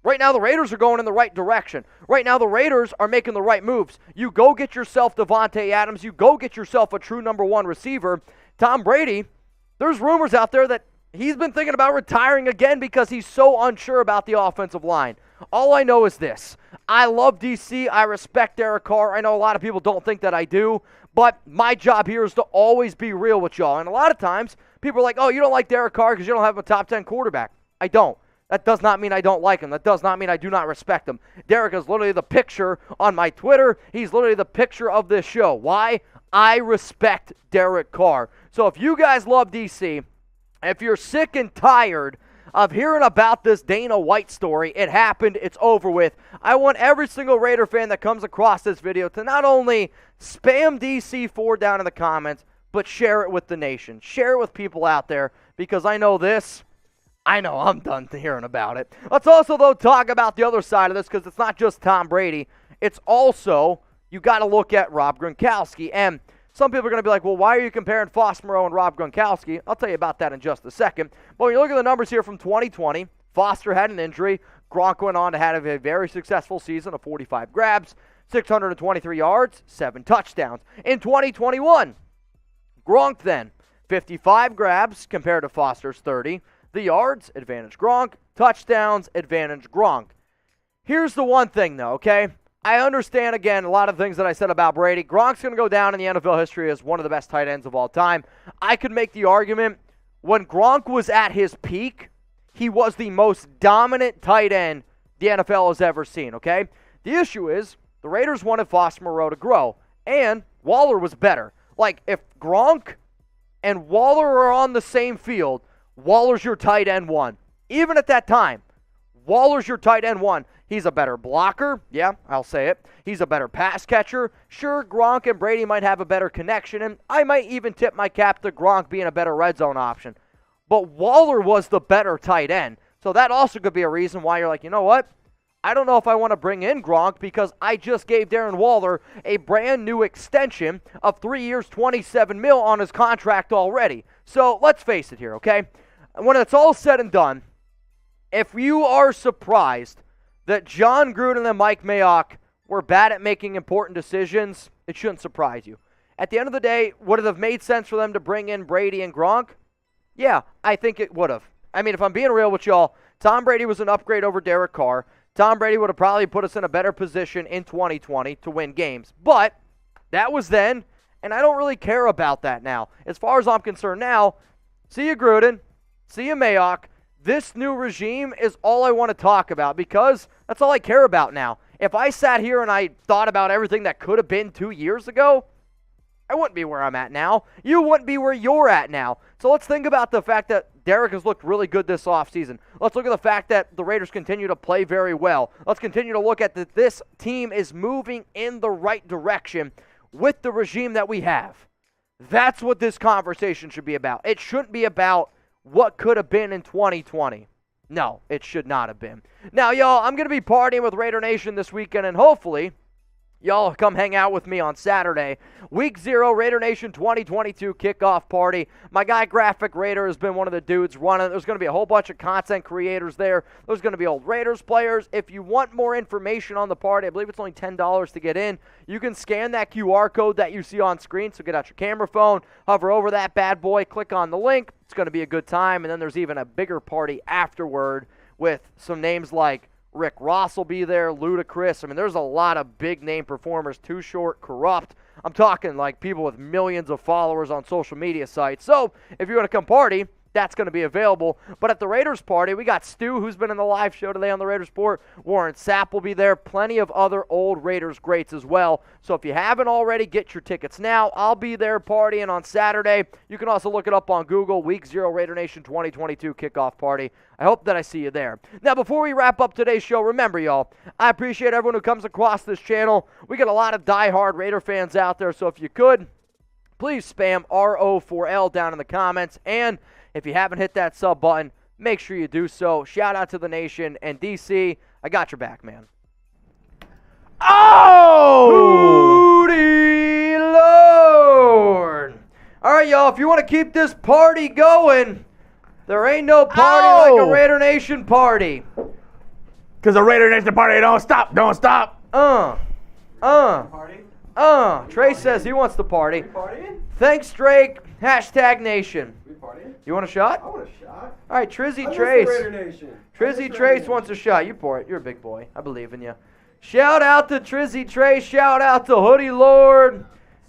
Right now, the Raiders are going in the right direction. Right now, the Raiders are making the right moves. You go get yourself Davante Adams. You go get yourself a true number one receiver. Tom Brady, there's rumors out there that he's been thinking about retiring again because he's so unsure about the offensive line. All I know is this. I love DC. I respect Derek Carr. I know a lot of people don't think that I do, but my job here is to always be real with y'all. And a lot of times, people are like, oh, you don't like Derek Carr because you don't have a top 10 quarterback. I don't. That does not mean I don't like him. That does not mean I do not respect him. Derek is literally the picture on my Twitter. He's literally the picture of this show. Why? I respect Derek Carr. So if you guys love DC, if you're sick and tired of hearing about this Dana White story, it happened, it's over with. I want every single Raider fan that comes across this video to not only spam DC4 down in the comments, but share it with the nation. Share it with people out there, because I know I'm done hearing about it. Let's also, though, talk about the other side of this, because it's not just Tom Brady. It's also, you got to look at Rob Gronkowski. And some people are going to be like, well, why are you comparing Foster Moreau and Rob Gronkowski? I'll tell you about that in just a second. But when you look at the numbers here from 2020, Foster had an injury. Gronk went on to have a very successful season of 45 grabs, 623 yards, 7 touchdowns. In 2021, Gronk then, 55 grabs compared to Foster's 30. The yards, advantage Gronk. Touchdowns, advantage Gronk. Here's the one thing, though, okay? I understand, again, a lot of things that I said about Brady. Gronk's going to go down in the NFL history as one of the best tight ends of all time. I could make the argument when Gronk was at his peak, he was the most dominant tight end the NFL has ever seen, okay? The issue is the Raiders wanted Foster Moreau to grow, and Waller was better. Like, if Gronk and Waller are on the same field, Waller's your tight end one. Even at that time, Waller's your tight end one. He's a better blocker. Yeah, I'll say it. He's a better pass catcher. Sure, Gronk and Brady might have a better connection, and I might even tip my cap to Gronk being a better red zone option. But Waller was the better tight end. So that also could be a reason why you're like, you know what? I don't know if I want to bring in Gronk, because I just gave Darren Waller a brand new extension of 3 years, $27 million on his contract already. So let's face it here, okay? When it's all said and done, if you are surprised that Jon Gruden and Mike Mayock were bad at making important decisions, it shouldn't surprise you. At the end of the day, would it have made sense for them to bring in Brady and Gronk? Yeah, I think it would have. I mean, if I'm being real with y'all, Tom Brady was an upgrade over Derek Carr. Tom Brady would have probably put us in a better position in 2020 to win games. But that was then, and I don't really care about that now. As far as I'm concerned now, see you Gruden, see you Mayock. This new regime is all I want to talk about, because that's all I care about now. If I sat here and I thought about everything that could have been 2 years ago, I wouldn't be where I'm at now. You wouldn't be where you're at now. So let's think about the fact that Derek has looked really good this offseason. Let's look at the fact that the Raiders continue to play very well. Let's continue to look at that this team is moving in the right direction with the regime that we have. That's what this conversation should be about. It shouldn't be about what could have been in 2020. No, it should not have been. Now, y'all, I'm going to be partying with Raider Nation this weekend, and hopefully y'all come hang out with me on Saturday. Week 0 Raider Nation 2022 kickoff party. My guy Graphic Raider has been one of the dudes running. There's going to be a whole bunch of content creators there. There's going to be old Raiders players. If you want more information on the party, I believe it's only $10 to get in. You can scan that QR code that you see on screen. So get out your camera phone, hover over that bad boy, click on the link. It's going to be a good time. And then there's even a bigger party afterward with some names like Rick Ross will be there, Ludacris. I mean, there's a lot of big-name performers, Too Short, Corrupt. I'm talking like people with millions of followers on social media sites. So if you want to come party, that's going to be available. But at the Raiders party, we got Stu, who's been in the live show today on the Raiders Report. Warren Sapp will be there. Plenty of other old Raiders greats as well. So if you haven't already, get your tickets now. I'll be there partying on Saturday. You can also look it up on Google, Week 0 Raider Nation 2022 kickoff party. I hope that I see you there. Now, before we wrap up today's show, remember, y'all, I appreciate everyone who comes across this channel. We got a lot of diehard Raider fans out there, so if you could, please spam RO4L down in the comments. And if you haven't hit that sub button, make sure you do so. Shout out to the nation. And DC, I got your back, man. Oh! Hootie Lord! All right, y'all, if you want to keep this party going, there ain't no party like a Raider Nation party. Because a Raider Nation party don't stop, don't stop. Trey says he wants to party. Partying? Thanks, Drake. Hashtag Nation. We partying? You want a shot? I want a shot. All right, Trizzy I miss Trace. the Raider Nation. Trizzy Trace wants a shot. You pour it. You're a big boy. I believe in you. Shout out to Trizzy Trace. Shout out to Hoodie Lord.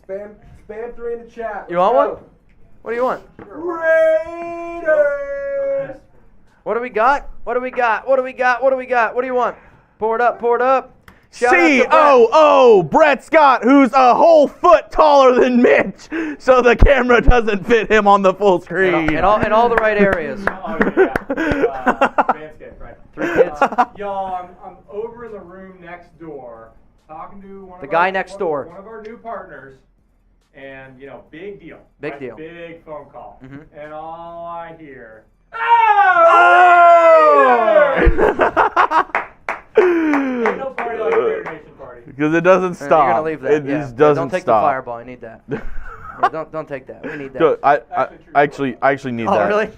Spam 3 in the chat. You want one? What do you want? Raiders! What do we got? What do we got? What do we got? What do we got? What do you want? Pour it up. Pour it up. Shout out to Brett. COO Brett Scott, who's a whole foot taller than Mitch, so the camera doesn't fit him on the full screen. In all the right areas. Oh, yeah. Manscaped, right? 3 kids. Y'all, I'm over in the room next door talking to one The of guy our, next one, door. One of our new partners, And, big deal. Big right? deal. Big phone call. Mhm. And all I hear, ain't no party like a Raider Nation party. Because it doesn't stop. You're gonna leave that. It yeah. just doesn't Don't take stop. the fireball. I need that. Yeah, don't take that. We need that. Good. I actually need Oh, that. really?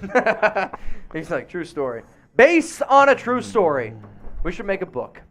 He's like, true story. Based on a true story. We should make a book.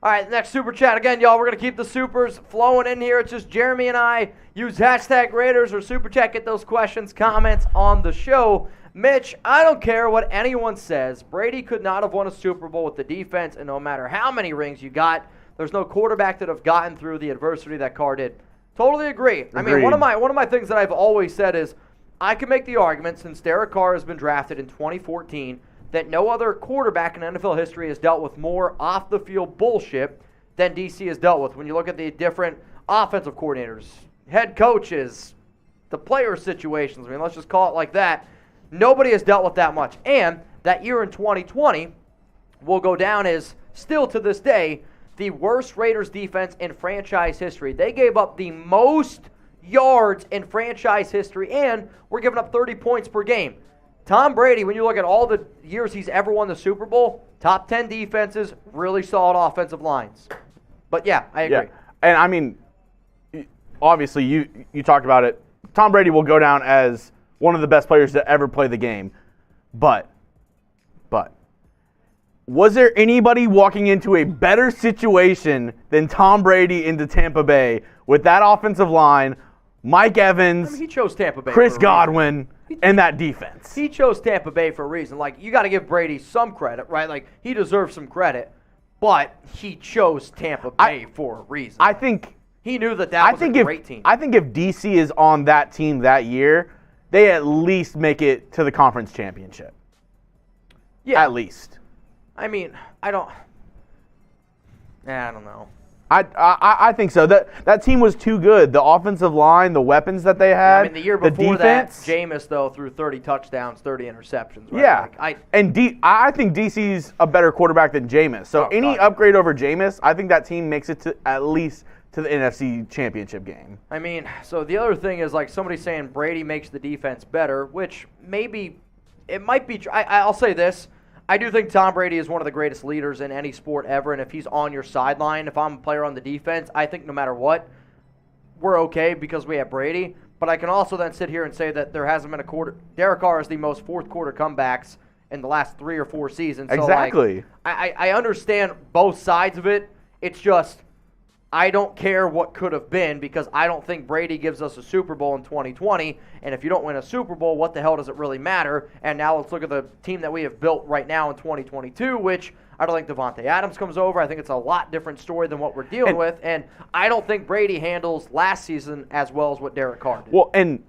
All right, next super chat. Again, y'all, we're going to keep the supers flowing in here. It's just Jeremy and I. Use hashtag Raiders or super chat. Get those questions, comments on the show. Mitch, I don't care what anyone says. Brady could not have won a Super Bowl with the defense, and no matter how many rings you got, there's no quarterback that have gotten through the adversity that Carr did. Totally agree. I mean, one of my things that I've always said is I can make the argument, since Derek Carr has been drafted in 2014, that no other quarterback in NFL history has dealt with more off-the-field bullshit than DC has dealt with. When you look at the different offensive coordinators, head coaches, the player situations, I mean, let's just call it like that, nobody has dealt with that much. And that year in 2020 will go down as, still to this day, the worst Raiders defense in franchise history. They gave up the most yards in franchise history and were giving up 30 points per game. Tom Brady, when you look at all the years he's ever won the Super Bowl, top 10 defenses, really solid offensive lines. But yeah, I agree. Yeah. And I mean, obviously you talked about it. Tom Brady will go down as one of the best players to ever play the game. But was there anybody walking into a better situation than Tom Brady into Tampa Bay with that offensive line, Mike Evans, I mean, he chose Tampa Bay. Chris Godwin, and that defense? He chose Tampa Bay for a reason. Like, you got to give Brady some credit, right? Like, he deserves some credit, but he chose Tampa Bay for a reason. I think he knew that was a great team. I think if DC is on that team that year, they at least make it to the conference championship. Yeah. At least. I mean, I don't know. I think so. That team was too good. The offensive line, the weapons that they had, I mean, the year before defense, that, Jameis, though, threw 30 touchdowns, 30 interceptions. Right? Yeah. Like, I think DC's a better quarterback than Jameis. So any upgrade over Jameis, I think that team makes it to at least to the NFC Championship game. I mean, so the other thing is, like, somebody saying Brady makes the defense better, which maybe it might be. I'll say this. I do think Tom Brady is one of the greatest leaders in any sport ever, and if he's on your sideline, if I'm a player on the defense, I think no matter what, we're okay because we have Brady. But I can also then sit here and say that there hasn't been a quarter. Derek Carr is the most fourth-quarter comebacks in the last 3 or 4 seasons. So, Exactly. like, I understand both sides of it. It's just I don't care what could have been because I don't think Brady gives us a Super Bowl in 2020. And if you don't win a Super Bowl, what the hell does it really matter? And now let's look at the team that we have built right now in 2022, which I don't think Devontae Adams comes over. I think it's a lot different story than what we're dealing with. And I don't think Brady handles last season as well as what Derek Carr did. Well, and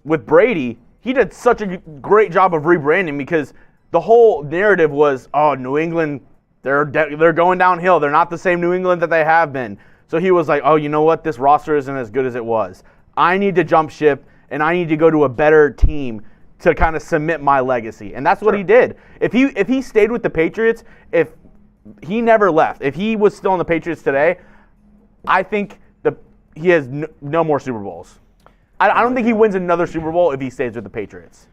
with Brady, he did such a great job of rebranding because the whole narrative was, oh, New England, they're going downhill. They're not the same New England that they have been. So he was like, oh, you know what? This roster isn't as good as it was. I need to jump ship, and I need to go to a better team to kind of cement my legacy. And that's what he did. If he stayed with the Patriots, if he never left, if he was still on the Patriots today, I think he has no more Super Bowls. I don't think he wins another Super Bowl if he stays with the Patriots.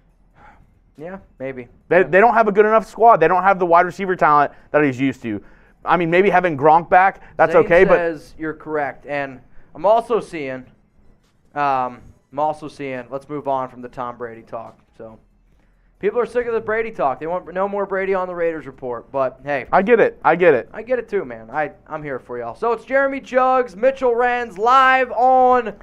Yeah, maybe. They don't have a good enough squad. They don't have the wide receiver talent that he's used to. I mean, maybe having Gronk back, that's Zane okay. Says you're correct, and I'm also seeing. Let's move on from the Tom Brady talk. So, people are sick of the Brady talk. They want no more Brady on the Raiders report. But hey, I get it. I get it too, man. I'm here for y'all. So it's Jeremy Jugs, Mitchell Renz, live on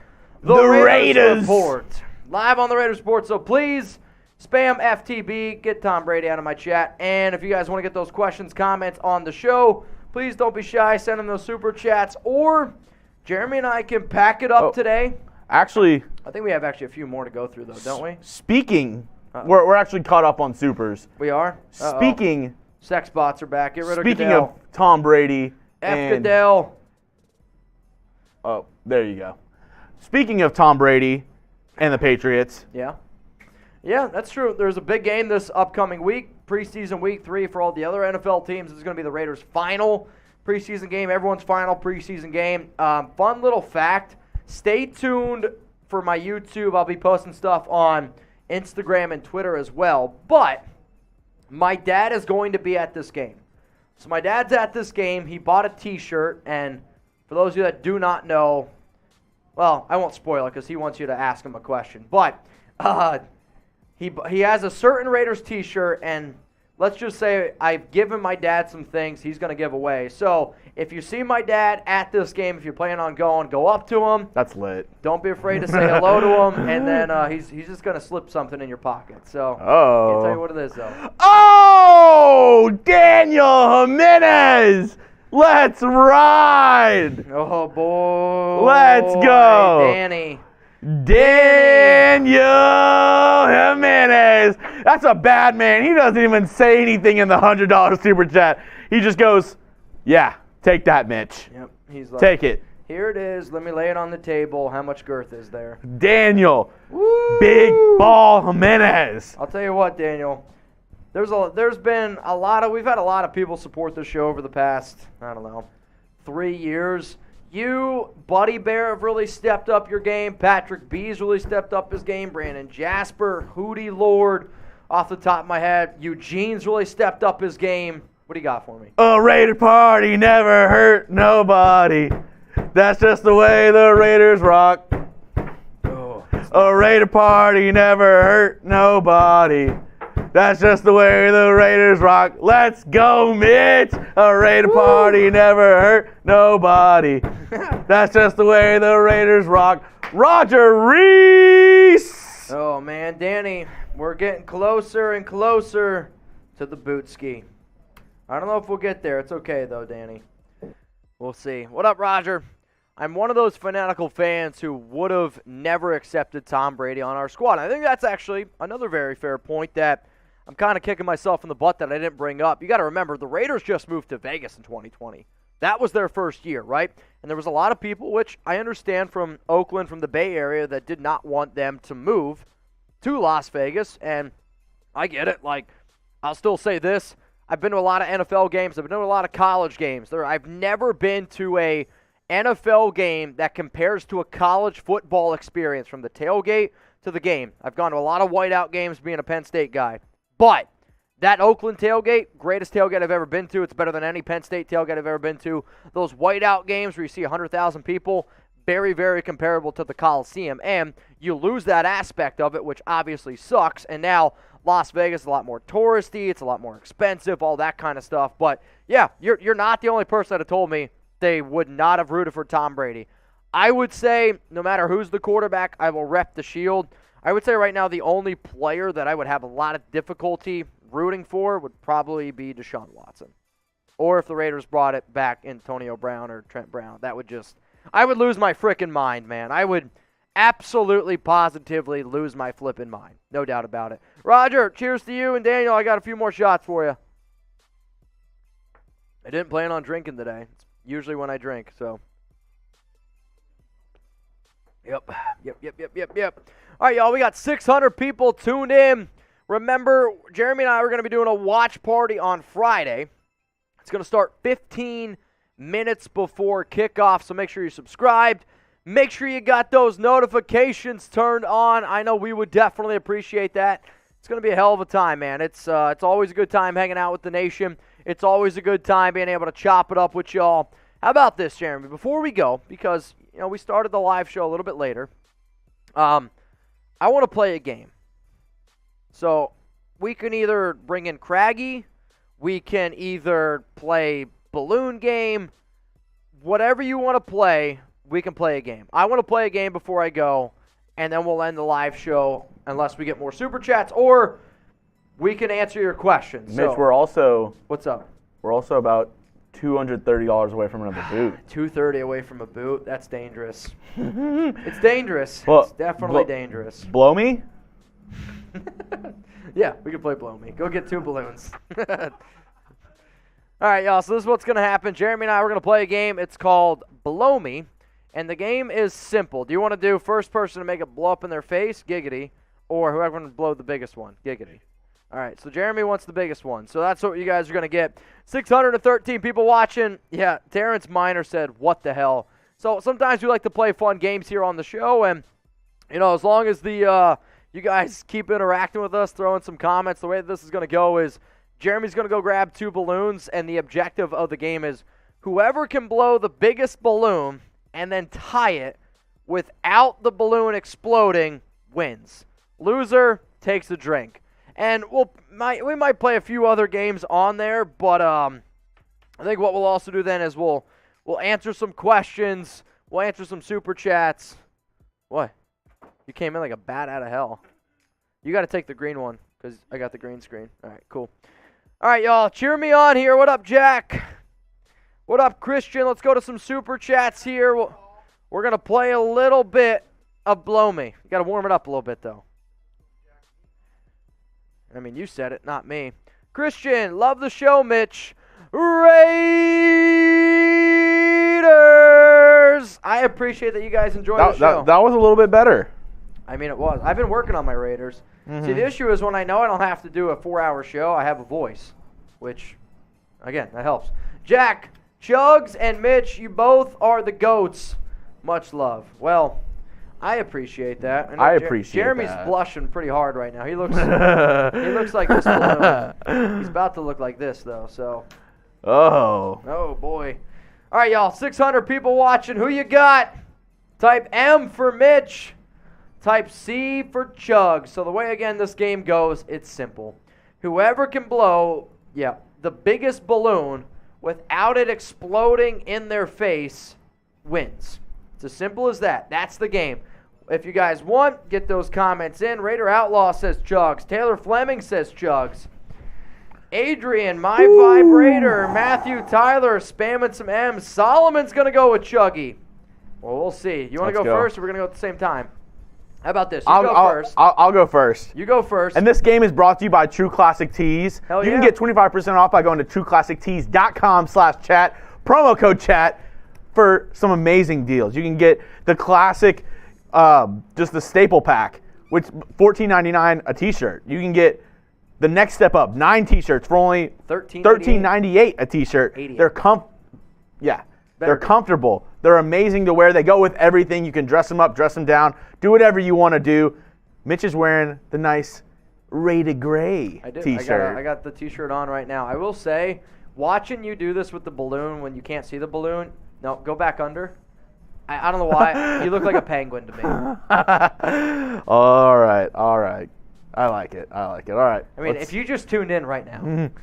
the Raiders report. Live on the Raiders report. So please. Spam FTB, get Tom Brady out of my chat. And if you guys want to get those questions, comments on the show, please don't be shy. Send them those super chats. Or Jeremy and I can pack it up today. Actually, I think we have actually a few more to go through, though, don't we? Speaking, we're actually caught up on supers. We are? Speaking. Sex bots are back. Get rid of Speaking Goodell. of Tom Brady. Goodell. Oh, there you go. Speaking of Tom Brady and the Patriots. Yeah. Yeah, that's true. There's a big game this upcoming week, preseason week 3 for all the other NFL teams. This is going to be the Raiders' final preseason game, everyone's final preseason game. Fun little fact, stay tuned for my YouTube. I'll be posting stuff on Instagram and Twitter as well. But my dad is going to be at this game. So my dad's at this game. He bought a T-shirt, and for those of you that do not know, well, I won't spoil it because he wants you to ask him a question. But he has a certain Raiders T-shirt, and let's just say I've given my dad some things he's going to give away. So if you see my dad at this game, if you're planning on going, go up to him. That's lit. Don't be afraid to say hello to him, and then he's just going to slip something in your pocket. So I'll tell you what it is, though. Oh, Daniel Jimenez! Let's ride! Oh, boy. Let's go. Danny. Daniel Jimenez. That's a bad man. He doesn't even say anything in the $100 super chat. He just goes, yeah, take that, Mitch. Yep. He's like, Take it. here it is. Let me lay it on the table. How much girth is there? Daniel. Woo! Big ball Jimenez. I'll tell you what, Daniel. There's been a lot of, we've had a lot of people support the show over the past, 3 years. You, Buddy Bear, have really stepped up your game. Patrick B's really stepped up his game. Brandon Jasper, Hootie Lord, off the top of my head. Eugene's really stepped up his game. What do you got for me? A Raider party never hurt nobody. That's just the way the Raiders rock. Oh, A Raider party never hurt nobody. That's just the way the Raiders rock. Let's go, Mitch. A Raider party never hurt nobody. That's just the way the Raiders rock. Roger Reese. oh man, Danny, we're getting closer and closer to the boot ski. I don't know if we'll get there. It's okay, though, Danny. We'll see. What up, Roger? I'm one of those fanatical fans who would have never accepted Tom Brady on our squad. I think that's actually another very fair point that I'm kind of kicking myself in the butt that I didn't bring up. You got to remember, the Raiders just moved to Vegas in 2020. That was their first year, right? And there was a lot of people, which I understand from Oakland, from the Bay Area, that did not want them to move to Las Vegas. And I get it. Like, I'll still say this. I've been to a lot of NFL games. I've been to a lot of college games. I've never been to a NFL game that compares to a college football experience from the tailgate to the game. I've gone to a lot of whiteout games being a Penn State guy. But that Oakland tailgate, greatest tailgate I've ever been to. It's better than any Penn State tailgate I've ever been to. Those whiteout games where you see 100,000 people, very, very comparable to the Coliseum. And you lose that aspect of it, which obviously sucks. And now Las Vegas is a lot more touristy. It's a lot more expensive, all that kind of stuff. But, yeah, you're not the only person that have told me they would not have rooted for Tom Brady. I would say no matter who's the quarterback, I will rep the shield. I would say right now the only player that I would have a lot of difficulty rooting for would probably be Deshaun Watson. Or if the Raiders brought it back Antonio Brown or Trent Brown, that would just, I would lose my frickin' mind, man. I would absolutely, positively lose my flippin' mind. No doubt about it. Roger, cheers to you, and Daniel, I got a few more shots for you. I didn't plan on drinking today. It's usually when I drink, so. Yep. All right, y'all, we got 600 people tuned in. Remember, Jeremy and I are going to be doing a watch party on Friday. It's going to start 15 minutes before kickoff, so make sure you're subscribed. Make sure you got those notifications turned on. I know we would definitely appreciate that. It's going to be a hell of a time, man. It's always a good time hanging out with the nation. It's always a good time being able to chop it up with y'all. How about this, Jeremy? Before we go, because we started the live show a little bit later, I want to play a game. So we can either bring in Craggy, we can either play balloon game, whatever you want to play, we can play a game. I want to play a game before I go, and then we'll end the live show unless we get more super chats, or we can answer your questions. Mitch, So, what's up? We're also about $230 away from another boot. $230 away from a boot? That's dangerous. It's dangerous. Well, it's definitely dangerous. Blow me? Yeah, we can play Blow Me. Go get 2 balloons. All right, y'all, so this is what's going to happen. Jeremy and I, we're going to play a game. It's called Blow Me, and the game is simple. Do you want to do first person to make it blow up in their face, giggity, or whoever can blow the biggest one, giggity? All right, so Jeremy wants the biggest one, so that's what you guys are going to get. 613 people watching. Yeah, Terrence Miner said, what the hell? So sometimes we like to play fun games here on the show, and as long as the you guys keep interacting with us, throwing some comments, the way that this is going to go is Jeremy's going to go grab 2 balloons, and the objective of the game is whoever can blow the biggest balloon and then tie it without the balloon exploding wins. Loser takes a drink. And we might play a few other games on there, but I think what we'll also do then is we'll answer some questions. We'll answer some super chats. What? You came in like a bat out of hell. You got to take the green one because I got the green screen. All right, cool. All right, y'all, cheer me on here. What up, Jack? What up, Christian? Let's go to some super chats here. We're going to play a little bit of Blow Me. You got to warm it up a little bit, though. I mean, you said it, not me. Christian, love the show, Mitch. Raiders! I appreciate that you guys enjoy the show. That was a little bit better. I mean, it was. I've been working on my Raiders. Mm-hmm. See, the issue is when I know I don't have to do a 4-hour show, I have a voice, which, again, that helps. Jack, Chugs, and Mitch, you both are the GOATs. Much love. Well, I appreciate that. I appreciate Jeremy's that. blushing pretty hard right now. He looks like this balloon. He's about to look like this, though, so. Oh, boy. All right, y'all, 600 people watching. Who you got? Type M for Mitch. Type C for Chug. So the way, again, this game goes, it's simple. Whoever can blow, the biggest balloon without it exploding in their face wins. It's as simple as that. That's the game. If you guys want, get those comments in. Raider Outlaw says Chugs. Taylor Fleming says Chugs. Adrian, my vibrator. Matthew Tyler spamming some M's. Solomon's going to go with Chuggy. Well, we'll see. You want to go first, or we're going to go at the same time? How about this? You go first. I'll go first. You go first. And this game is brought to you by True Classic Tees. Hell you yeah. can get 25% off by going to trueclassictees.com/chat. Promo code chat for some amazing deals. You can get the classic, just the staple pack, which $14.99 a t-shirt. You can get the next step up, 9 t-shirts for only $13.98 a t-shirt. They're They're comfortable. They're amazing to wear. They go with everything. You can dress them up, dress them down, do whatever you want to do. Mitch is wearing the nice Rated Gray t-shirt. I got the t-shirt on right now. I will say, watching you do this with the balloon when you can't see the balloon, no, go back under. I don't know why. You look like a penguin to me. All right. I like it. All right. I mean, if you just tuned in right now. Mm-hmm.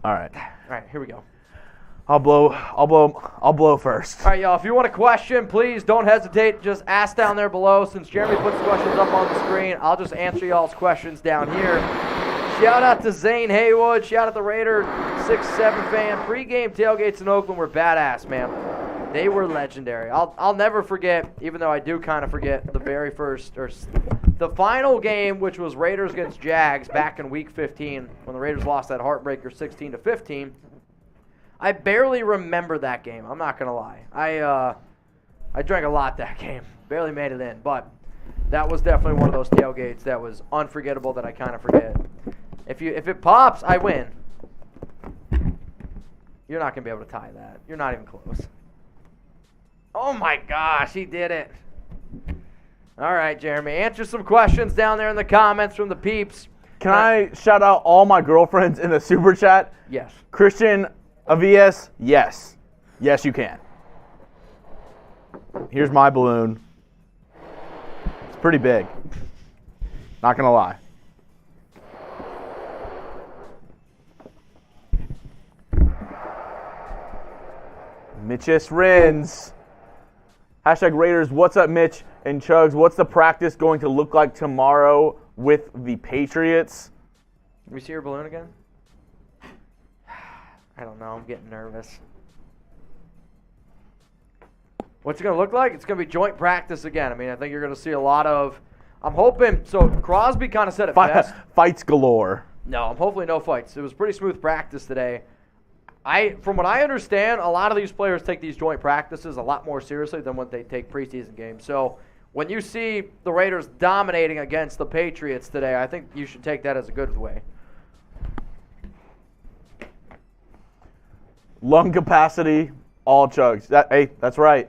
All right, here we go. I'll blow first. All right, y'all. If you want a question, please don't hesitate. Just ask down there below. Since Jeremy puts the questions up on the screen, I'll just answer y'all's questions down here. Shout out to Zane Haywood. Shout out to Raider 6-7 fan. Pre-game tailgates in Oakland were badass, man. They were legendary. I'll never forget, even though I do kind of forget, the very first, or the final game, which was Raiders against Jags back in Week 15, when the Raiders lost that heartbreaker 16-15. I barely remember that game. I'm not gonna lie. I drank a lot that game. Barely made it in, but that was definitely one of those tailgates that was unforgettable that I kind of forget. If it pops, I win. You're not gonna be able to tie that. You're not even close. Oh my gosh, he did it. All right, Jeremy, answer some questions down there in the comments from the peeps. Can I shout out all my girlfriends in the super chat? Yes. Christian Avias, yes. Yes, you can. Here's my balloon. It's pretty big. Not gonna lie. Mitchus Renz. Hashtag Raiders, what's up, Mitch and Chugs? What's the practice going to look like tomorrow with the Patriots? Can we see your balloon again? I don't know. I'm getting nervous. What's it going to look like? It's going to be joint practice again. I mean, I think you're going to see a lot of – I'm hoping – so Crosby kind of said it best. Fights galore. No, hopefully no fights. It was pretty smooth practice today. From what I understand, a lot of these players take these joint practices a lot more seriously than what they take preseason games. So when you see the Raiders dominating against the Patriots today, I think you should take that as a good way. Lung capacity All chugs. Hey, that's right.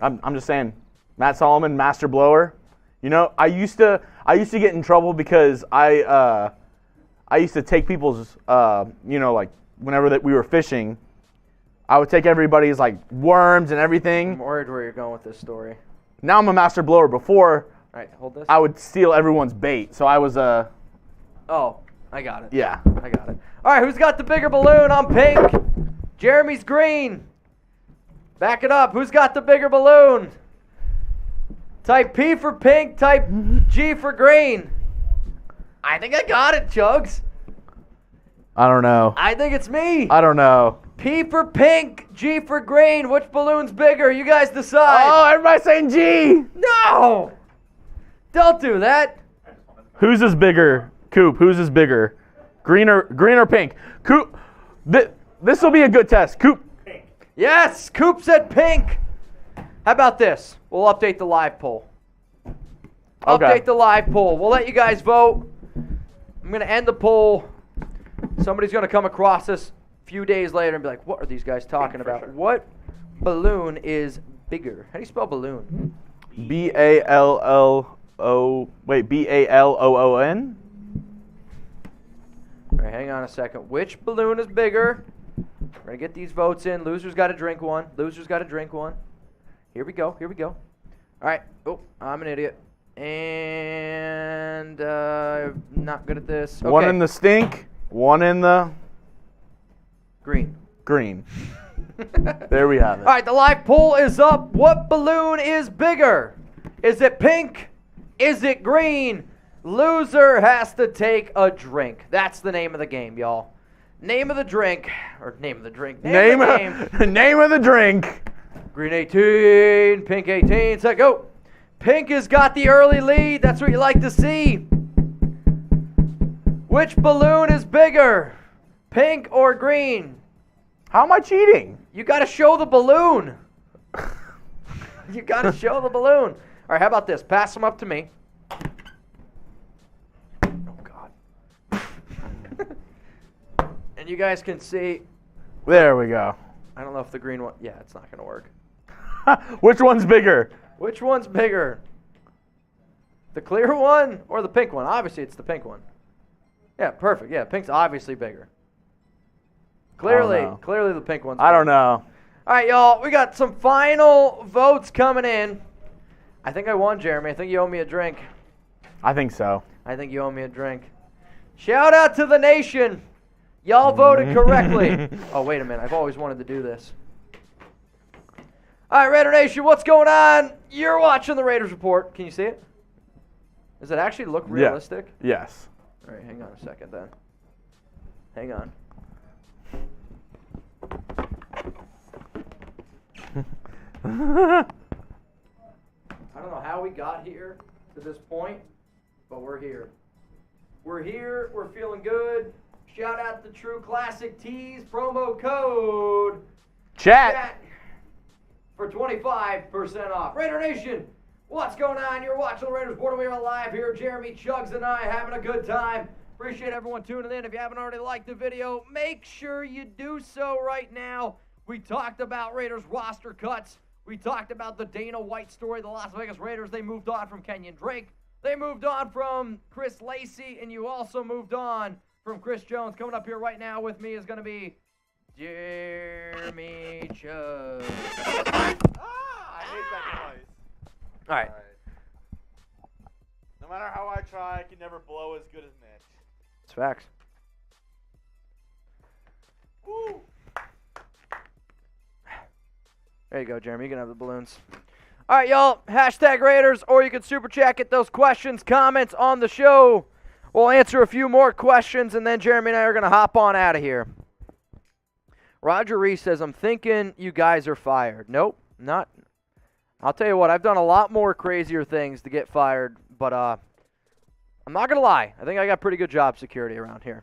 I'm just saying. Matt Solomon, master blower. You know, I used to get in trouble because I used to take people's like whenever that we were fishing, I would take everybody's like worms and everything. I'm worried where you're going with this story. Now I'm a master blower. Before, all right, hold this. I would steal everyone's bait. So I was Oh, I got it. yeah. I got it. All right, who's got the bigger balloon? I'm pink. Jeremy's green. Back it up. Who's got the bigger balloon? Type P for pink, type G for green. I think I got it, Chugs. I don't know. I think it's me. I don't know. P for pink, G for green. Which balloon's bigger? You guys decide. Oh, everybody's saying G. No! Don't do that. Whose is bigger? Coop, whose is bigger? Green or pink? Coop, this will be a good test. Coop. Pink. Yes, Coop said pink. How about this? We'll update the live poll. Okay. Update the live poll. We'll let you guys vote. I'm going to end the poll. Somebody's going to come across this a few days later and be like, what are these guys talking about? sure. What balloon is bigger? How do you spell balloon? B-A-L-L-O-N? All right, hang on a second. Which balloon is bigger? We're going to get these votes in. Loser's got to drink one. Loser's got to drink one. Here we go. Here we go. All right. Oh, I'm an idiot. And I'm not good at this. Okay. One in the stink, one in the green. green. There we have it. All right, the live poll is up. What balloon is bigger? Is it pink? Is it green? Loser has to take a drink. That's the name of the game, y'all. Name of the drink, or name of the drink. Name of the game. Name of the drink. Green 18, pink 18. Set, go. Pink has got the early lead. That's what you like to see. Which balloon is bigger? Pink or green? How am I cheating? You got to show the balloon. You got to show the balloon. All right, how about this? Pass them up to me. Oh, God. And you guys can see. There we go. I don't know if the green one. Yeah, it's not going to work. Which one's bigger? Which one's bigger? The clear one or the pink one? Obviously, it's the pink one. Yeah, perfect. Yeah, pink's obviously bigger. Clearly the pink one's bigger. I don't know. All right, y'all, we got some final votes coming in. I think I won, Jeremy. I think you owe me a drink. I think so. I think you owe me a drink. Shout out to the nation. Y'all voted correctly. Oh, wait a minute. I've always wanted to do this. All right, Raider Nation, what's going on? You're watching the Raiders Report. Can you see it? Does it actually look realistic? Yeah. Yes. All right, hang on a second then. Hang on. I don't know how we got here to this point, but we're here. We're here. We're feeling good. Shout out to True Classic Tees promo code Chat. for 25% off. Raider Nation, what's going on? You're watching the Raiders Report. We are live here. Jeremy, Chugs, and I having a good time. Appreciate everyone tuning in. If you haven't already liked the video, make sure you do so right now. We talked about Raiders roster cuts. We talked about the Dana White story, the Las Vegas Raiders. They moved on from Kenyon Drake. They moved on from Chris Lacy, and you also moved on from Chris Jones. Coming up here right now with me is going to be Jeremy Chugs. I hate that noise. All right. No matter how I try, I can never blow as good as Mitch. It's facts. Woo! There you go, Jeremy. You can have the balloons. All right, y'all. Hashtag Raiders, or you can super chat, get those questions, comments on the show. We'll answer a few more questions, and then Jeremy and I are going to hop on out of here. Roger Reese says, I'm thinking you guys are fired. Nope, not. I'll tell you what, I've done a lot more crazier things to get fired, but I'm not going to lie. I think I got pretty good job security around here.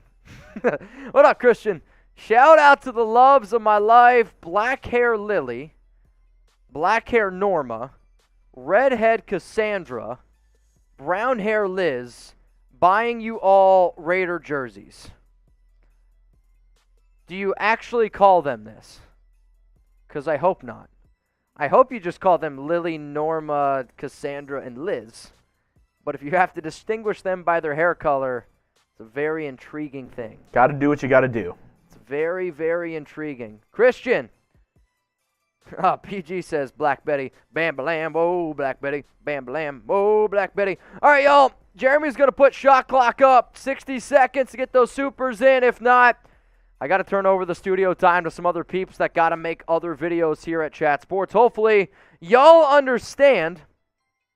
What up, Christian? Shout out to the loves of my life, black hair Lily, black hair Norma, redhead Cassandra, brown hair Liz, buying you all Raider jerseys. Do you actually call them this? Because I hope not. I hope you just call them Lily, Norma, Cassandra, and Liz. But if you have to distinguish them by their hair color, it's a very intriguing thing. Got to do what you got to do. It's very, very intriguing. Christian. PG says, Black Betty, bam, balam, whoa, Black Betty, bam, balam, whoa, Black Betty. All right, y'all. Jeremy's going to put shot clock up. 60 seconds to get those supers in. If not, I got to turn over the studio time to some other peeps that got to make other videos here at Chat Sports. Hopefully, y'all understand,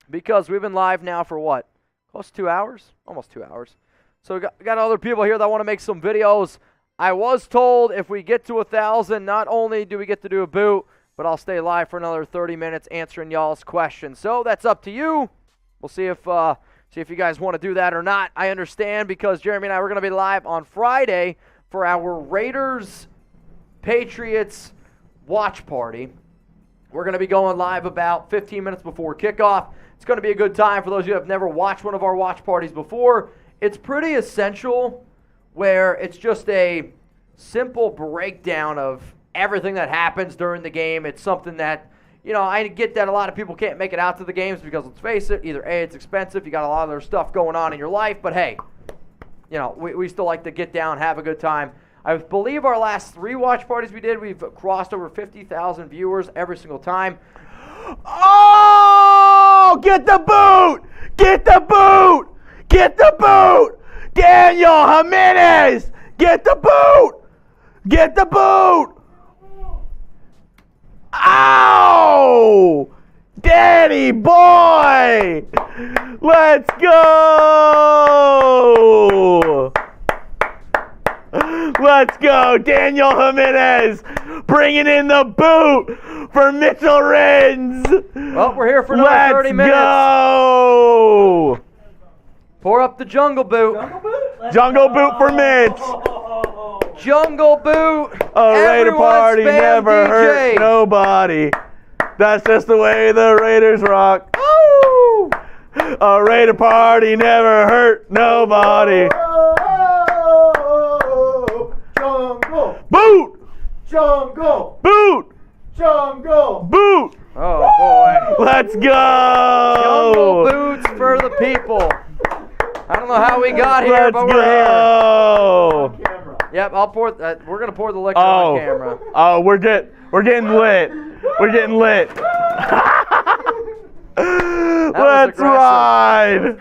because we've been live now for what? Close to 2 hours? Almost 2 hours. So we got other people here that want to make some videos. I was told if we get to 1,000, not only do we get to do a boot, but I'll stay live for another 30 minutes answering y'all's questions. So that's up to you. We'll see if you guys want to do that or not. I understand, because Jeremy and I were going to be live on Friday for our Raiders-Patriots watch party. We're going to be going live about 15 minutes before kickoff. It's going to be a good time for those of you who have never watched one of our watch parties before. It's pretty essential, where it's just a simple breakdown of everything that happens during the game. It's something that, I get that a lot of people can't make it out to the games because, let's face it, either A, it's expensive, you got a lot of other stuff going on in your life, but hey, we still like to get down, have a good time. I believe our last 3 watch parties we did, we've crossed over 50,000 viewers every single time. Oh, get the boot! Get the boot! Get the boot! Daniel Jimenez! Get the boot! Get the boot! Ow! Danny boy! Let's go! Let's go! Daniel Jimenez bringing in the boot for Mitchell Renz! Well, we're here for another 30 minutes. Let's go! Pour up the jungle boot. Jungle boot for Mitch! Jungle boot. A Raider Everyone's party fan never DJ. hurt nobody. That's just the way the Raiders rock. Woo! A Raider party never hurt nobody. Jungle! Boot! Jungle! Boot! Jungle! Boot! Oh, boy. Let's go! Jungle boots for the people. I don't know how we got here, Let's but we're here. go! Yep, I'll pour. We're gonna pour the liquor on camera. Oh, we're getting lit. We're getting lit. Let's ride.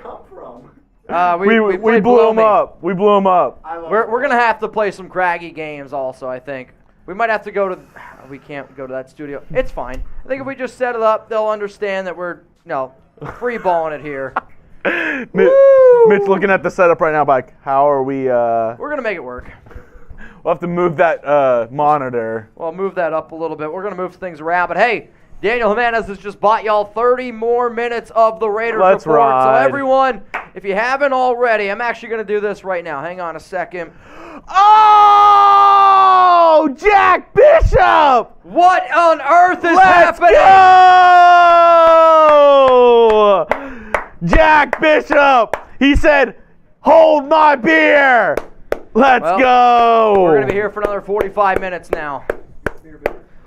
We blew him up. We blew him up. We're gonna have to play some craggy games also. I think we might have to go to. We can't go to that studio. It's fine. I think if we just set it up, they'll understand that we're free balling it here. Mitch looking at the setup right now, like, how are we? We're gonna make it work. We'll have to move that monitor. Well, move that up a little bit. We're gonna move things around, but hey, Daniel Jimenez has just bought y'all 30 more minutes of the Raiders Let's report. ride. So everyone, if you haven't already, I'm actually gonna do this right now. Hang on a second. Oh, Jack Bishop! What on earth is Let's happening? go! Jack Bishop! He said, hold my beer! Let's go! We're gonna be here for another 45 minutes now.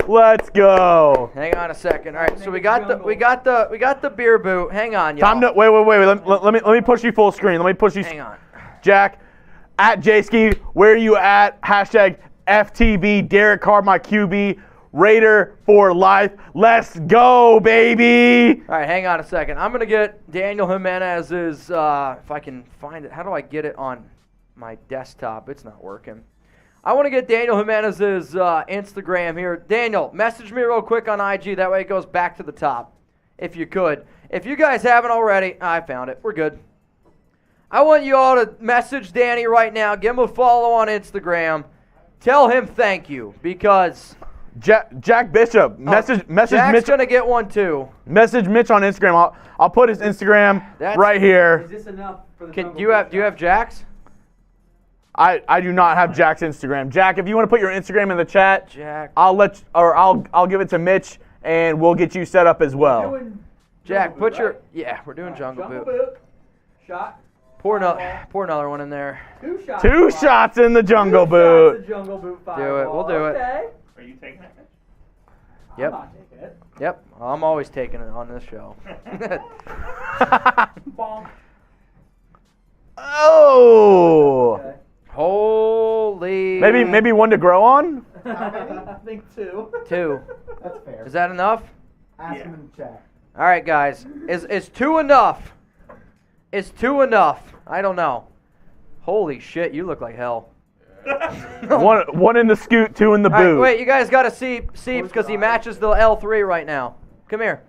Let's go! Hang on a second. All right, so we got the beer boot. Hang on, y'all. Time to wait. Let me push you full screen. Let me push you. Hang on. Jack, at Jayski, where are you at? Hashtag FTB, Derek Carr, my QB, Raider for life. Let's go, baby! All right, hang on a second. I'm going to get Daniel Jimenez's, if I can find it. How do I get it on my desktop? It's not working. I want to get Daniel Jimenez's Instagram here. Daniel, message me real quick on IG. That way it goes back to the top, if you could. If you guys haven't already, I found it. We're good. I want you all to message Danny right now. Give him a follow on Instagram. Tell him thank you, because Jack Bishop, message Jack's Mitch. gonna get one too. Message Mitch on Instagram. I'll put his Instagram right here. Is this enough for the Do you have Jack's? I do not have Jack's Instagram. Jack, if you want to put your Instagram in the chat, Jack. I'll give it to Mitch and we'll get you set up as well. Jack, put your we're doing Jungle Boot. Shot. Pour another one in there. 2 shots. 2 shots in the Jungle Boot. Jungle Boot Do it. We'll do it. Okay. Are you taking that, Mitch? Yep. I'm not taking it. Yep. I'm always taking it on this show. Bonk. Oh. Okay. Holy. Maybe one to grow on? I think 2. 2. That's fair. Is that enough? Ask him in the chat. All right, guys. Is 2 enough? Is 2 enough? I don't know. Holy shit, you look like hell. One in the scoot, 2 in the All right, boot. wait, you guys got to see Seeps because he matches the L3 right now. Come here.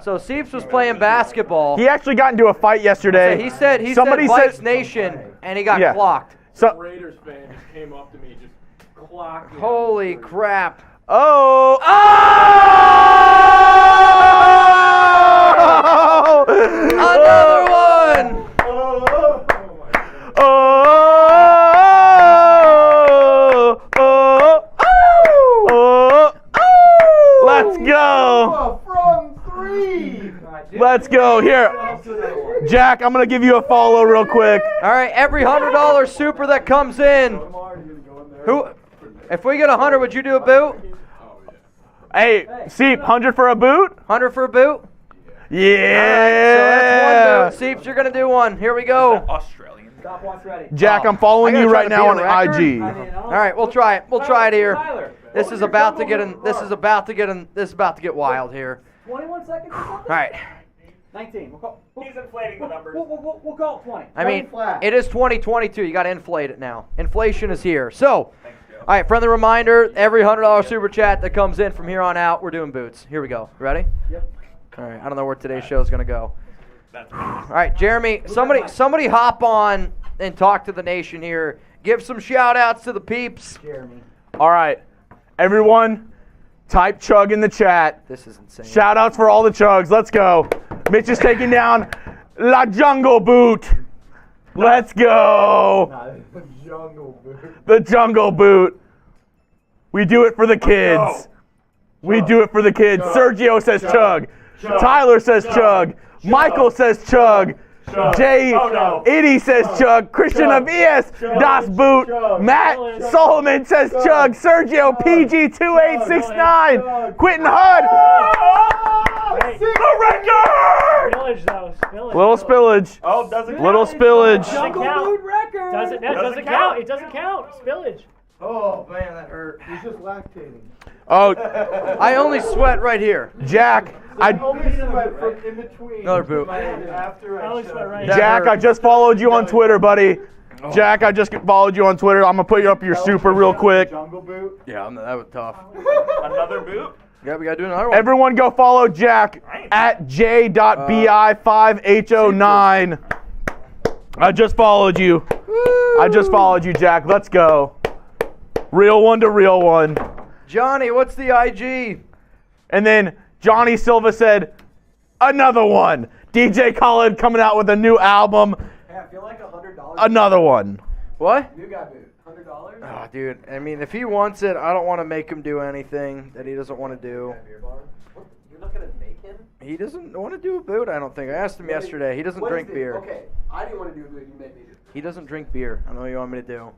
So Seeps was playing basketball. He actually got into a fight yesterday. So he said Somebody Vice Nation, and he got Yeah. clocked. So, Raiders fan just came up to me, just clocked me. Holy crap. oh. Another one! Let's go. From 3. Let's go. Here, Jack, I'm going to give you a follow real quick. All right, every $100 super that comes in. If we get 100, would you do a boot? Hey, Seep, 100 for a boot? 100 for a boot? Yeah. So that's one boot. Seeps, you're going to do one. Here we go. Australian. Stopwatch ready. Jack, I'm I following gotta you try right to now beat on a record? IG. All right, we'll try it. We'll try it here. Tyler. This is about to get wild here. 21 seconds or something? All right. 19. He's inflating the numbers. We'll call it 20. I mean, 20 flat. it is 2022. You got to inflate it now. Inflation is here. So, all right, friendly reminder, every $100 super chat that comes in from here on out, we're doing boots. Here we go. Ready? Yep. All right, I don't know where today's show is going to go. All right, Jeremy, somebody hop on and talk to the nation here. Give some shout-outs to the peeps. Jeremy. All right, everyone, type chug in the chat. This is insane. Shout-outs for all the chugs. Let's go. Mitch is taking down La Jungle Boot. Let's go. The jungle boot. The Jungle Boot. We do it for the kids. We do it for the kids. Sergio says chug. Tyler says chug. Michael says chug. Jay Itty says chug. Christian Avias Das Boot. Matt Solomon says chug. Sergio PG2869. Quentin Hud. The record! Spillage though. Spillage. Little spillage. Oh, doesn't count. Little spillage. Doesn't Jungle count. boot record. Doesn't count. It doesn't count. Spillage. Oh, man, that hurt. He's just lactating. Oh, I only sweat right here. Jack. Only sweat from in between. Another boot. After I only sweat right That Jack, hurt. I just followed you on Twitter, buddy. Jack, I just followed you on Twitter. I'm going to put you up your super real quick. Jungle boot. Yeah, that was tough. Another boot? Yeah, we got to do another one. Everyone go follow Jack at j.bi5h09. I just followed you. I just followed you, Jack. Let's go. Real one to real one. Johnny, what's the IG? And then Johnny Silva said, another one. DJ Khaled coming out with a new album. Hey, I feel like $100. Another one. What? New guy boot. $100. Oh, dude, I mean, if he wants it, I don't want to make him do anything that he doesn't want to do. You're not gonna make him? He doesn't want to do a boot, I don't think. I asked him yesterday. He doesn't drink beer. Okay, I didn't want to do a boot. You made me do. He doesn't drink beer. I don't know what you want me to do.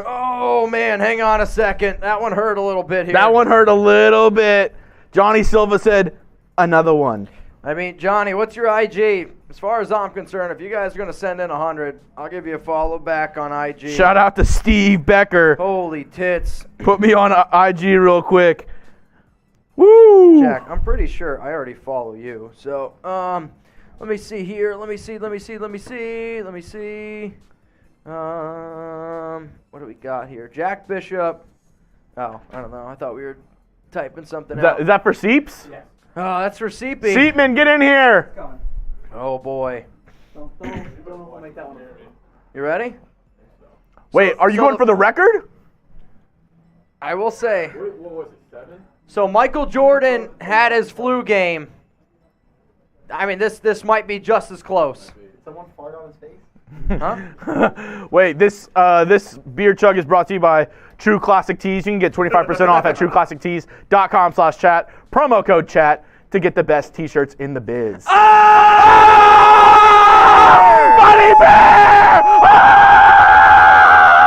Oh, man, hang on a second. That one hurt a little bit here. That one hurt a little bit. Johnny Silva said, another one. I mean, Johnny, what's your IG? As far as I'm concerned, if you guys are going to send in 100, I'll give you a follow back on IG. Shout out to Steve Becker. Holy tits. Put me on IG real quick. Woo! Jack, I'm pretty sure I already follow you. So, let me see here. Let me see. What do we got here? Jack Bishop. Oh, I don't know. I thought we were typing something out. Is that for Seeps? Yeah. Oh, that's for Seepy. Seepman, get in here. Coming. Oh, boy. Don't make that one. You ready? Wait, are you going for the record? I will say. What was it, 7? So Michael Jordan had his flu game. I mean, this might be just as close. Someone fart on his face? Huh? Wait, this beer chug is brought to you by True Classic Tees. You can get 25% off at trueclassictees.com/chat. Promo code chat to get the best t-shirts in the biz. Oh! Buddy Bear!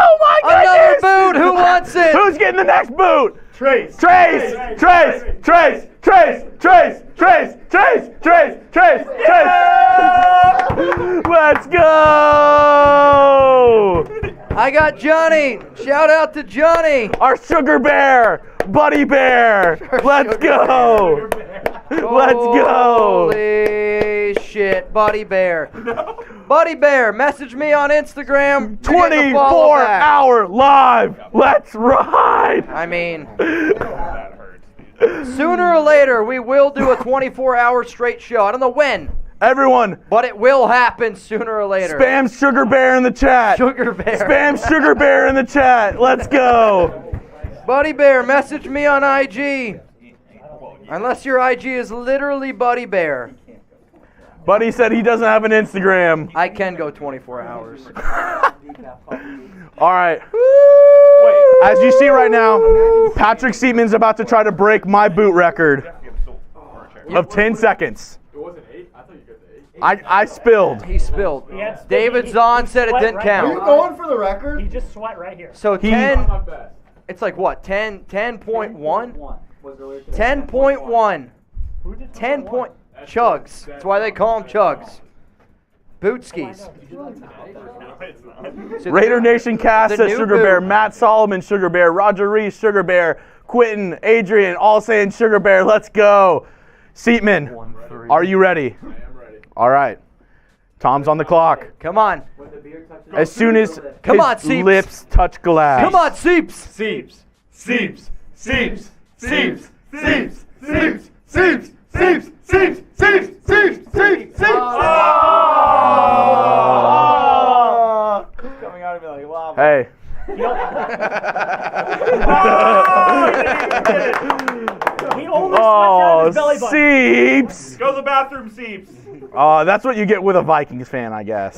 Oh my Another goodness! boot. Who wants it? Who's getting the next boot? Trace. Let's go! I got Johnny. Shout out to Johnny. Our sugar bear, Buddy Bear. Let's go. Let's go. Holy shit, Buddy Bear. Buddy Bear, message me on Instagram. You're getting a follow back. 24-hour live. Let's ride. I mean, sooner or later, we will do a 24-hour straight show. I don't know when, Everyone, but it will happen sooner or later. spam Sugar Bear in the chat. Sugar Bear. Spam Sugar Bear in the chat. Let's go. Buddy Bear, message me on IG. Unless your IG is literally Buddy Bear. Buddy said he doesn't have an Instagram. I can go 24 hours. All right. As you see right now, Patrick Seaman's about to try to break my boot record of 10 seconds. It wasn't 8? I thought you got the 8. I spilled. He spilled. Yeah, David he Zahn said it sweat didn't right count. Are you going for the record? He just sweat right here. So He- 10, Not bad. it's like what, 10.1? Was earlier today. 10.1. Who did 10 point chugs. That's why they call them chugs. Bootskis. Raider Nation cast The says new Sugar Bear. boot. Matt Solomon, Sugar Bear. Roger Reese, Sugar Bear. Quentin, Adrian, all saying Sugar Bear. Let's go. Seatman, are you ready? I am ready. All right. Tom's on the clock. Come on. As soon as Come his on, Seeps. lips touch glass. Come on, Seeps. Seeps. Seeps. Seeps. Seeps. Seeps. Seeps. Seeps. Seeps. Seeps. Seeps. Seeps. Seeps. Coming out of me like lava. Hey. He only sweats out his belly Oh, button. Seeps. Go to the bathroom, Seeps. That's what you get with a Vikings fan, I guess.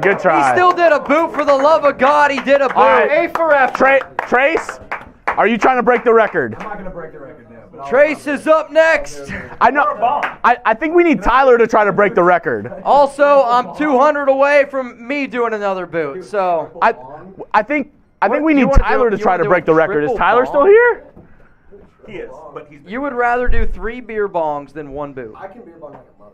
Good He try. still did a boot. For the love of God, he did a boot. All right. A for effort. Trace, are you trying to break the record? I'm not going to break the record now. But Trace is up next. I know. I think we need Tyler to try to break the record. Also, I'm 200 away from me doing another boot. So I think we you need wanna do- Tyler to you try wanna to do break a the record. Is triple Tyler bong? still here? He is, but he's. you would rather do 3 beer bongs than 1 boot. I can beer bong like a mother.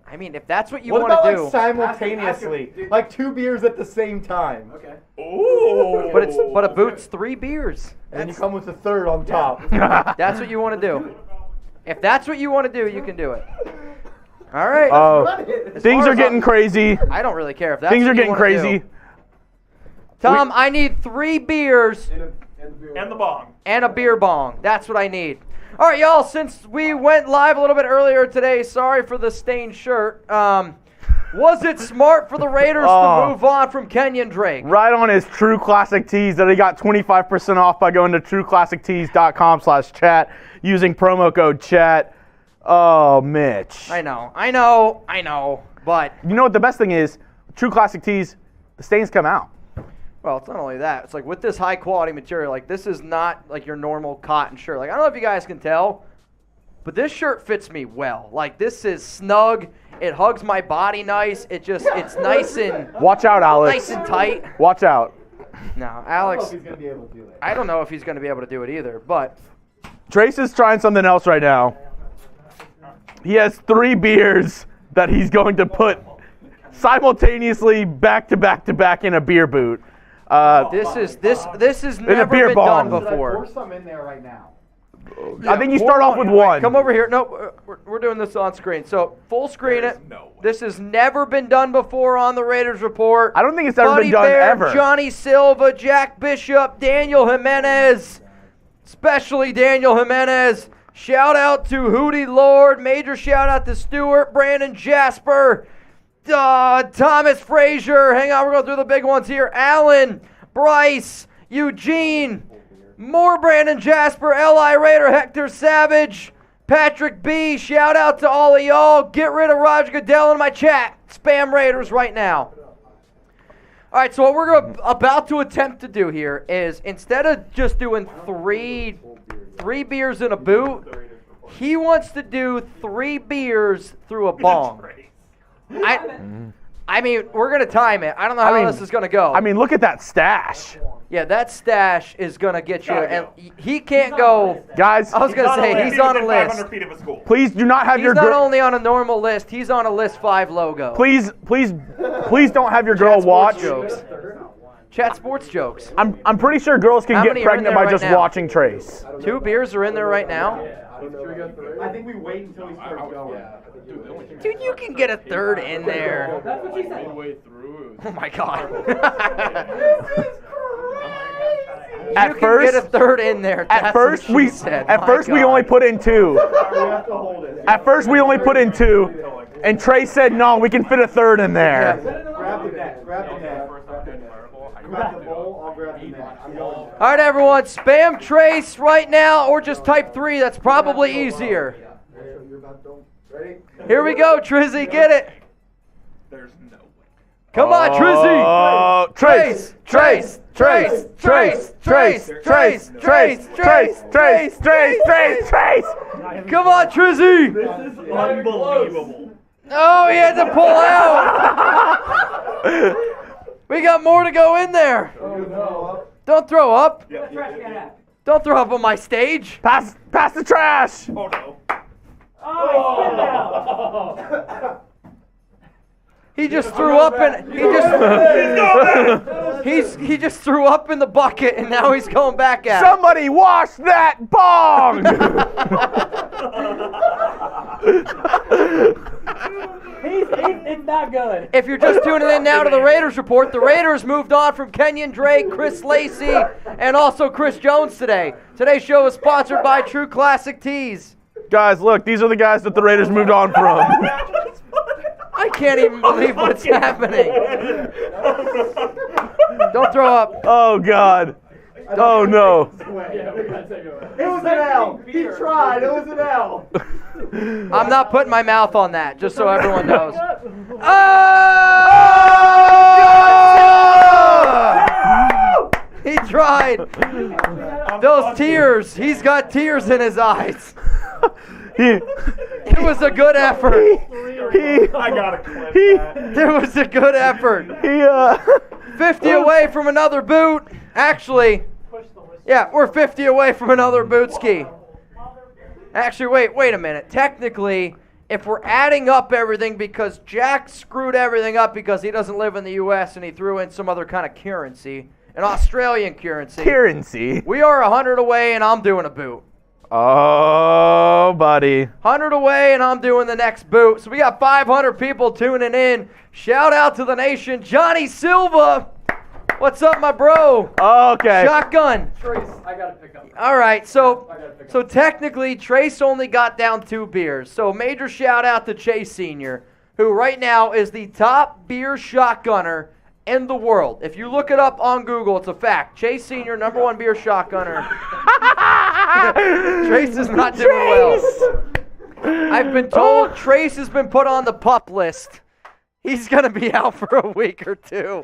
I mean, if that's what you What want about to like do. simultaneously? Like 2 beers at the same time. Okay. Ooh. But a boot's 3 beers. And you come with a third on top. That's what you want to do. If that's what you want to do, you can do it. All right. As Things far are as getting I'm- crazy. I don't really care if that's Things what are you getting wanna crazy. do. Tom, I need 3 beers And the bong. and a beer bong. That's what I need. All right, y'all, since we went live a little bit earlier today, sorry for the stained shirt. Was it smart for the Raiders to move on from Kenyon Drake? Right on his True Classic Tees that he got 25% off by going to trueclassictees.com/chat using promo code chat. Oh, Mitch. I know, but You know what the best thing is? True Classic Tees, the stains come out. well, it's not only that. It's like with this high quality material, like this is not like your normal cotton shirt. Like I don't know if you guys can tell, but this shirt fits me well. Like this is snug. It hugs my body nice. It's nice and Watch out, Alex. nice and tight. Watch out. No, Alex, He's going to be able to do that. I don't know if he's going to be able to do it either, but Trace is trying something else right now. He has 3 beers that he's going to put simultaneously back to back to back in a beer boot. this is a never beer been bong. done Should I pour before. some in there right now? I think you start off with 1. Come over here. No, we're doing this on screen. So full screen it. no way. This has never been done before on the Raiders Report. I don't think it's ever Buddy been done Bear, ever. Johnny Silva, Jack Bishop, Daniel Jimenez, especially Daniel Jimenez. Shout out to Hootie Lord. Major shout out to Stewart, Brandon Jasper, Thomas Frazier. Hang on, we're going through the big ones here. Allen, Bryce, Eugene, more Brandon Jasper, L.I. Raider, Hector Savage, Patrick B. Shout out to all of y'all. Get rid of Roger Goodell in my chat. Spam Raiders right now. All right, so what we're about to attempt to do here is instead of just doing three beers in a boot, he wants to do 3 beers through a bong. I mean, we're going to time it. I don't know how this is going to go. I mean, look at that stash. Yeah, that stash is going to get you. Gotta And go. he can't go. Guys, I was going to say, he's on a list. 500 feet of a school. please do not have He's your not girl. only on a normal list, he's on a list 5 logo. Please don't have your girl Chat sports watch. jokes. Chat sports jokes. I'm pretty sure girls can How get many are in pregnant there by right just now? watching Trace. 2 beers are in there right now. I think we wait until he starts going. Dude, you can get a third in there. That's what she said. Midway through. Oh my god. At You can first, get a third in there. That's at first what we she said. at My first we God. only put in 2. We have to hold it. At first we only put in 2, and Trace said no, we can fit a third in there. Grab the net. Grab the net. Grab the bowl. I'll grab the net. I'm going. All right, everyone, spam Trace right now, or just type 3. That's probably easier. Ready? Here we go, Trizzy, get it. There's no way. Come on, Trizzy. Oh, Trace, Trace, Trace, Trace, Trace, Trace, Trace, Trace, Trace, Trace, Trace, Trace. Come on, Trizzy. This is unbelievable. Oh, he had to pull out. We got more to go in there. Don't throw up. Trash can out. Don't throw up on my stage. Pass the trash. Oh no. Oh, He just threw up and he just threw up in the bucket, and now he's going back at it. Somebody wash that bong. It's not good. If you're just tuning in now to the Raiders report, the Raiders moved on from Kenyan Drake, Chris Lacy, and also Chris Jones today. Today's show is sponsored by True Classic Tees. Guys, look, these are the guys that the Raiders moved on from. I can't even believe what's happening. Don't throw up. Oh God. Oh no. It was an L. He tried. It was an L. I'm not putting my mouth on that, just so everyone knows. Oh! He tried. Those tears. He's got tears in his eyes. It was a good effort. I gotta clip that. It was a good effort. 50 away from another boot. Actually, yeah, we're 50 away from another boot ski. Actually, wait a minute. Technically, if we're adding up everything, because Jack screwed everything up because he doesn't live in the U.S. and he threw in some other kind of currency, an Australian currency. We are 100 away, and I'm doing a boot. Oh, buddy. 100 away, and I'm doing the next boot. So we got 500 people tuning in. Shout out to the nation. Johnny Silva. What's up, my bro? Okay. Shotgun. Trace, I gotta pick up. All right, so technically, Trace only got down 2 beers. So major shout out to Chase Sr., who right now is the top beer shotgunner in the world. If you look it up on Google, it's a fact. Chase Sr., #1 beer shotgunner. Trace is not doing well. I've been told Trace has been put on the pup list. He's going to be out for a week or 2.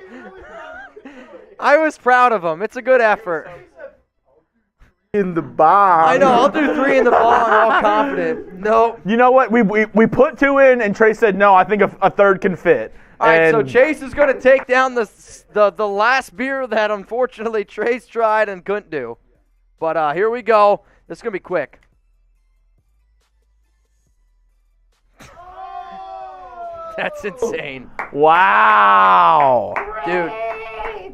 I was proud of him. It's a good effort. In the bomb. I know. I'll do 3 in the ball. I'm all confident. Nope. You know what? We put 2 in, and Trace said no. I think a third can fit. All right, so And Chase is going to take down the last beer that unfortunately Trace tried and couldn't do. But here we go. This is going to be quick. That's insane. Wow. Dude,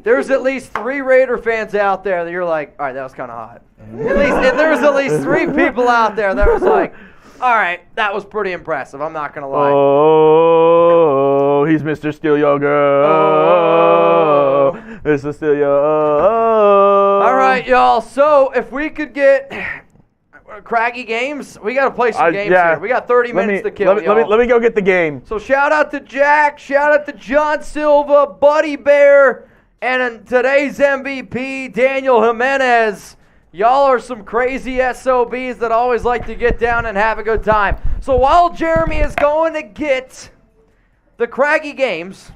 there's at least 3 Raider fans out there that you're like, all right, that was kind of hot. There's at least 3 people out there that was like, all right, that was pretty impressive. I'm not going to lie. Oh, he's Mr. Steal Your Girl. Oh. Mr. Steal Your. All right, y'all. So if we could get craggy games, we got to play some games here. We got 30 minutes to kill, y'all. Let me go get the game. So shout out to Jack, shout out to John Silva, Buddy Bear, and today's MVP, Daniel Jimenez. Y'all are some crazy SOBs that always like to get down and have a good time. So while Jeremy is going to get the craggy games,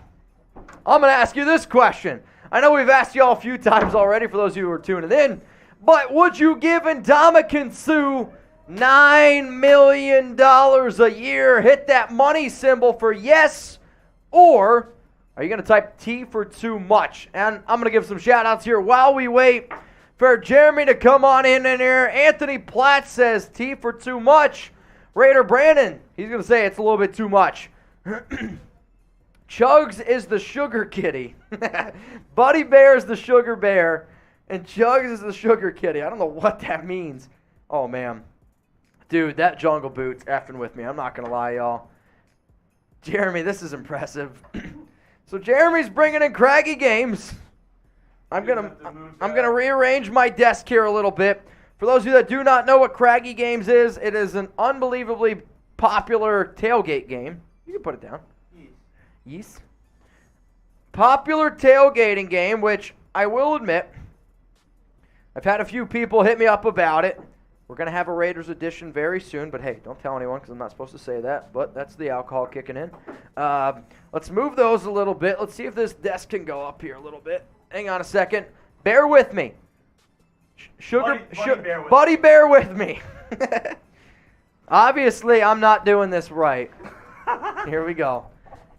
I'm going to ask you this question. I know we've asked y'all a few times already for those of you who are tuning in, but would you give Ndamukong Suh $9 million a year? Hit that money symbol for yes, or Are you going to type T for too much? And I'm going to give some shout-outs here while we wait for Jeremy to come on in here. Anthony Platt says T for too much. Raider Brandon, he's going to say it's a little bit too much. Chugs is the sugar kitty. Buddy Bear is the sugar bear. And Chugs is the sugar kitty. I don't know what that means. Oh, man. Dude, that Jungle Boot's effing with me. I'm not going to lie, y'all. Jeremy, this is impressive. So Jeremy's bringing in Craggy Games. I'm gonna rearrange my desk here a little bit. For those of you that do not know what Craggy Games is, it is an unbelievably popular tailgate game. You can put it down. Yes. Popular tailgating game, which I will admit, I've had a few people hit me up about it. We're going to have a Raiders edition very soon, but hey, don't tell anyone because I'm not supposed to say that, but that's the alcohol kicking in. Let's move those a little bit. Let's see if this desk can go up here a little bit. Hang on a second. Bear with me. Buddy, bear with me. Obviously, I'm not doing this right. Here we go.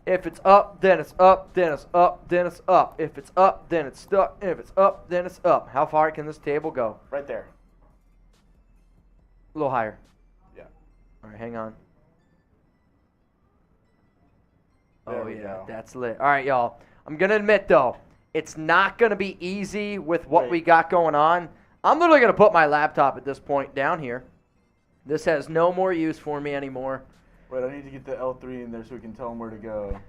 If it's up, then it's up, then it's up, then it's up. If it's up, then it's stuck. If it's up, then it's up. How far can this table go? Right there. A little higher. Yeah. All right, hang on. There Oh, we yeah, go. that's lit. All right, y'all. I'm going to admit, though, it's not going to be easy with what we got going on. I'm literally going to put my laptop at this point down here. This has no more use for me anymore. Wait, I need to get the L3 in there so we can tell them where to go.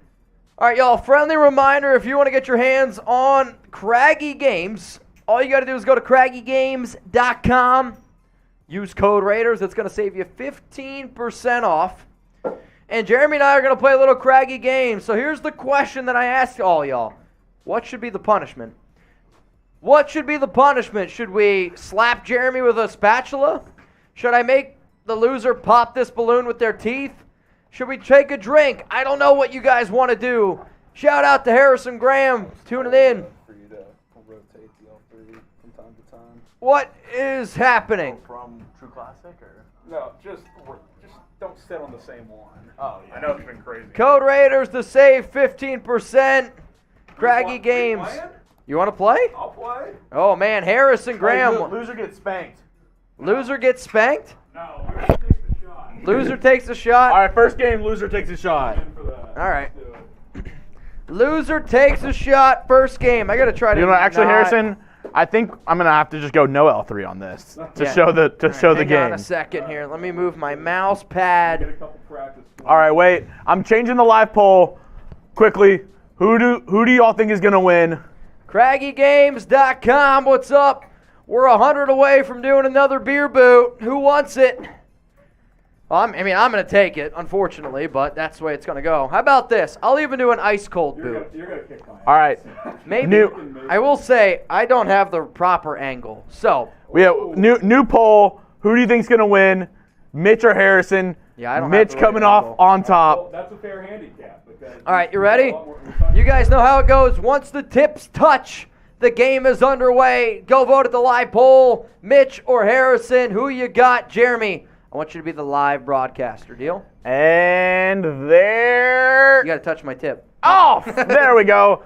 All right, y'all, friendly reminder, if you want to get your hands on Craggy Games, all you got to do is go to craggygames.com. Use code Raiders. It's going to save you 15% off. And Jeremy and I are going to play a little Craggy Games. So here's the question that I asked all y'all. What should be the punishment? What should be the punishment? Should we slap Jeremy with a spatula? Should I make the loser pop this balloon with their teeth? Should we take a drink? I don't know what you guys want to do. Shout out to Harrison Graham tuning in. For you to rotate the L3 from time to time. What is happening? From True Classic or? No, just don't sit on the same one. Oh, yeah. I know it's been crazy. Code Raiders to save 15%. Craggy Games. You want to play? I'll play. Oh, man. Harrison Graham. Loser gets spanked. Loser gets spanked? No, we're going to take the shot. Loser takes a shot. All right, first game, loser takes a shot. For that. All right. Let's do it. Loser takes a shot. First game. I got to try to. You know, actually, not- Harrison, I think I'm gonna have to just go no L3 on this to Yeah. show the Hang game. on a second here. Let me move my mouse Get a pad. couple practice. All right, wait. I'm changing the live poll quickly. Who do y'all think is gonna win? CraggyGames.com. What's up? We're 100 away from doing another beer boot. Who wants it? Well, I'm going to take it, unfortunately, but that's the way it's going to go. How about this? I'll even do an ice cold boot. You're going to kick my ass. All right. Maybe. I will say I don't have the proper angle. So, We have new poll. Who do you think's gonna win? Mitch or Harrison? Yeah, I don't have Mitch the right coming off angle. on top. Well, that's a fair handicap. Because all right, you ready? You guys know how it goes. Once the tips touch, the game is underway. Go vote at the live poll. Mitch or Harrison, who you got? Jeremy, I want you to be the live broadcaster. Deal? And there. You got to touch my tip. Off. There we go.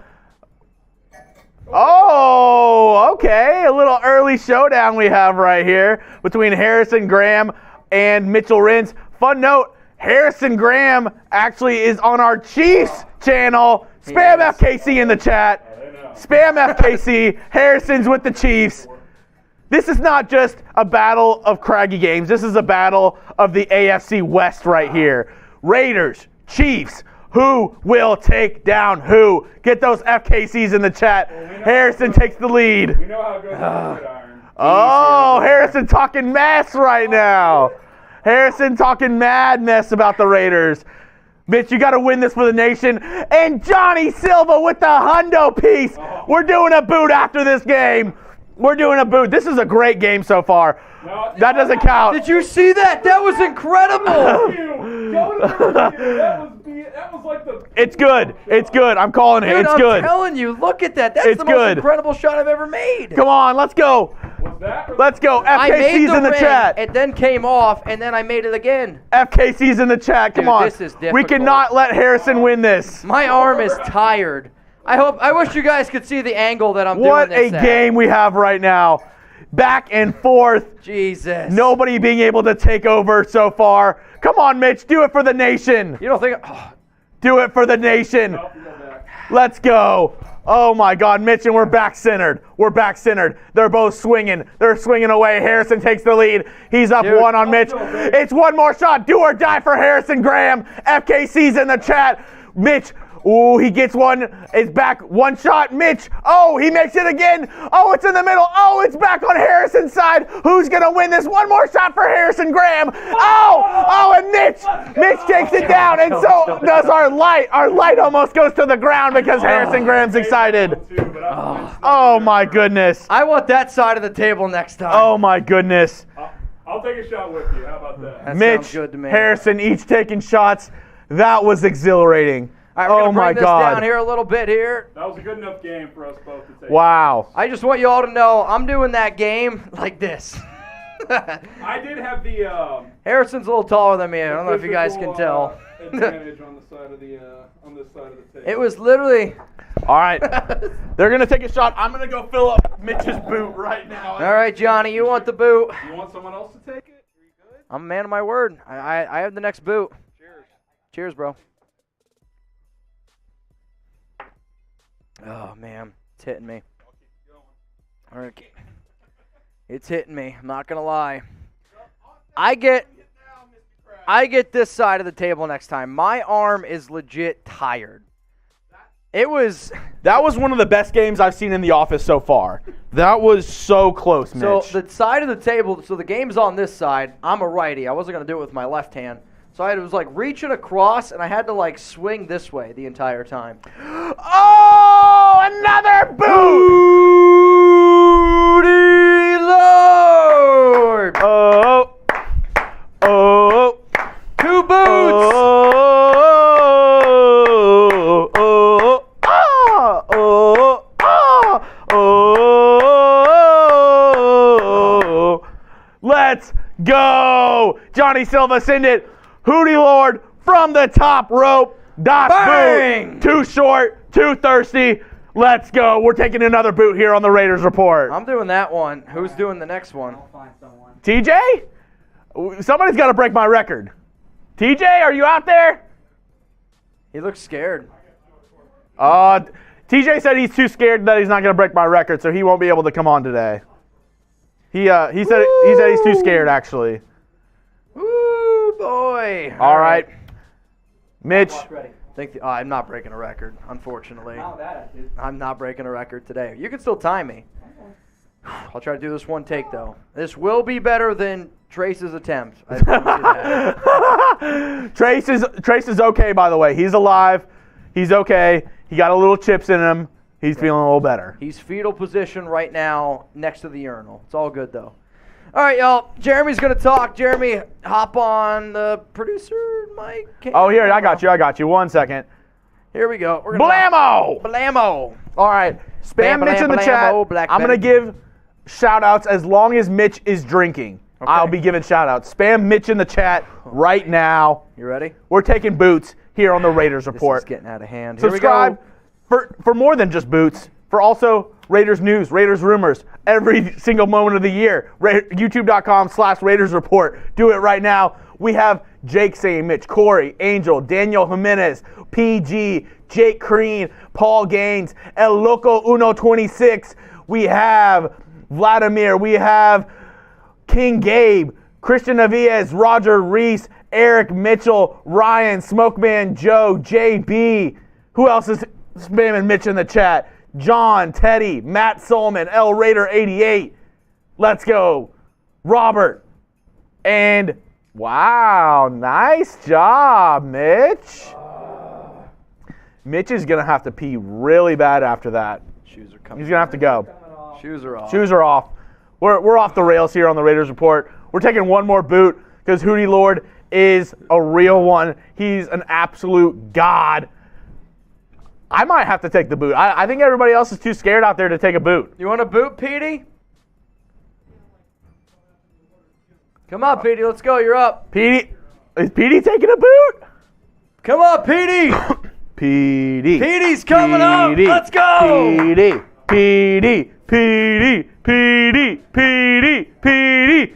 Oh, okay. A little early showdown we have right here between Harrison Graham and Mitchell Renz. Fun note, Harrison Graham actually is on our Chiefs channel. Spam FKC in the chat. Spam FKC. Harrison's with the Chiefs. This is not just a battle of Craggy Games. This is a battle of the AFC West right here. Raiders, Chiefs. Who will take down who? Get those FKCs in the chat. Harrison takes the lead. We know how it goes on the gridiron. Oh, Harrison talking mess right now. Harrison talking mad mess about the Raiders. Mitch, you got to win this for the nation. And Johnny Silva with the hundo piece. We're doing a boot after this game. We're doing a boot. This is a great game so far. No, That doesn't count. Did you see that? That was incredible. That was like the. It's good. It's good. I'm calling it. Dude, It's I'm good. telling you, look at that. That's It's the most good. incredible shot I've ever made. Come on, let's go. Let's go. I made FKC's the in the ring, chat. it then came off, and then I made it again. FKC's in the chat. Come Dude, on. this is We difficult. cannot let Harrison win this. My arm is tired. I wish you guys could see the angle that I'm What doing a this at. game we have right now. Back and forth. Jesus. Nobody being able to take over so far. Come on, Mitch. Do it for the nation. You don't think... Oh, Do it for the nation. Let's go. Oh, my God, Mitch, and we're back centered. We're back centered. They're both swinging. They're swinging away. Harrison takes the lead. He's up Dude. one on Mitch. It's one more shot. Do or die for Harrison Graham. FKC's in the chat. Mitch. Ooh, he gets one. It's back. One shot. Mitch. Oh, he makes it again. Oh, it's in the middle. Oh, it's back on Harrison's side. Who's going to win this? One more shot for Harrison Graham. Oh, and Mitch takes it down. And so does our light. Our light almost goes to the ground because Harrison Graham's excited. Oh, my goodness. I want that side of the table next time. Oh, my goodness. I'll take a shot with you. How about that? That Mitch, sounds good to me. Harrison each taking shots. That was exhilarating. All right, we're Oh, gonna my bring this God. down here a little bit here. That was a good enough game for us both to take. Wow. I just want you all to know I'm doing that game like this. I did have the Harrison's a little taller than me. I don't know if you guys can tell. advantage on the side of the on this side of the table. It was literally... All right. They're going to take a shot. I'm going to go fill up Mitch's boot right now. All right, Johnny, you want the boot. You want someone else to take it? Are you good? I'm a man of my word. I have the next boot. Cheers. Cheers, bro. Oh, man. It's hitting me. All right. It's hitting me. I'm not going to lie. I get this side of the table next time. My arm is legit tired. That was one of the best games I've seen in the office so far. That was so close, Mitch. So the side of the table, so the game's on this side. I'm a righty. I wasn't going to do it with my left hand. So I was like reaching across, and I had to like swing this way the entire time. Oh, another boot! Lord! Oh. Two boots! Let's go! Johnny Silva, send it. Hootie Lord from the top rope. Bang! Boot. Too short, too thirsty. Let's go. We're taking another boot here on the Raiders Report. I'm doing that one. Who's doing the next one? I'll find someone. TJ? Somebody's got to break my record. TJ, are you out there? He looks scared. TJ said he's too scared that he's not going to break my record, so he won't be able to come on today. He said he's too scared, actually. Ooh, boy. All right. Mitch. Ready. I'm not breaking a record, unfortunately. Not that attitude. I'm not breaking a record today. You can still time me. I'll try to do this one take, though. This will be better than Trace's attempt. I promise you that. Trace is okay, by the way. He's alive. He's okay. He got a little chips in him. He's feeling a little better. He's fetal position right now next to the urinal. It's all good, though. All right, y'all. Jeremy's going to talk. Jeremy, hop on the producer mic. Oh, here, I got you. 1 second. Here we go. We're Blammo! Blammo! All right. Spam Bam, Mitch in the blam, chat. blammo, Black I'm going to Betty. give shout-outs as long as Mitch is drinking. Okay. I'll be giving shout-outs. Spam Mitch in the chat right now. You ready? We're taking boots here on the Raiders This Report. is getting out of hand. Here we Subscribe go. for more than just boots, for also Raiders news, Raiders rumors, every single moment of the year. YouTube.com/Raiders Report. Do it right now. We have Jake saying Mitch, Corey, Angel, Daniel Jimenez, PG, Jake Crean, Paul Gaines, El Loco 126. We have Vladimir. We have King Gabe, Christian Naviez, Roger Reese, Eric Mitchell, Ryan, Smokeman Joe, JB. Who else is spamming Mitch in the chat? John, Teddy, Matt Solomon, L Raider 88. Let's go. Robert. And wow, nice job, Mitch. Mitch is going to have to pee really bad after that. Shoes are coming. He's going to have to go. Shoes are off. Shoes are off. We're off the rails here on the Raiders Report. We're taking one more boot because Hootie Lord is a real one. He's an absolute god. I might have to take the boot. I think everybody else is too scared out there to take a boot. You want a boot, Petey? Come on, Petey. Let's go. You're up. Petey. Is Petey taking a boot? Come on, Petey. Petey. Petey's coming up. Let's go. Petey. Petey. Petey. Petey. Petey. Petey.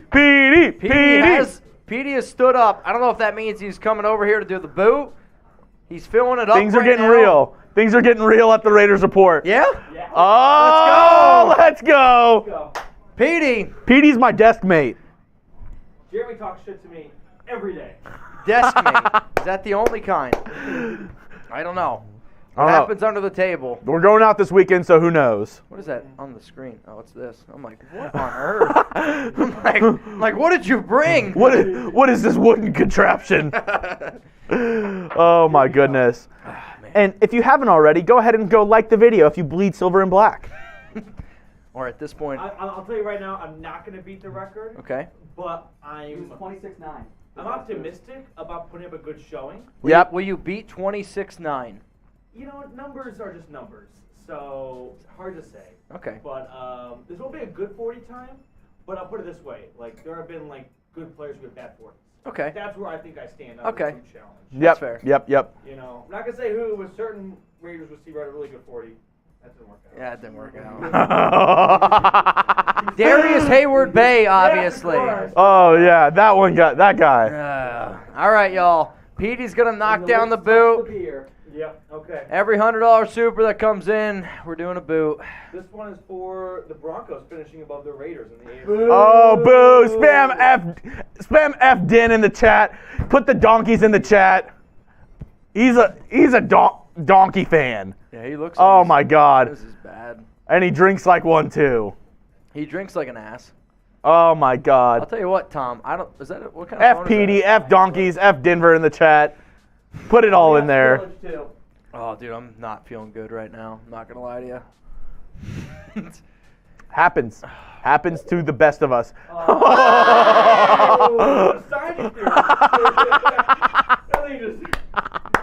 Petey. Petey has stood up. I don't know if that means he's coming over here to do the boot. He's filling it up. Things are right getting now. real. Things are getting real at the Raiders Report. Yeah? Oh, let's go. Petey. Petey's my desk mate. Jeremy talks shit to me every day. Desk mate. Is that the only kind? I don't know. What happens under the table? We're going out this weekend, so who knows? What is that on the screen? Oh, it's this. I'm like, what on earth? I'm like, what did you bring? What is this wooden contraption? Oh my goodness. And if you haven't already, go ahead and go like the video if you bleed silver and black. Or at this point. I'll tell you right now, I'm not going to beat the record. Okay. But I'm 26-9. I'm optimistic about putting up a good showing. Yep. Will you beat 26-9? You know, numbers are just numbers, so it's hard to say. Okay. But this won't be a good 40 time, but I'll put it this way. Like, there have been, like, good players with bad 40s. Okay. That's where I think I stand on Okay. the challenge. Yep. fair. Yep. You know, I'm not going to say who, but certain Raiders receiver had a really good 40. That didn't work out. Yeah, it didn't work out. Darius Hayward Bay, obviously. Oh yeah, that guy. All right, y'all. Petey's going to knock down the boot. Yep, okay. Every $100 super that comes in, we're doing a boot. This one is for the Broncos finishing above the Raiders in the AFC. Oh boo! Spam F Din in the chat. Put the donkeys in the chat. He's a donkey fan. Yeah, he looks. Oh my God. This is bad. And he drinks like one too. He drinks like an ass. Oh my I'll God. tell you what, Tom. Is that what kind of F phone is PD, that? F donkeys, F Denver in the chat. Put it all in there. Oh, dude, I'm not feeling good right now. I'm not gonna lie to you. Happens to the best of us.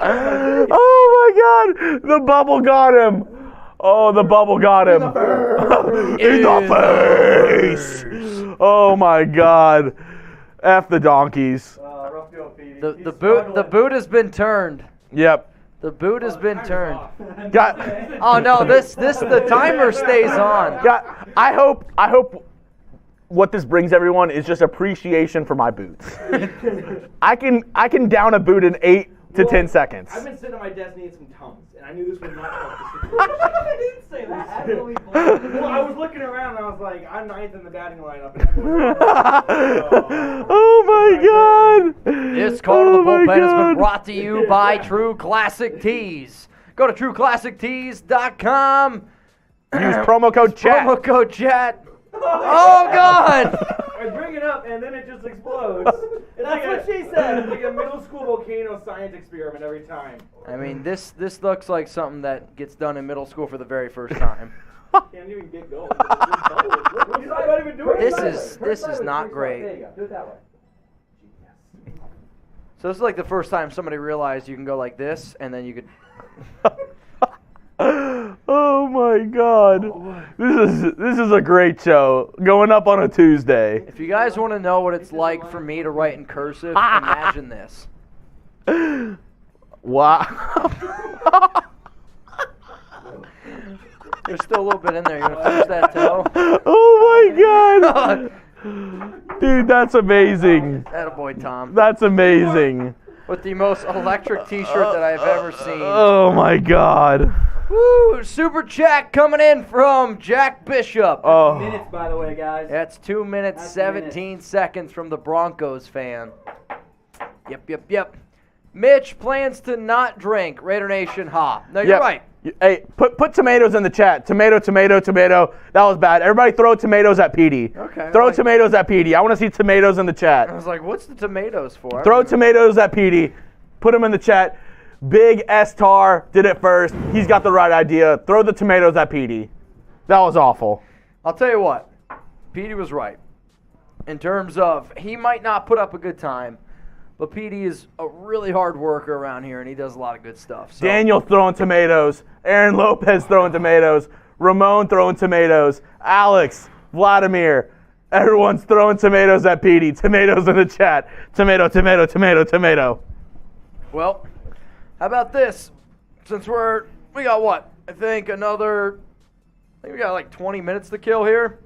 Oh my God! The bubble got him. Oh, the bubble got him. In the face. Oh my God! F the donkeys. The boot has been turned. Yep. The boot has been turned. Oh no, the timer stays on. I hope what this brings everyone is just appreciation for my boots. I can down a boot in 8 to 10 seconds. I've been sitting at my desk needing some Tums, and I knew this would not help the situation. I didn't say that. Well, I was looking around and I was like, I'm ninth in the batting lineup. And everyone's Oh my God! This call to the bullpen has been brought to you by True Classic Tees. Go to trueclassictees.com. Use promo code chat. Promo code chat. Oh God! I bring it up and then it just explodes. That's what she said. It's like a middle school volcano science experiment every time. I mean, this looks like something that gets done in middle school for the very first time. Can't even get going. You're not even doing it. This is not great. There you go. Do it that way. So this is like the first time somebody realized you can go like this, and then you could. Oh my God! This is a great show. Going up on a Tuesday. If you guys want to know what it's like for me to write in cursive, imagine this. Wow. There's still a little bit in there. You want to finish that toe? Oh my God! Dude, that's amazing. Attaboy, Tom. That's amazing. With the most electric T-shirt that I've ever seen. Oh my God. Woo! Super chat coming in from Jack Bishop. Oh. Minutes, by the way, guys. That's 2 minutes, That's 17 seconds from the Broncos fan. Yep. Mitch plans to not drink. Raider Nation, ha. No, you're Yep. right. Hey, put tomatoes in the chat. Tomato. That was bad. Everybody throw tomatoes at PD. Okay. Throw tomatoes at PD. I want to see tomatoes in the chat. I was like, what's the tomatoes for? Throw tomatoes at PD. Put them in the chat. Big S-Tar did it first. He's got the right idea. Throw the tomatoes at PD. That was awful. I'll tell you what. Petey was right. In terms of, he might not put up a good time, but Petey is a really hard worker around here, and he does a lot of good stuff. So. Daniel throwing tomatoes. Aaron Lopez throwing tomatoes. Ramon throwing tomatoes. Alex, Vladimir, Everyone's throwing tomatoes at Petey. Tomatoes in the chat. Tomato, tomato, tomato, tomato. Well, how about this? Since we got what? I think we got like 20 minutes to kill here.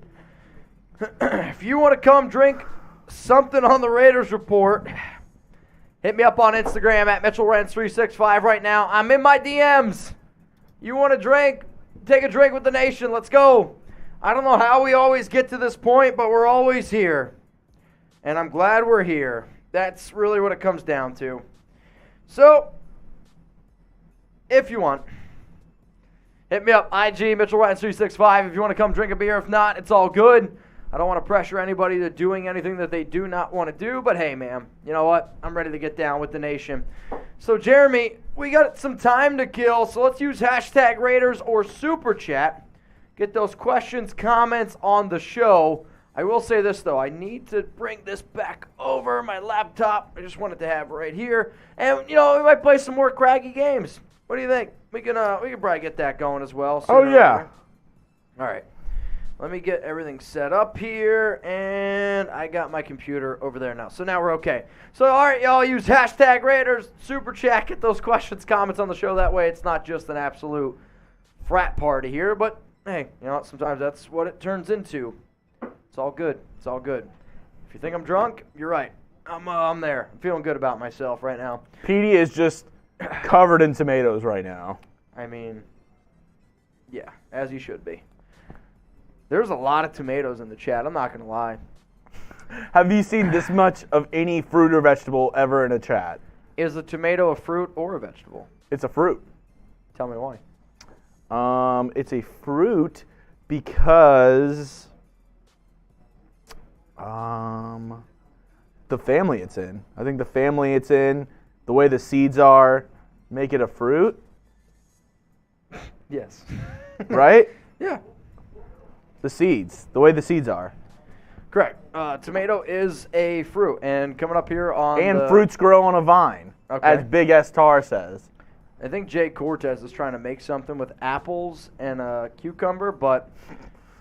If you want to come drink something on the Raiders Report, hit me up on Instagram at MitchellRenz365 right now. I'm in my DMs. You want to drink? Take a drink with the nation. Let's go. I don't know how we always get to this point, but we're always here. And I'm glad we're here. That's really what it comes down to. So, if you want, hit me up, IG, MitchellRenz365, if you want to come drink a beer. If not, it's all good. I don't want to pressure anybody to doing anything that they do not want to do, but hey, man, you know what? I'm ready to get down with the nation. So, Jeremy, we got some time to kill, so let's use hashtag Raiders or Super Chat. Get those questions, comments on the show. I will say this, though. I need to bring this back over my laptop. I just wanted to have it right here. And, we might play some more craggy games. What do you think? We can probably get that going as well. Oh, yeah. All right. Let me get everything set up here, and I got my computer over there now. So now we're okay. So, all right, y'all, use hashtag Raiders, Super Chat, get those questions, comments on the show. That way it's not just an absolute frat party here, but, hey, sometimes that's what it turns into. It's all good. It's all good. If you think I'm drunk, you're right. I'm there. I'm feeling good about myself right now. Petey is just covered in tomatoes right now. I mean, yeah, as you should be. There's a lot of tomatoes in the chat. I'm not going to lie. Have you seen this much of any fruit or vegetable ever in a chat? Is a tomato a fruit or a vegetable? It's a fruit. Tell me why. It's a fruit because the family it's in. I think the family it's in, the way the seeds are, make it a fruit. Yes. Right? Yeah. The seeds, the way the seeds are. Correct. Tomato is a fruit, and coming up here on And fruits grow on a vine, as Big S Tar says. I think Jay Cortez is trying to make something with apples and a cucumber, but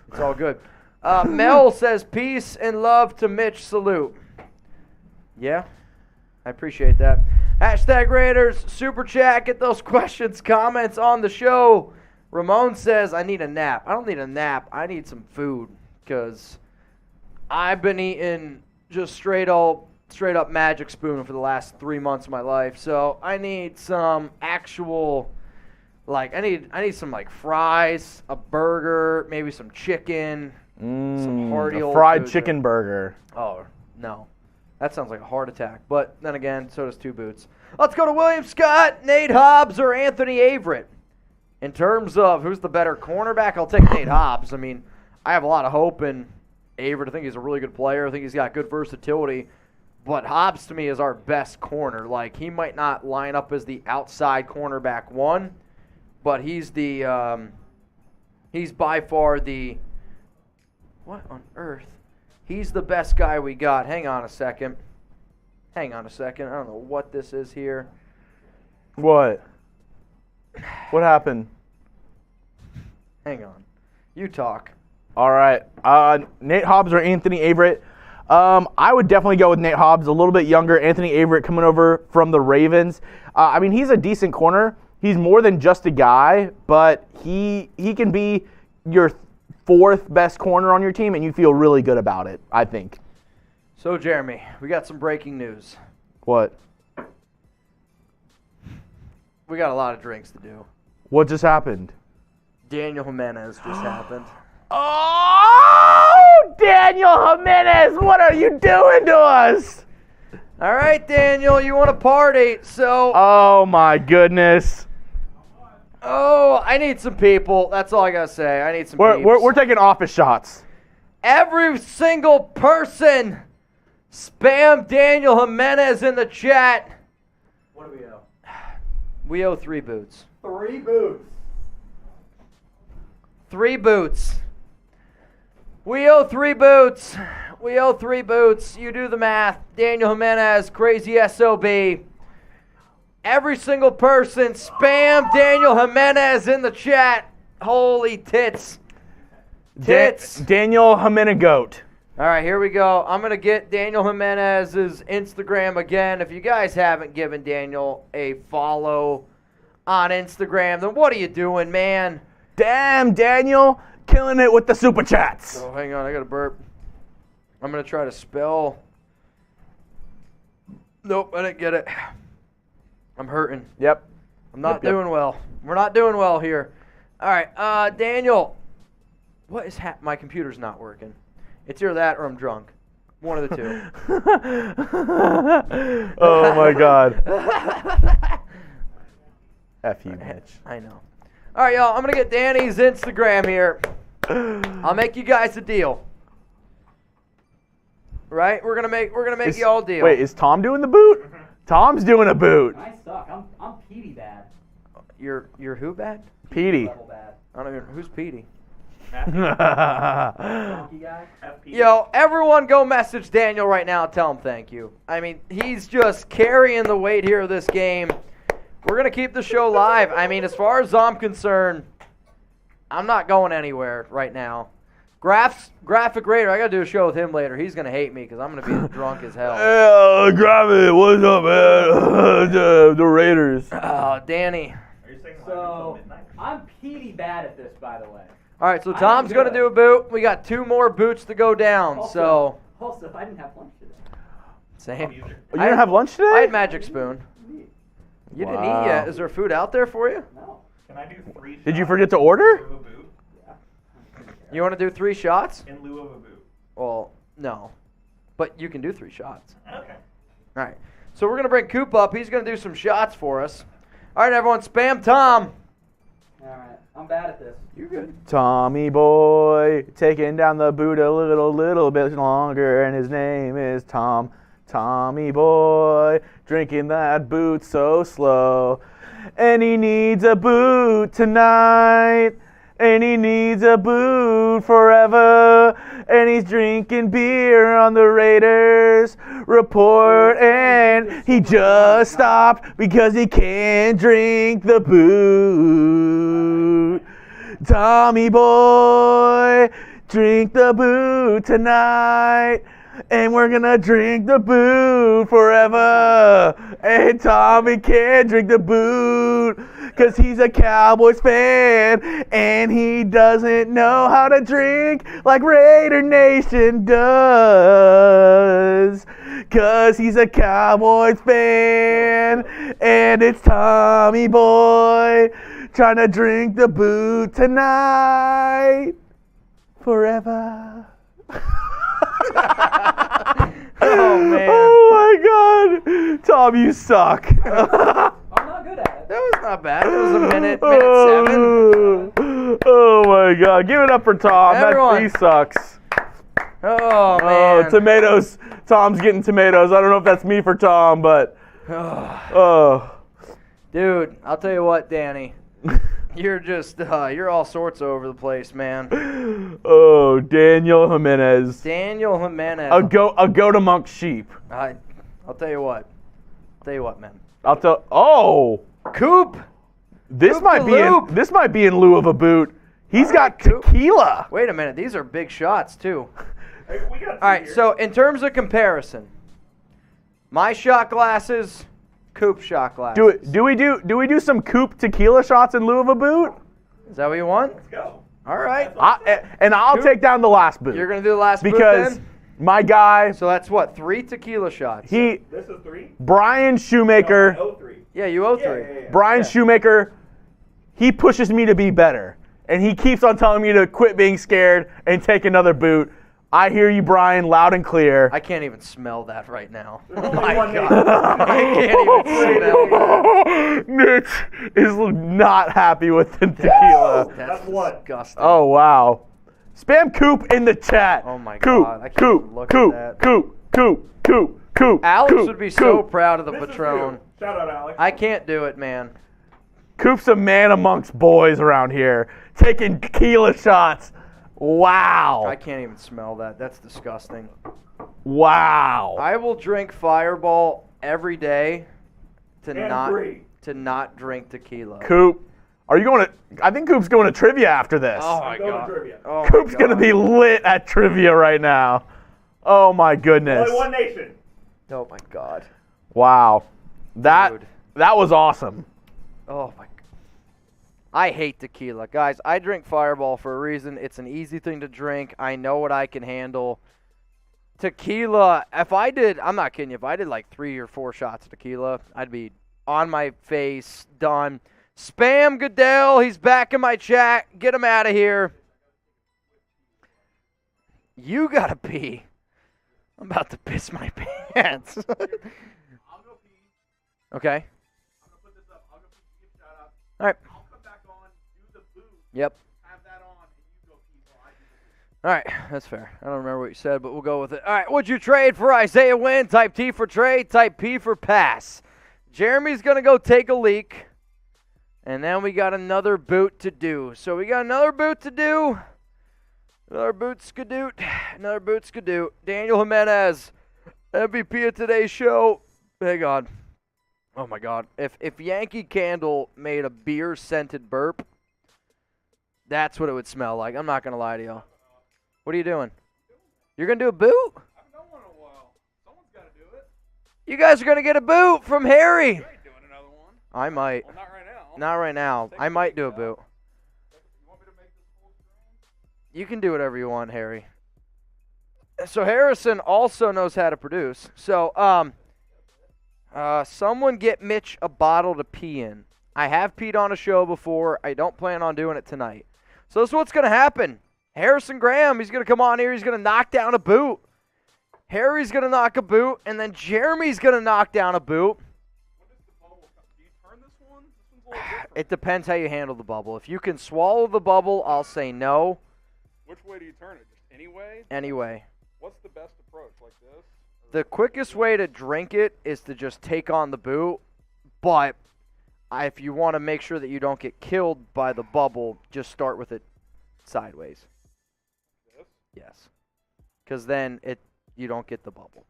it's all good. Mel says, peace and love to Mitch. Salute. Yeah, I appreciate that. Hashtag Raiders, Super Chat, get those questions, comments on the show. Ramon says, I need a nap. I don't need a nap. I need some food because I've been eating just straight up Magic Spoon for the last 3 months of my life. So I need some actual, I need some fries, a burger, maybe some chicken, some hearty old fried food chicken burger. Oh, no. That sounds like a heart attack. But then again, so does Two Boots. Let's go to William Scott, Nate Hobbs, or Anthony Averett. In terms of who's the better cornerback, I'll take Nate Hobbs. I mean, I have a lot of hope in Averett. I think he's a really good player. I think he's got good versatility. But Hobbs, to me, is our best corner. He might not line up as the outside cornerback one, but he's he's by far the, what on earth? He's the best guy we got. Hang on a second. I don't know what this is here. What? What happened? Hang on. You talk. All right. Nate Hobbs or Anthony Averett? I would definitely go with Nate Hobbs, a little bit younger. Anthony Averett coming over from the Ravens. He's a decent corner. He's more than just a guy, but he can be your fourth best corner on your team, and you feel really good about it, I think. So, Jeremy, we got some breaking news. What? We got a lot of drinks to do. What just happened? Daniel Jimenez just happened. Oh, Daniel Jimenez, what are you doing to us? All right, Daniel, you want to party, so... Oh, my goodness. Oh, I need some people. That's all I got to say. I need some people. We're taking office shots. Every single person spam Daniel Jimenez in the chat. What do we owe? We owe 3 boots. 3 boots. 3 boots. We owe 3 boots. We owe 3 boots. You do the math. Daniel Jimenez, crazy SOB. Every single person spam Daniel Jimenez in the chat. Holy tits. Tits. Daniel Jimenez. All right, here we go. I'm going to get Daniel Jimenez's Instagram again. If you guys haven't given Daniel a follow on Instagram, then what are you doing, man? Damn, Daniel, killing it with the super chats. Oh, hang on, I got to burp. I'm going to try to spell. Nope, I didn't get it. I'm hurting. Yep. I'm not doing well. We're not doing well here. All right, Daniel, what is my computer's not working. It's either that or I'm drunk. One of the two. Oh, my God. F you, Mitch. I know. All right, y'all, I'm going to get Danny's Instagram here. I'll make you guys a deal. Right? We're gonna make y'all a deal. Wait, is Tom doing the boot? Tom's doing a boot. I suck. I'm Petey bad. You're who bad? Petey. Level bad. I don't even who's Petey. Donkey guy. Yo, everyone go message Daniel right now and tell him thank you. I mean, he's just carrying the weight here of this game. We're going to keep the show live. I mean, as far as I'm concerned, I'm not going anywhere right now. Graphic Raider, I got to do a show with him later. He's going to hate me because I'm going to be drunk as hell. Hey, Graphic, what's up, man? The Raiders. Oh, Danny. So, I'm Petey bad at this, by the way. All right, so Tom's going to do a boot. We got 2 more boots to go down, so. Also, I didn't have lunch today. Same. You didn't have lunch today? I had Magic Spoon. You didn't eat yet. Is there food out there for you? No. Can I do 3 shots Did you forget to order? in lieu of a boot? You want to do 3 shots? In lieu of a boot. Well, no. But you can do 3 shots. Okay. All right. So we're going to bring Coop up. He's going to do some shots for us. All right, everyone, spam Tom. All right. I'm bad at this. You're good. Tommy boy, taking down the boot a little bit longer, and his name is Tom. Tommy boy, drinking that boot so slow. And he needs a boot tonight. And he needs a boot forever. And he's drinking beer on the Raiders report. And he just stopped because he can't drink the boot. Tommy boy, drink the boot tonight. And we're gonna drink the boot forever. And Tommy can't drink the boot because he's a Cowboys fan. And he doesn't know how to drink like Raider Nation does. Because he's a Cowboys fan. And it's Tommy boy trying to drink the boot tonight forever. Oh, man. Oh, my God. Tom, you suck. I'm not good at it. That was not bad. It was a minute 7. Oh, my God. Give it up for Tom. Everyone. He sucks. Oh, Oh, man. tomatoes. Tom's getting tomatoes. I don't know if that's me for Tom, but. Oh. Dude, I'll tell you what, Danny. You're just, you're all sorts over the place, man. Oh, Daniel Jimenez. Daniel Jimenez. A goat amongst sheep. I'll tell you what. Man. Oh. Coop. This Coop might the be loop. this might be in lieu of a boot. He's got Coop. tequila. Wait a minute. These are big shots, too. Hey, we got All right, so in terms of comparison, my shot glasses, Coop shot glasses. Do we do some Coop tequila shots in lieu of a boot? Is that what you want? Let's go. All right. I'll Coop? take down the last boot. You're going to do the last boot because then? my guy, So that's what, 3 tequila shots? he This is 3? Brian Shoemaker, No, 3. Yeah, you owe 3. Brian Shoemaker, he pushes me to be better, and he keeps on telling me to quit being scared and take another boot. I hear you, Brian, loud and clear. I can't even smell that right now. Oh my God. I can't even smell that. Mitch is not happy with the tequila. That's what? disgusting. Oh, wow. Spam Coop in the chat. Oh, my Coop, God. I can't Coop, even look Coop, at that. Coop, Coop, Coop, Coop. Alex Coop, would be so Coop. proud of the This is Patron. you. Shout out, Alex. I can't do it, man. Coop's a man amongst boys around here, taking tequila shots. Wow. I can't even smell that. That's disgusting. Wow. I will drink Fireball every day to And not free. drink tequila. Coop, are you going to? I think Coop's going to trivia after this. Oh my Go to God. trivia. Oh my Coop's going to God. be lit at trivia right now. Oh my goodness. Only one nation. Oh my God. Wow. That Dude. was awesome. Oh my. I hate tequila, guys. I drink Fireball for a reason. It's an easy thing to drink. I know what I can handle. Tequila, I'm not kidding you, if I did like 3 or 4 shots of tequila, I'd be on my face, done. Spam Goodell, he's back in my chat. Get him out of here. You gotta pee. I'm about to piss my pants. I'll go pee. Okay. I'm gonna put this up. I'll go pee. Give shout out. All right. I'll come back on, do the boot. Yep. Have that on, and you go pee while I do the boot. All right, that's fair. I don't remember what you said, but we'll go with it. All right, would you trade for Isaiah Wynn? Type T for trade, type P for pass. Jeremy's going to go take a leak, and then we got another boot to do. So we got another boot to do. Another boot skadoot. Another boot skadoot. Daniel Jimenez, MVP of today's show. Hang on. Oh, my God. If Yankee Candle made a beer-scented burp, that's what it would smell like. I'm not going to lie to y'all. What are you doing? You're going to do a boot? I haven't done one in a while. Someone's got to do it. You guys are going to get a boot from Harry. You ain't doing another one. I might. Well, not right now. Not right now. I might do a boot. You want me to make this full screen? You can do whatever you want, Harry. So Harrison also knows how to produce. So, someone get Mitch a bottle to pee in. I have peed on a show before. I don't plan on doing it tonight. So this is what's going to happen. Harrison Graham, he's going to come on here. He's going to knock down a boot. Harry's going to knock a boot. And then Jeremy's going to knock down a boot. What is the bubble? Do you turn this one? This one's a little different. It depends how you handle the bubble. If you can swallow the bubble, I'll say no. Which way do you turn it? Just anyway? Anyway. What's the best approach? Like this? The quickest way to drink it is to just take on the boot. But if you want to make sure that you don't get killed by the bubble, just start with it sideways. This? Yes. Because then you don't get the bubble.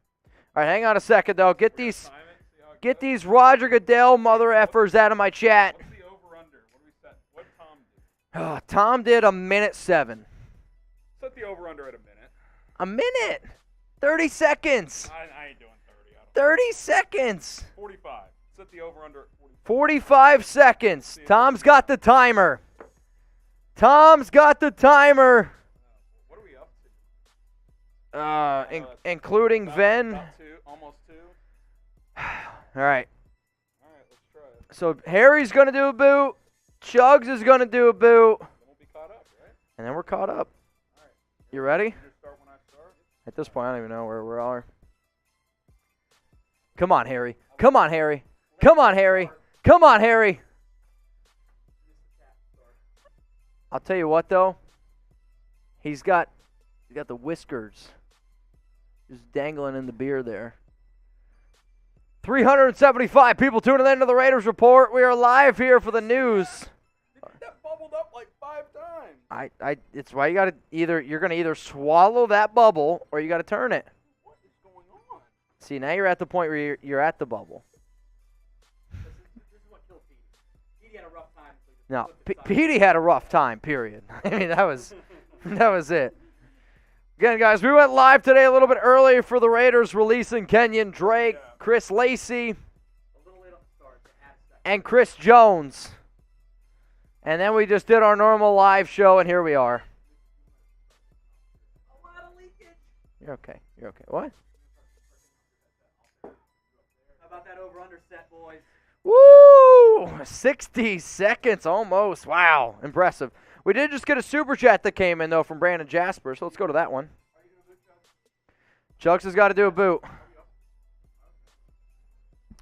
All right, hang on a second, though. Get these Time it, see how it get goes. these Roger Goodell mother effers out of my chat. What's the over-under? What do we set? What did Tom do? Tom did a minute 7. Set the over-under at a minute. A minute. 30 seconds. I ain't doing 30. 30 seconds. 45. Set the over-under at 45. 45 seconds. Tom's got the timer. Tom's got the timer. What are we up to? Including Ven. About 2, almost 2. All right. All right, let's try it. So Harry's going to do a boot. Chugs is going to do a boot. Then we'll be caught up, right? And then we're caught up. All right. You ready? You just start when I start. At this point, I don't even know where we are. Come on, Harry. Come on, Harry. Come on, Harry. Come on, Harry. I'll tell you what, though. He's got the whiskers just dangling in the beer there. 375 people tuning in to the Raiders Report. We are live here for the news. That bubbled up like 5 times. It's why you're gonna either swallow that bubble or you gotta turn it. What is going on? See, now you're at the point where you're at the bubble. This is what killed Petey. Petey had a rough time. So he just No, flipped it Petey had a rough time, period. I mean, that was it. Again, guys, we went live today a little bit early for the Raiders releasing Kenyon Drake, Chris Lacy, a little late on the start. To add a second. and Chris Jones. And then we just did our normal live show, and here we are. A lot of leakage. You're okay. You're okay. What? How about that over-under set, boys? Woo! 60 seconds almost. Wow. Impressive. We did just get a super chat that came in, though, from Brandon Jasper, so let's go to that one. Chucks has got to do a boot.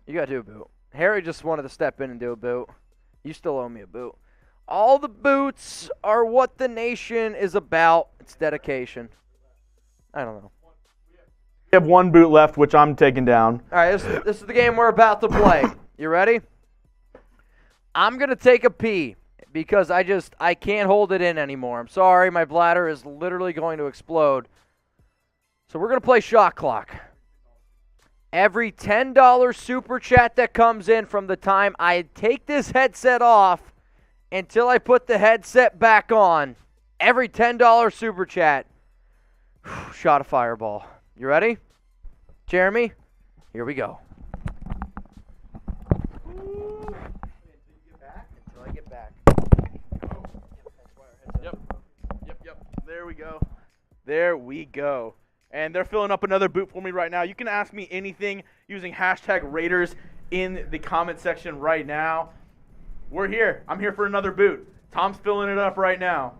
You got to do a boot. Harry just wanted to step in and do a boot. You still owe me a boot. All the boots are what the nation is about. It's dedication. I don't know. We have one boot left, which I'm taking down. All right, this is the game we're about to play. You ready? I'm going to take a pee because I can't hold it in anymore. I'm sorry, my bladder is literally going to explode. So we're going to play shot clock. Every $10 super chat that comes in from the time I take this headset off until I put the headset back on, every $10 super chat, shot a fireball. You ready? Jeremy, here we go. Until I get back. Yep. There we go. There we go. And they're filling up another boot for me right now. You can ask me anything using hashtag Raiders in the comment section right now. We're here. I'm here for another boot. Tom's filling it up right now.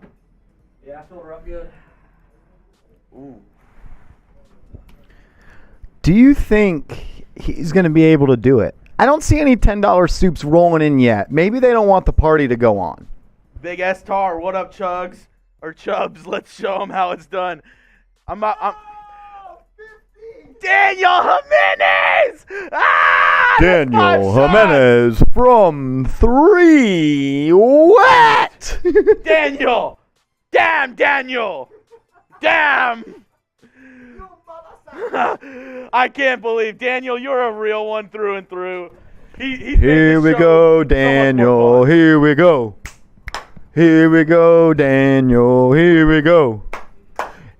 Yeah, I filled her up good. Ooh. Do you think he's going to be able to do it? I don't see any $10 soups rolling in yet. Maybe they don't want the party to go on. Big S-Tar, what up, Chugs? Or Chubs, let's show them how it's done. I'm Daniel Jimenez! Daniel Jimenez from 3. What? Daniel! Damn, Daniel! Damn! I can't believe, Daniel, you're a real one through and through. Here we go, Daniel. Here we go. Here we go, Daniel. Here we go.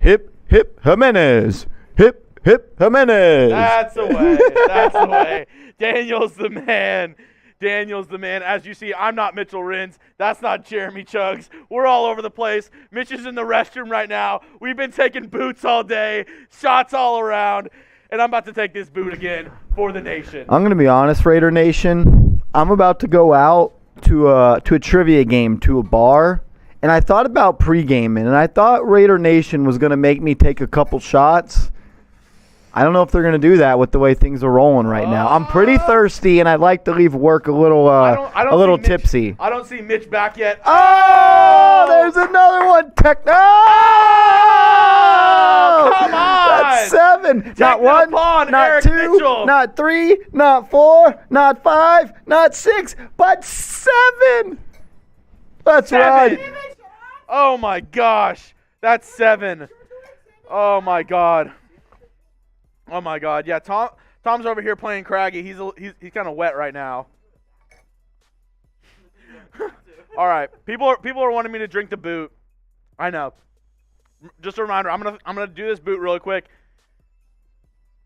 Hip, hip, Jimenez. Hip, hip, Jimenez. That's the way. That's the way. Daniel's the man. Daniel's the man. As you see, I'm not Mitchell Renz. That's not Jeremy Chugs. We're all over the place. Mitch is in the restroom right now. We've been taking boots all day, shots all around, and I'm about to take this boot again for the nation. I'm going to be honest, Raider Nation. I'm about to go out to a trivia game, to a bar, and I thought about pre-gaming, and I thought Raider Nation was going to make me take a couple shots. I don't know if they're going to do that with the way things are rolling right now. I'm pretty thirsty, and I'd like to leave work a little tipsy. I don't see Mitch back yet. Oh, there's another one. Oh, come on. That's 7. Not 1, not Eric 2, Mitchell. not 3, not 4, not 5, not 6, but 7. That's 7. right. Oh, my gosh. That's 7. Oh, my God. Oh, my God. Yeah, Tom's over here playing craggy. He's kind of wet right now. All right. People are wanting me to drink the boot. I know. Just a reminder, I'm gonna do this boot really quick.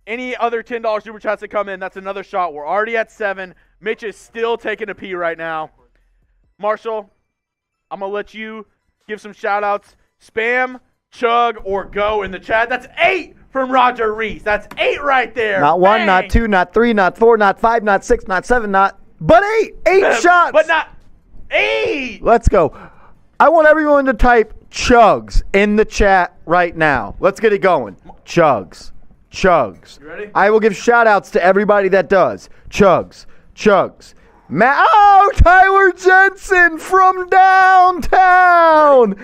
Any other $10 super chats that come in, that's another shot. We're already at 7. Mitch is still taking a pee right now. Marshall, I'm gonna let you give some shout outs. Spam, chug, or go in the chat. That's 8 from Roger Reese. That's 8 right there. Not 1, Bang. not 2, not 3, not 4, not 5, not 6, not 7, but 8. 8 shots. But not 8. Let's go. I want everyone to type Chugs in the chat right now. Let's get it going. Chugs. Chugs. You ready? I will give shout outs to everybody that does. Chugs. Chugs. Tyler Jensen from downtown.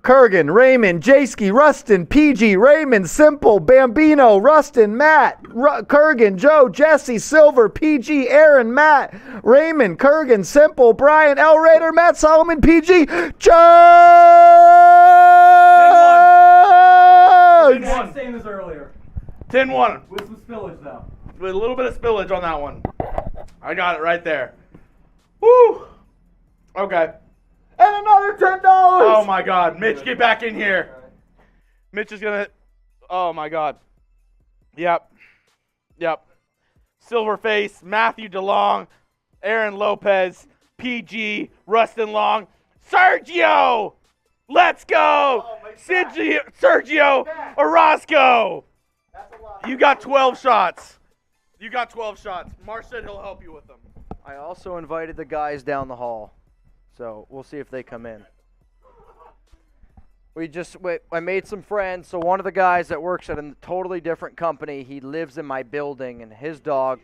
Kurgan, Raymond, Jaski, Rustin, PG, Raymond, Simple, Bambino, Rustin, Matt, Kurgan, Joe, Jesse, Silver, PG, Aaron, Matt, Raymond, Kurgan, Simple, Brian, L. Raider, Matt, Solomon, PG, Chugs! Saying this earlier. 10-1. With some spillage, though. With a little bit of spillage on that one. I got it right there. Woo! Okay. And another $10! Oh, my God. Mitch, get back in here. Mitch is going to... Oh, my God. Yep. Silverface, Matthew DeLong, Aaron Lopez, PG, Rustin Long, Sergio! Let's go! Sergio Orozco! You got 12 shots. Marsh said he'll help you with them. I also invited the guys down the hall, so we'll see if they come in. I made some friends. So one of the guys that works at a totally different company, he lives in my building, and his dog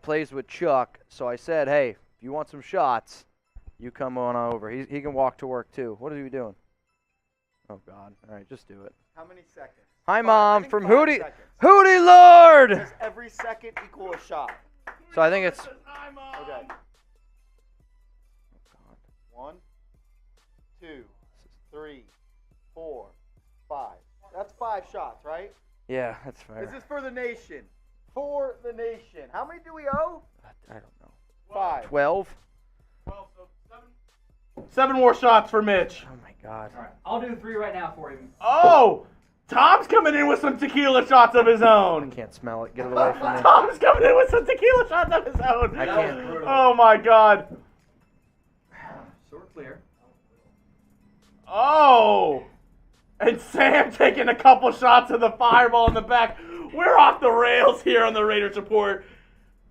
plays with Chuck. So I said, hey, if you want some shots, you come on over. He can walk to work too. What are you doing? Oh God! All right, just do it. How many seconds? Hi, Mom, from Hootie seconds. Lord. Does every second equal a shot? So I think it's. Okay. 1, 2, 3, 4, 5. That's 5 shots, right? Yeah, that's fair. This is for the nation. For the nation. How many do we owe? I don't know. 5. 12. 7 more shots for Mitch. Oh my God. All right, I'll do 3 right now for you. Oh! Tom's coming in with some tequila shots of his own. Can't smell it. Get it away from me. Tom's coming in with some tequila shots of his own. I can't. Oh my God. So we're clear. Oh. And Sam taking a couple shots of the fireball in the back. We're off the rails here on the Raiders Report.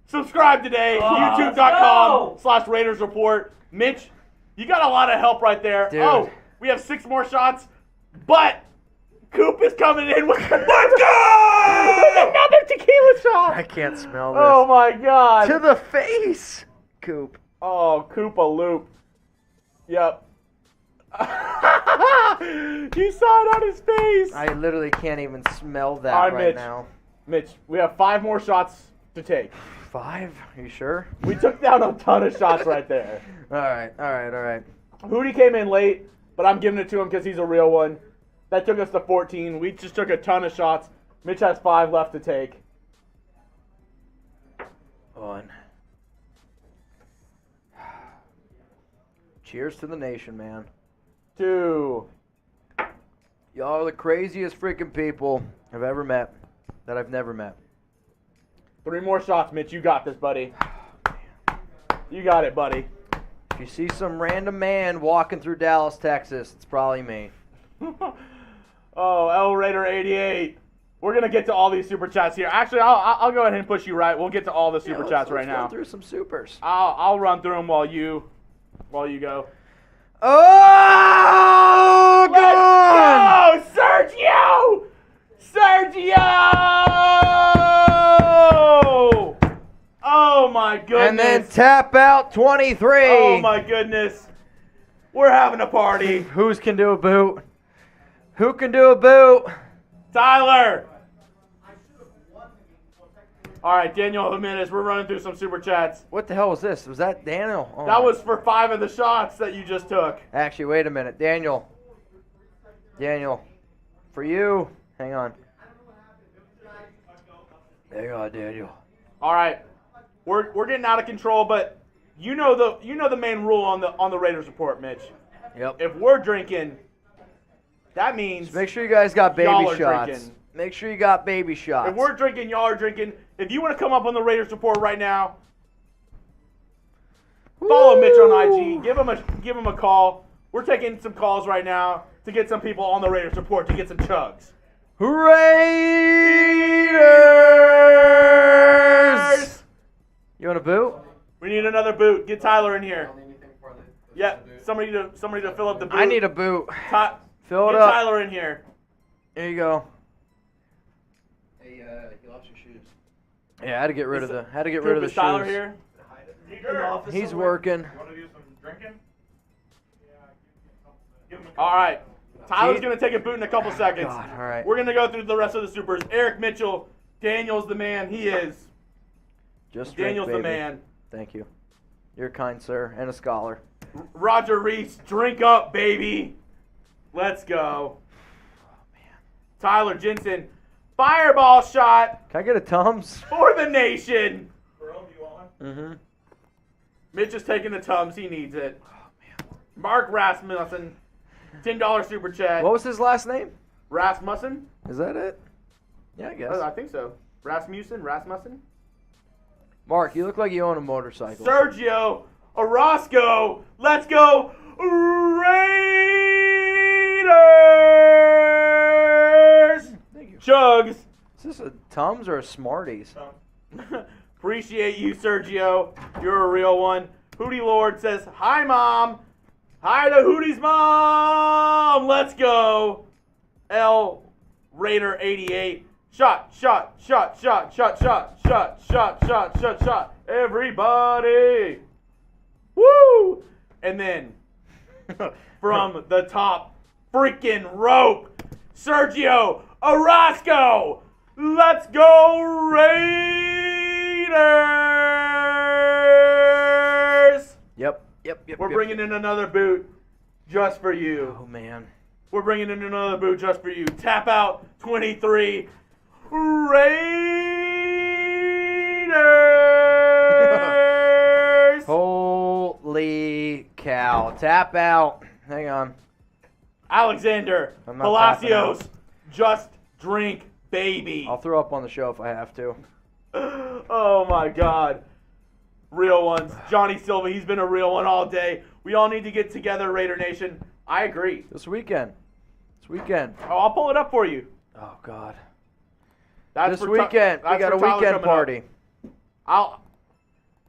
Subscribe today, youtube.com/Raiders Report. Mitch, you got a lot of help right there. Dude. Oh, we have 6 more shots, but Coop is coming in with let's go! Another tequila shot. I can't smell this. Oh my God. To the face, Coop. Oh, Coop a loop. Yep. You saw it on his face. I literally can't even smell that All right, right Mitch. now. Mitch, we have 5 more shots to take. 5? Are you sure? We took down a ton of shots right there. All right. Hootie came in late, but I'm giving it to him because he's a real one. That took us to 14. We just took a ton of shots. Mitch has 5 left to take. 1. Cheers to the nation, man. 2. Y'all are the craziest freaking people I've ever met that I've never met. 3 more shots, Mitch. You got this, buddy. You got it, buddy. If you see some random man walking through Dallas, Texas, it's probably me. Oh, El Raider 88. We're going to get to all these super chats here. Actually, I'll go ahead and push you right. We'll get to all the super chats right now. Let's go through some supers. I'll run through them while you go. Oh, Let's go! Sergio! Oh my goodness. And then tap out 23. Oh my goodness. We're having a party. Who's can do a boot? Who can do a boot? Tyler. All right, Daniel Jimenez, we're running through some super chats. What the hell was this? Was that Daniel? Oh, That was for 5 of the shots that you just took. Actually, wait a minute. Daniel, for you. Hang on. There you go, Daniel. All right. We're getting out of control, but you know the main rule on the Raiders Report, Mitch. Yep. If we're drinking, that means Make sure you guys got baby y'all are shots. drinking. Make sure you got baby shots. If we're drinking, y'all are drinking. If you want to come up on the Raiders Report right now, follow Mitch on IG. Give him a call. We're taking some calls right now to get some people on the Raiders Report to get some chugs. Raiders! You want a boot? We need another boot. Get Tyler in here. Yeah, somebody to fill up the boot. I need a boot. Fill it Get up. Tyler in here. There you go. Hey, he lost your shoes. Yeah, I had to get rid of the Coop, is Tyler shoes. here? He's working. You want to do some drinking? All right. Tyler's going to take a boot in a couple seconds. God, all right. We're going to go through the rest of the supers. Eric Mitchell. Daniel's the man. He is. Just drink, Daniel's the baby. man. Thank you. You're kind, sir, and a scholar. Roger Reese. Drink up, baby. Let's go. Tyler Jensen. Fireball shot Can I get a Tums? for the nation. Mm-hmm. Mitch is taking the Tums. He needs it. Mark Rasmussen. $10 super chat. What was his last name? Rasmussen? Is that it? Yeah, I guess. I think so. Rasmussen? Mark, you look like you own a motorcycle. Sergio Orozco. Let's go Raiders! Thank you. Chugs. Is this a Tums or a Smarties? Appreciate you, Sergio. You're a real one. Hootie Lord says, hi, Mom. Hi to Hootie's mom. Let's go. L Raider 88. Shot. Everybody. Woo! And then from the top freaking rope, Sergio Orozco. Let's go Raiders! Yep. We're bringing in another boot just for you. Oh, man. We're bringing in another boot just for you. Tap out 23. Raiders! Holy cow. Tap out. Hang on. Alexander I'm not tapping Palacios. Just drink, baby. I'll throw up on the show if I have to. Oh, my God. Real ones. Johnny Silva, he's been a real one all day. We all need to get together, Raider Nation. I agree. This weekend. Oh, I'll pull it up for you. Oh, God. That's This for weekend, we that's got a for Tyler weekend coming up. party.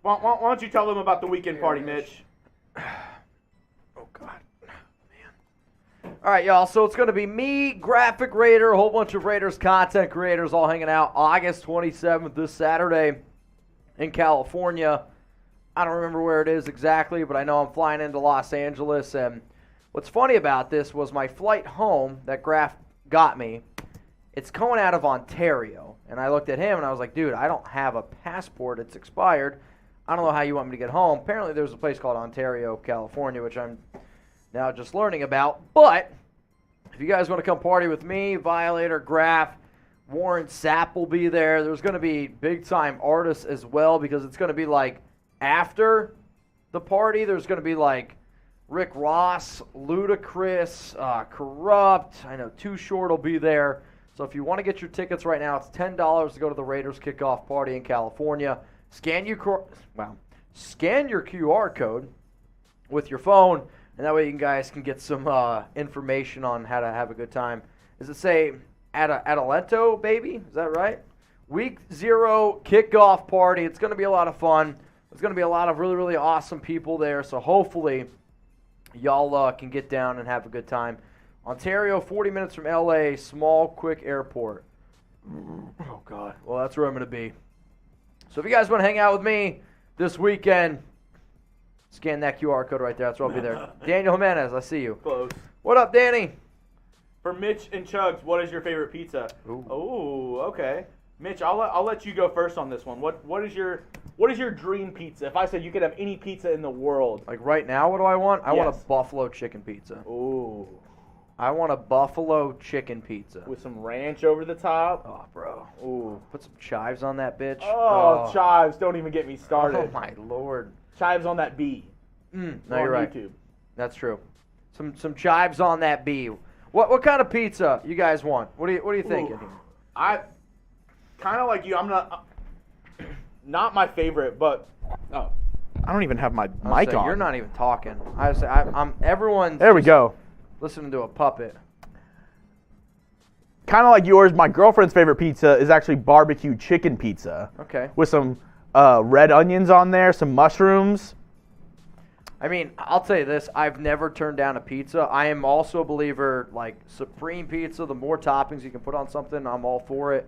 Why don't you tell them about the weekend party, Mitch? Oh, God. Man. All right, y'all. So it's going to be me, Graphic Raider, a whole bunch of Raiders content creators all hanging out August 27th, this Saturday in California. I don't remember where it is exactly, but I know I'm flying into Los Angeles. And what's funny about this was my flight home that Graph got me. It's going out of Ontario. And I looked at him and I was like, dude, I don't have a passport. It's expired. I don't know how you want me to get home. Apparently there's a place called Ontario, California, which I'm now just learning about. But if you guys want to come party with me, Violator, Graph, Warren Sapp will be there. There's going to be big-time artists as well because it's going to be like after the party. There's going to be like Rick Ross, Ludacris, Corrupt. I know Too Short will be there. So if you want to get your tickets right now, it's $10 to go to the Raiders kickoff party in California. Scan your QR code with your phone, and that way you guys can get some information on how to have a good time. Does it say Adelanto, baby? Is that right? Week 0 kickoff party. It's going to be a lot of fun. There's going to be a lot of really, really awesome people there, so hopefully y'all can get down and have a good time. Ontario, 40 minutes from LA, small, quick airport. Oh, God. Well, that's where I'm going to be. So if you guys want to hang out with me this weekend, scan that QR code right there. That's where I'll be there. Daniel Jimenez, I see you. Close. What up, Danny? For Mitch and Chugs, what is your favorite pizza? Ooh. Oh, okay. Mitch, I'll let you go first on this one. What is your dream pizza? If I said you could have any pizza in the world. Like right now, what do I want? I want a Yes. buffalo chicken pizza. Ooh. I want a buffalo chicken pizza. With some ranch over the top. Oh, bro. Ooh. Put some chives on that bitch. Oh, chives. Don't even get me started. Oh, my Lord. Chives on that B. No, on you're right. YouTube. That's true. Some chives on that B. What kind of pizza you guys want? What are you thinking? I kind of like you. I'm not my favorite, but I don't even have my mic on. You're not even talking. I'm everyone's. There we go. Listening to a puppet. Kind of like yours, my girlfriend's favorite pizza is actually barbecue chicken pizza. Okay. With some red onions on there, some mushrooms. I mean, I'll tell you this. I've never turned down a pizza. I am also a believer, like, supreme pizza, the more toppings you can put on something, I'm all for it.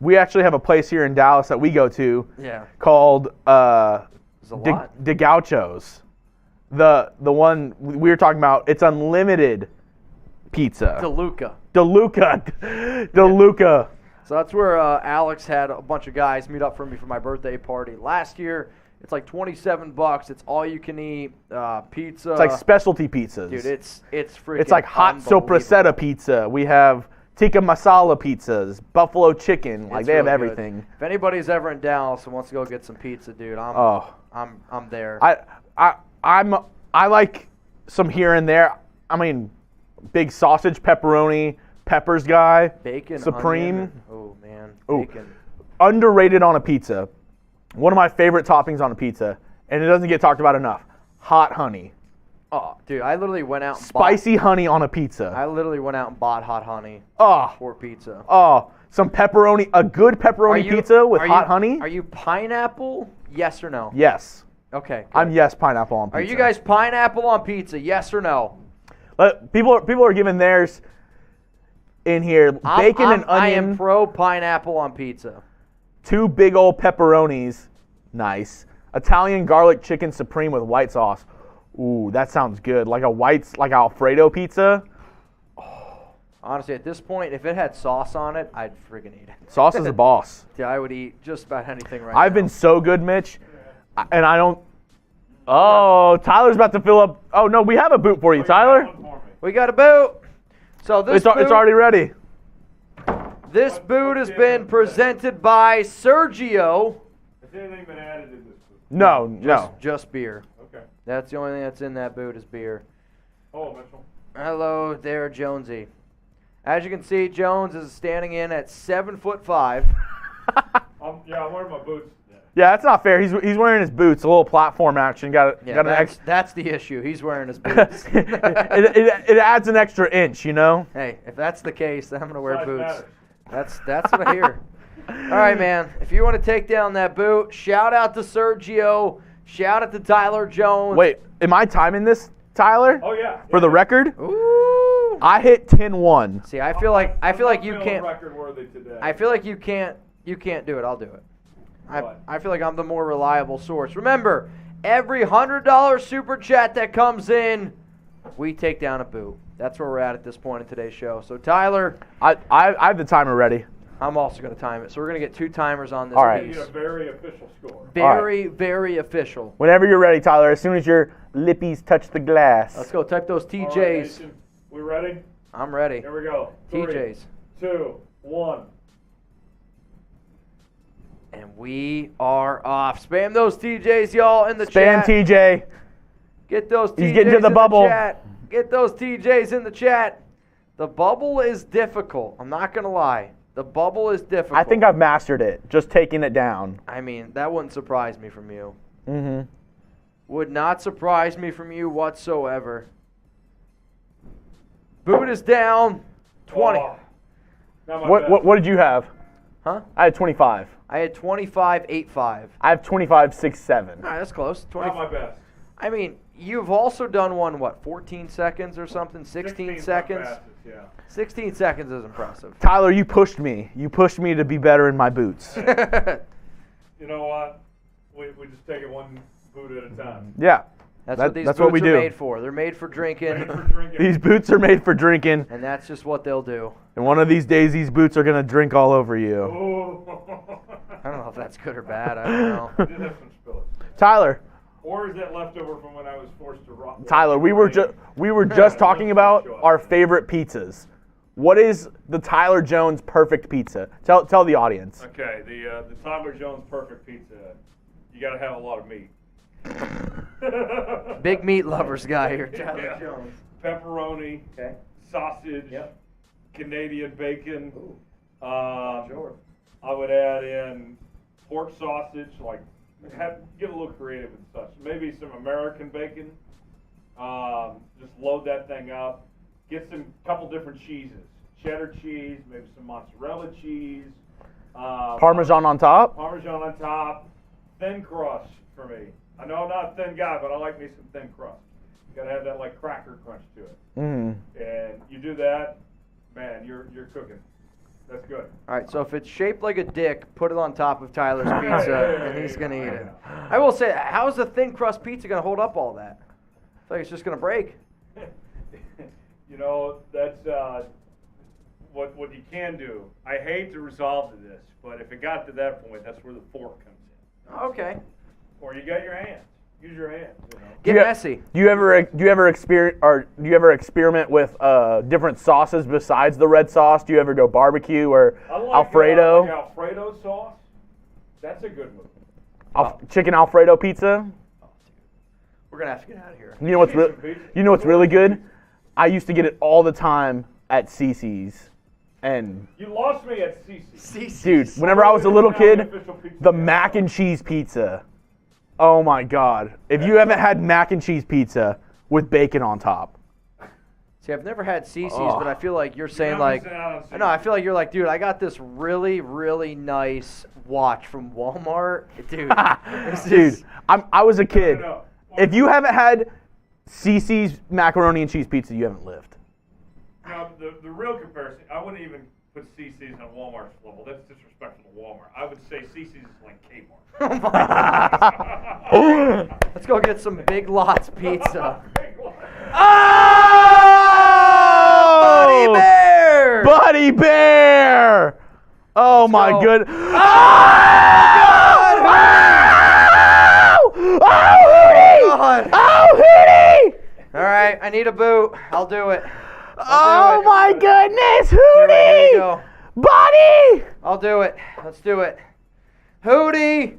We actually have a place here in Dallas that we go to called De Gauchos. The one we were talking about, it's unlimited pizza. DeLuca. So that's where Alex had a bunch of guys meet up for me for my birthday party. Last year, it's like $27. It's all you can eat pizza. It's like specialty pizzas. Dude, it's freaking It's like hot sopressata pizza. We have tikka masala pizzas, buffalo chicken. Like, they have everything. Good. If anybody's ever in Dallas and wants to go get some pizza, dude, I'm there. I like some here and there. I mean, big sausage, pepperoni, peppers guy. Bacon, supreme. Onion. Oh man, bacon. Underrated on a pizza. One of my favorite toppings on a pizza, and it doesn't get talked about enough. Hot honey. Oh, dude, I literally went out and spicy honey on a pizza. I literally went out and bought hot honey for pizza. Oh, some pepperoni, a good pepperoni pizza with hot honey. Are you pineapple? Yes or no? Yes. Okay. Good. I'm yes pineapple on pizza. Are you guys pineapple on pizza? Yes or no? People are giving theirs in here. Bacon and onion. I am pro pineapple on pizza. 2 big old pepperonis. Nice. Italian garlic chicken supreme with white sauce. Ooh, that sounds good. Like Alfredo pizza. Honestly, at this point, if it had sauce on it, I'd friggin' eat it. Sauce is a boss. Yeah, I would eat just about anything right now. I've been so good, Mitch, and I don't. Oh, Tyler's about to fill up. Oh no, we have a boot for you, Tyler. We got a boot. So this it's already ready. This boot has been presented by Sergio. Has anything been added in this boot? No. Just beer. Okay. That's the only thing that's in that boot is beer. Oh, Mitchell. Hello there, Jonesy. As you can see, Jones is standing in at 7'5". I'm wearing my boots. Yeah, that's not fair. He's wearing his boots. A little platform action. Got an extra. That's the issue. He's wearing his boots. it adds an extra inch, you know. Hey, if that's the case, then I'm gonna wear Size boots. matters. That's what I hear. All right, man. If you want to take down that boot, shout out to Sergio. Shout out to Tyler Jones. Wait, am I timing this, Tyler? Oh yeah. For the record, Ooh. I hit 10-1. See, I feel like you feeling can't. record worthy today. I feel like you can't do it. I'll do it. I feel like I'm the more reliable source. Remember, every $100 super chat that comes in, we take down a boot. That's where we're at this point in today's show. So, Tyler, I have the timer ready. I'm also going to time it. So, we're going to get 2 timers on this All right. You piece. get a very official score. Very official. Whenever you're ready, Tyler. As soon as your lippies touch the glass. Let's go. Type those All right, TJs. Nation, we ready? I'm ready. Here we go. 3, TJs. 2, 1. And we are off. Spam those TJs, y'all, in the Spam chat. TJ. Get those TJs He's getting to the in bubble. the chat. Get those TJs in the chat. The bubble is difficult. I'm not going to lie. The bubble is difficult. I think I've mastered it. Just taking it down. I mean, that wouldn't surprise me from you. Mm-hmm. Would not surprise me from you whatsoever. Boot is down. 20. Oh, not my best. What did you have? Huh? I had 25. I had 25.85. I have 25.67. All right, that's close. 20. Not my best. I mean, you've also done one, 14 seconds or something? 16 's seconds? my fastest, yeah. 16 seconds is impressive. Tyler, you pushed me. You pushed me to be better in my boots. You know what? We just take it one boot at a time. Yeah. That's That- what these that's boots what we are do. made for. They're made for drinking, Ready for drinking. These boots are made for drinking, and that's just what they'll do. and one of these days these boots are going to drink all over you. Oh. I don't know if that's good or bad. I don't know. I did have some spillage. Tyler, Or is that leftover from when I was forced to rock? Tyler, we were just talking about our favorite pizzas. What is the Tyler Jones perfect pizza? Tell the audience. Okay, the Tyler Jones perfect pizza. You got to have a lot of meat. Big meat lovers guy here. Tyler Yeah. Jones. Pepperoni, Okay. sausage, Yep. Canadian bacon. Ooh. Sure. I would add in pork sausage, like get a little creative and such. Maybe some American bacon. Just load that thing up. Get some couple different cheeses. Cheddar cheese, maybe some mozzarella cheese. Parmesan on top? Parmesan on top. Thin crust for me. I know I'm not a thin guy, but I like me some thin crust. You gotta have that like cracker crunch to it. Mm. And you do that, man, you're cooking. That's good. All right, so if it's shaped like a dick, put it on top of Tyler's pizza, and he's going to eat it. I will say, how is a thin crust pizza going to hold up all that? I feel like it's just going to break. You know, that's what you can do. I hate to resolve to this, but if it got to that point, that's where the fork comes in. Okay. Or you got your hands. Use your hands. You know. Get messy. Do you ever experiment with different sauces besides the red sauce? Do you ever go barbecue or I like, Alfredo? like Alfredo sauce. That's a good move. Chicken Alfredo pizza? We're going to have to get out of here. You know what's really good? I used to get it all the time at CC's. And You lost me at CC. dude, whenever I was a little kid, the mac and cheese pizza. Oh my God. If you haven't had mac and cheese pizza with bacon on top. See, I've never had CC's, but I feel like you're saying haven't like, missing out on I know, I feel like you're like, dude, I got this really, really nice watch from Walmart. Dude, this is- Dude, I was a kid. No. If you haven't had CC's macaroni and cheese pizza, you haven't lived. Now, the real comparison, I wouldn't even put CC's on Walmart's level. That's disrespectful to Walmart. I would say CC's is like Kmart. Let's go get some Big Lots pizza. Oh! Buddy Bear! Buddy Bear! Oh my go. good. Oh! Oh, God. Hootie! Oh, Hootie! All right, I need a boot. I'll do it. Oh my goodness, Here we Hootie! go. Buddy! I'll do it. Let's do it. Hootie,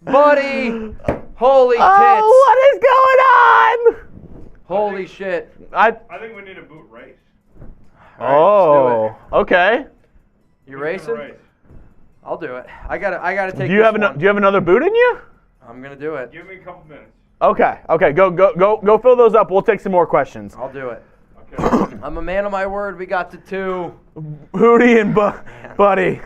Buddy, holy tits. Oh, what is going on? Holy shit. I I think we need a boot race. All right, let's do it. Okay. You racing? I'll do it. I gotta take. Do you have another boot in you? I'm gonna do it. Give me a couple minutes. Okay. Go fill those up. We'll take some more questions. I'll do it. Okay. I'm a man of my word. We got the 2. Hootie and Buddy.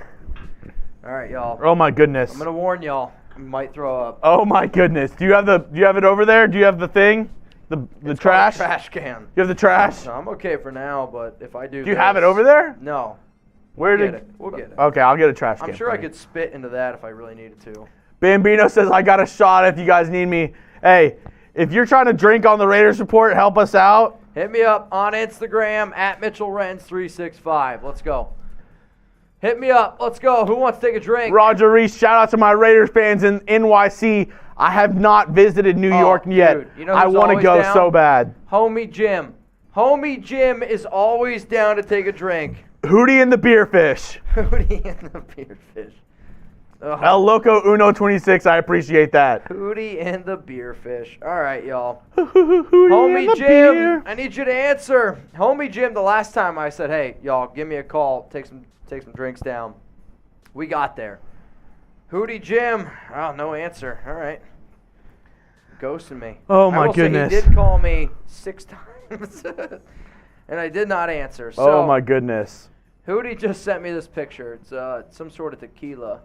All right, y'all. Oh my goodness. I'm gonna warn y'all. I might throw up. Oh my goodness. Do you have it over there? Do you have the thing? The It's trash? called a trash can. You have the trash? No, I'm okay for now, but if I do. Do you have it over there? No. Where We'll did get it. We'll get it. Okay, I'll get a trash can. I'm sure for I you. could spit into that if I really needed to. Bambino says, I got a shot if you guys need me. Hey, if you're trying to drink on the Raiders Report, help us out. Hit me up on Instagram at MitchellRenz365. Let's go. Hit me up. Let's go. Who wants to take a drink? Roger Reese, shout out to my Raiders fans in NYC. I have not visited New York yet. Dude, you know I who's want to always go down? so bad. Homie Jim. Homie Jim is always down to take a drink. Hootie and the Beerfish. Hootie and the Beerfish. El Loco Uno 26, I appreciate that. Hootie and the Beerfish. All right, y'all. Hootie Homie and the Jim, beer. I need you to answer. Homie Jim, the last time I said, hey, y'all, give me a call, take some drinks down. We got there. Hootie Jim, oh, no answer. All right. Ghosting me. Oh, I my will say goodness. he did call me 6 times, and I did not answer. So, Oh, my goodness. Hootie just sent me this picture. It's some sort of tequila.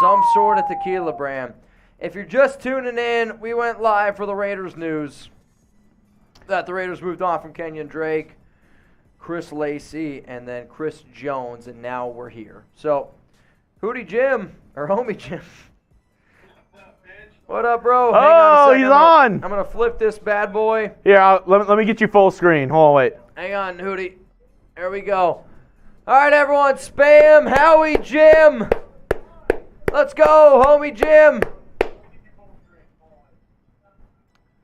Some sort of tequila brand. If you're just tuning in, we went live for the Raiders news that the Raiders moved on from Kenyon Drake, Chris Lacy, and then Chris Jones, and now we're here. So, Hootie Jim, or Homie Jim. What up, bro? Hang on a Oh, second. he's on. I'm going to flip this bad boy. Here, let me get you full screen. Hold on, wait. Hang on, Hootie. There we go. All right, everyone, spam Howie Jim. Let's go, Homie Jim.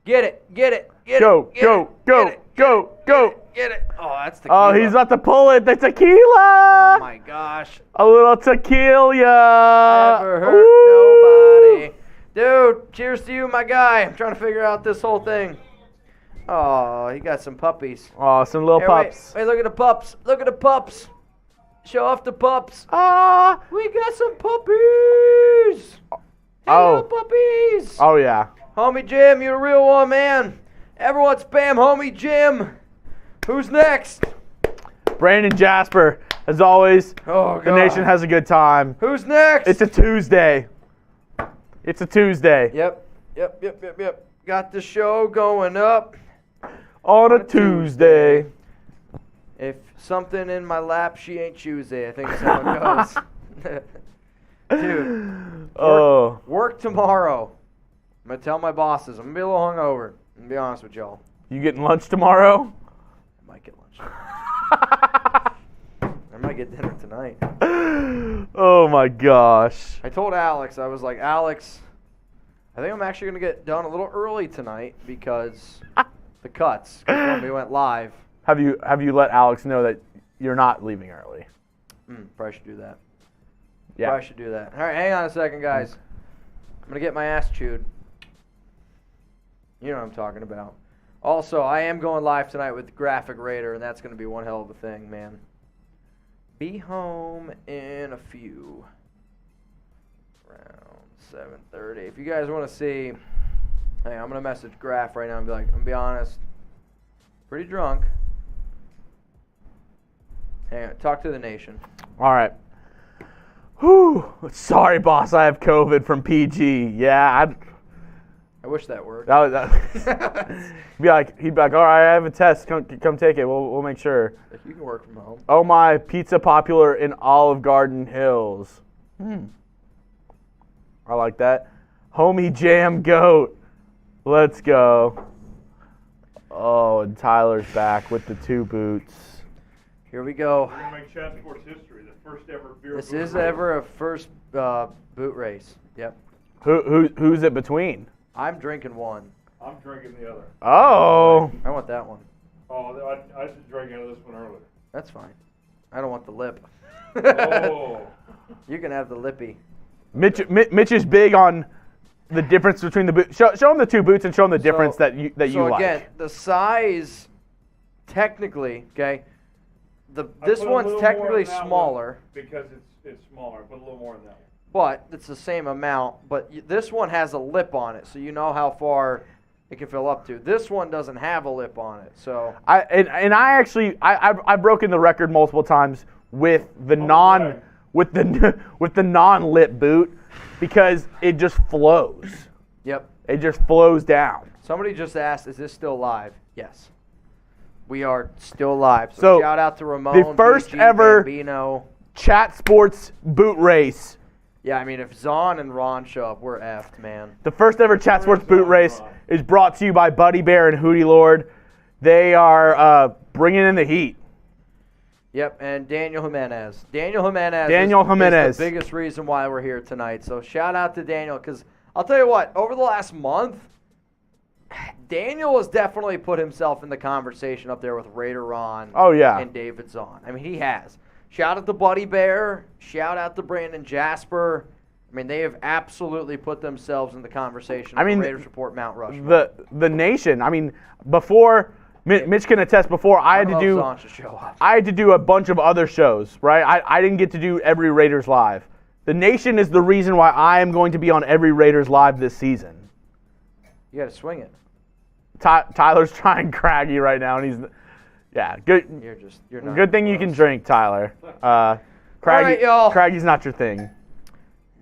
Get it. Go. Get it. Oh, that's tequila. Oh, he's about to pull it. The tequila. Oh, my gosh. A little tequila. Never hurt nobody. Dude, cheers to you, my guy. I'm trying to figure out this whole thing. Oh, he got some puppies. Oh, some little Hey, pups. Wait, look at the pups. Look at the pups. Show off the pups. Ah. We got some puppies. Hello, puppies. Oh, yeah. Homie Jim, you're a real one, man. Everyone spam Homie Jim. Who's next? Brandon Jasper, as always. Oh, God. The nation has a good time. Who's next? It's a Tuesday. Yep. Got the show going up. On a Tuesday. If something in my lap, she ain't choosy. I think that's how it goes. Dude. Oh. Work tomorrow. I'm going to tell my bosses. I'm going to be a little hungover. I'm going to be honest with y'all. You getting lunch tomorrow? I might get lunch. I might get dinner tonight. Oh my gosh. I told Alex, I was like, Alex, I think I'm actually going to get done a little early tonight because the cuts. 'Cause when we went live. Have you let Alex know that you're not leaving early? Probably should do that. Yeah. Probably should do that. All right, hang on a second, guys. I'm going to get my ass chewed. You know what I'm talking about. Also, I am going live tonight with Graphic Raider, and that's going to be one hell of a thing, man. Be home in a few. Around 7:30. If you guys want to see, hey, I'm going to message Graph right now and be like, I'm going to be honest, pretty drunk. Hang on, talk to the nation. All right. Whew. Sorry, boss. I have COVID from PG. Yeah, I wish that worked. he'd be like, all right, I have a test. Come take it. We'll make sure. If you can work from home. Oh my, pizza popular in Olive Garden Hills. I like that. Homie Jam Goat. Let's go. Oh, and Tyler's back with the 2 boots. Here we go. We're going to make Chat Sports history, the first ever beer This boot is race. ever a first boot race. Yep. Who's it between? I'm drinking one. I'm drinking the other. Oh. I want that one. Oh, I just drank out of this one earlier. That's fine. I don't want the lip. Oh. You can have the lippy. Mitch is big on the difference between the boots. Show him the 2 boots and show him the difference that you So like. again, the size technically, okay, I this put a one's little technically more in that smaller, one because it's smaller. I put a little more in that one. but it's the same amount. But this one has a lip on it, so you know how far it can fill up to. This one doesn't have a lip on it, so. I've broken the record multiple times with the non-lip boot because it just flows. Yep. It just flows down. Somebody just asked, is this still live? Yes. We are still live. So, shout out to Ramon, the first BG, ever Bambino. Chat Sports boot race. Yeah, I mean, if Zahn and Ron show up, we're effed, man. The first ever Chat Sports boot race is brought to you by Buddy Bear and Hootie Lord. They are bringing in the heat. Yep, and Daniel Jimenez. Daniel Jimenez is the biggest reason why we're here tonight. So shout out to Daniel, because I'll tell you what, over the last month, Daniel has definitely put himself in the conversation up there with Raider Ron and David Zahn. I mean, he has. Shout out to Buddy Bear. Shout out to Brandon Jasper. I mean, they have absolutely put themselves in the conversation. The Raiders Report Mount Rushmore. The nation. I mean, before Mitch can attest. Before I had to do a bunch of other shows. Right. I didn't get to do every Raiders live. The nation is the reason why I am going to be on every Raiders live this season. You got to swing it. Tyler's trying Craggy right now, and he's good. You're not. Good thing you can drink, Tyler. Craggy, all right, y'all. Craggy's not your thing.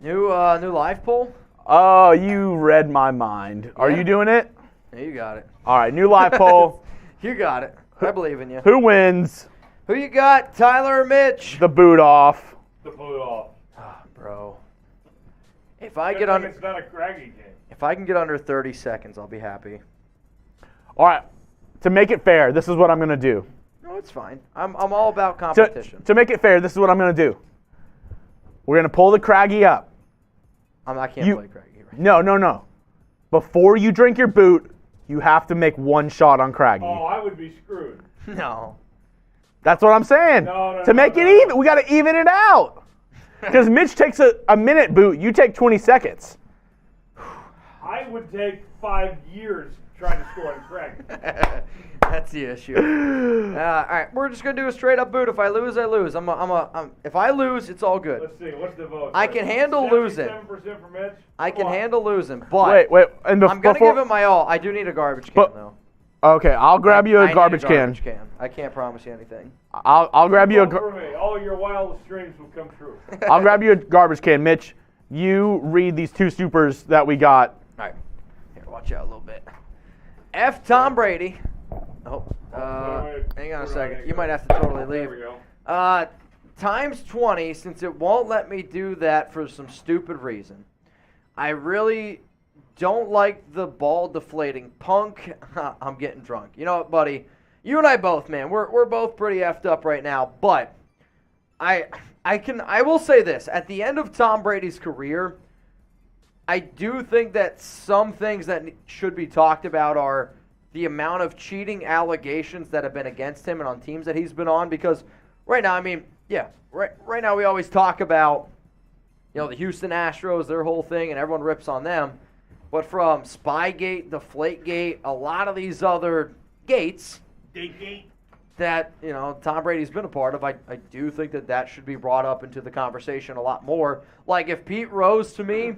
New live poll. Oh, you read my mind. Are you doing it? Yeah, you got it. All right, new live poll. You got it. I believe in you. Who wins? Who you got, Tyler or Mitch? The boot off. The boot off. Oh, bro. If I get under, it's not a Craggy game. if I can get under 30 seconds, I'll be happy. All right. To make it fair, this is what I'm going to do. No, it's fine. I'm all about competition. To make it fair, this is what I'm going to do. We're going to pull the Craggy up. I can't play Craggy right No. Before you drink your boot, you have to make one shot on Craggy. Oh, I would be screwed. No. That's what I'm saying. To make it even, we got to even it out. Because Mitch takes a minute boot, you take 20 seconds. I would take 5 years trying to score on Craggy. That's the issue. All right, we're just gonna do a straight up boot. If I lose, I lose. If I lose, it's all good. Let's see. What's the vote? I can handle losing. 77% for Mitch. I can handle losing, but wait. And I'm gonna give it my all. I do need a garbage can though. Okay, I'll grab you a garbage can. I can't promise you anything. I'll grab you all your wildest dreams will come true. I'll grab you a garbage can, Mitch. You read these two supers that we got. All right. Here, watch out a little bit. F. Tom Brady. Oh, hang on a second. You might have to totally leave. There we go. Times 20, since it won't let me do that for some stupid reason. I really don't like the ball deflating punk. I'm getting drunk. You know what, buddy? You and I both, man. We're both pretty effed up right now. But I will say this: at the end of Tom Brady's career, I do think that some things that should be talked about are the amount of cheating allegations that have been against him and on teams that he's been on. Because right now, I mean, right now we always talk about, the Houston Astros, their whole thing, and everyone rips on them. But from Spygate, Deflategate, a lot of these other gates that, Tom Brady's been a part of, I do think that should be brought up into the conversation a lot more. Like if Pete Rose, to me,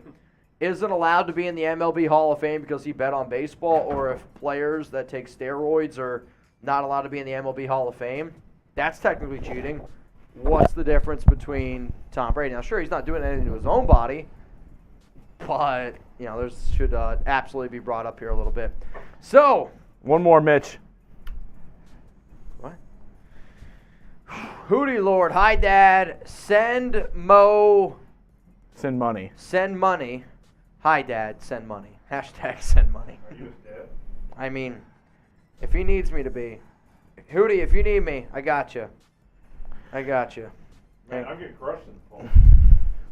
isn't allowed to be in the MLB Hall of Fame because he bet on baseball, or if players that take steroids are not allowed to be in the MLB Hall of Fame, that's technically cheating. What's the difference between Tom Brady? Now, sure, he's not doing anything to his own body, but, this should absolutely be brought up here a little bit. So. One more, Mitch. What? Hootie Lord, hi, Dad. Send Mo. Send money. Send money. Hi, Dad. Send money. Hashtag send money. Are you his dad? I mean, if he needs me to be. Hootie, if you need me, I got you. I got you. Man, I'm getting crushed in the poll.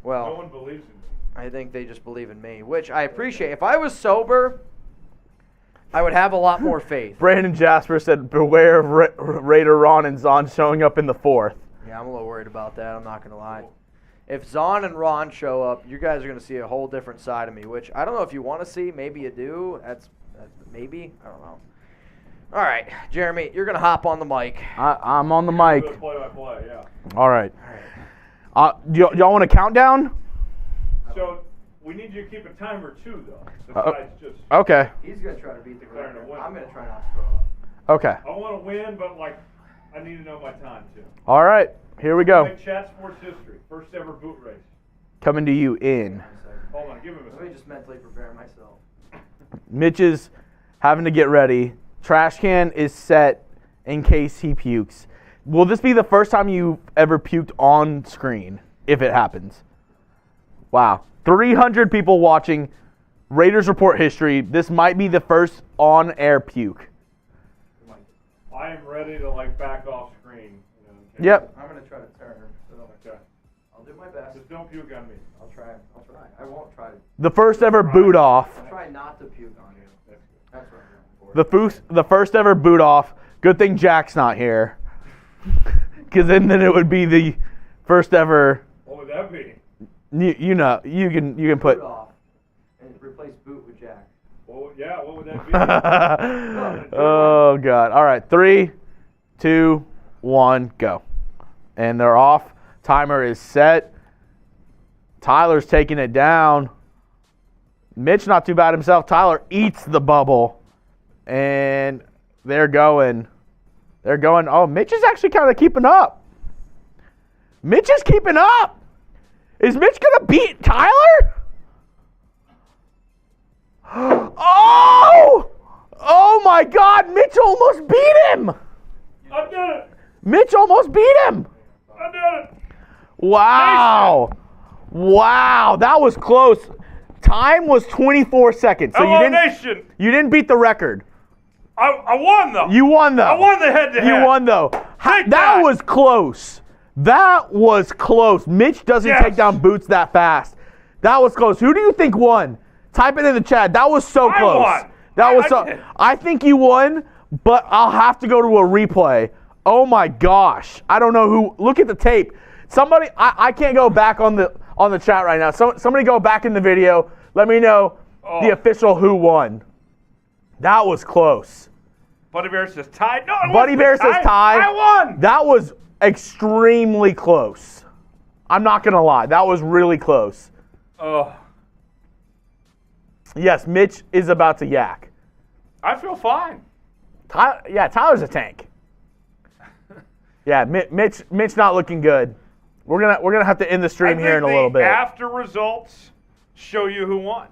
Well, no one believes in me. I think they just believe in me, which I appreciate. If I was sober, I would have a lot more faith. Brandon Jasper said, beware of Raider Ron and Zahn showing up in the fourth. Yeah, I'm a little worried about that. I'm not going to lie. If Zahn and Ron show up, you guys are going to see a whole different side of me, which I don't know if you want to see. Maybe you do. That's maybe. I don't know. All right, Jeremy, you're gonna hop on the mic. I'm on the mic. Play-by-play, yeah. All right. Y'all want a countdown? So we need you to keep a timer too, though. Besides just Okay. He's gonna try to beat the Trying to record. win. I'm gonna try not to throw up. Okay. I want to win, but like I need to know my time too. All right. Here we go. Make chat sports history. First ever boot race. Coming to you in. Hold on, give him a Let me second. just mentally prepare myself. Mitch is having to get ready. Trash can is set in case he pukes. Will this be the first time you ever puked on screen, if it happens? Wow. 300 people watching. Raiders report history. This might be the first on-air puke. I am ready to like back off screen. Yep. I'm gonna try to turn. So Okay. I'll do my best. Just don't puke on me. I'll try. I won't try. The first ever boot off. I'll try not to puke on you. That's what I'm going for. The first ever boot off. Good thing Jack's not here. Because then it would be the first ever. What would that be? You know, you can put. Boot off and replace boot with Jack. Well, yeah, what would that be? Oh God! All right, 3, 2, 1, go. And they're off. Timer is set. Tyler's taking it down. Mitch not too bad himself. Tyler eats the bubble. And they're going. Oh, Mitch is actually kind of keeping up. Mitch is keeping up. Is Mitch going to beat Tyler? Oh! Oh my God, Mitch almost beat him. I did it. Mitch almost beat him. I did it. Wow. Wow, that was close. Time was 24 seconds. So Hello, Nation. you didn't beat the record. I won though. You won though. I won the head-to-head. You won though. Big That time. was close. That was close. Mitch doesn't Yes. take down Boots that fast. That was close. Who do you think won? Type it in the chat. That was so I close. won. That was I so. did. I think you won, but I'll have to go to a replay. Oh my gosh. I don't know who. Look at the tape. Somebody. I can't go back on the chat right now. Somebody go back in the video. Let me know the official who won. That was close. Buddy Bear says tie. No, it Buddy wasn't Bear a says tie. I won. That was extremely close. I'm not going to lie. That was really close. Oh, Yes, Mitch is about to yak. I feel fine. Tyler's a tank. Yeah, Mitch not looking good. We're gonna have to end the stream here in a little bit. After results show you who won.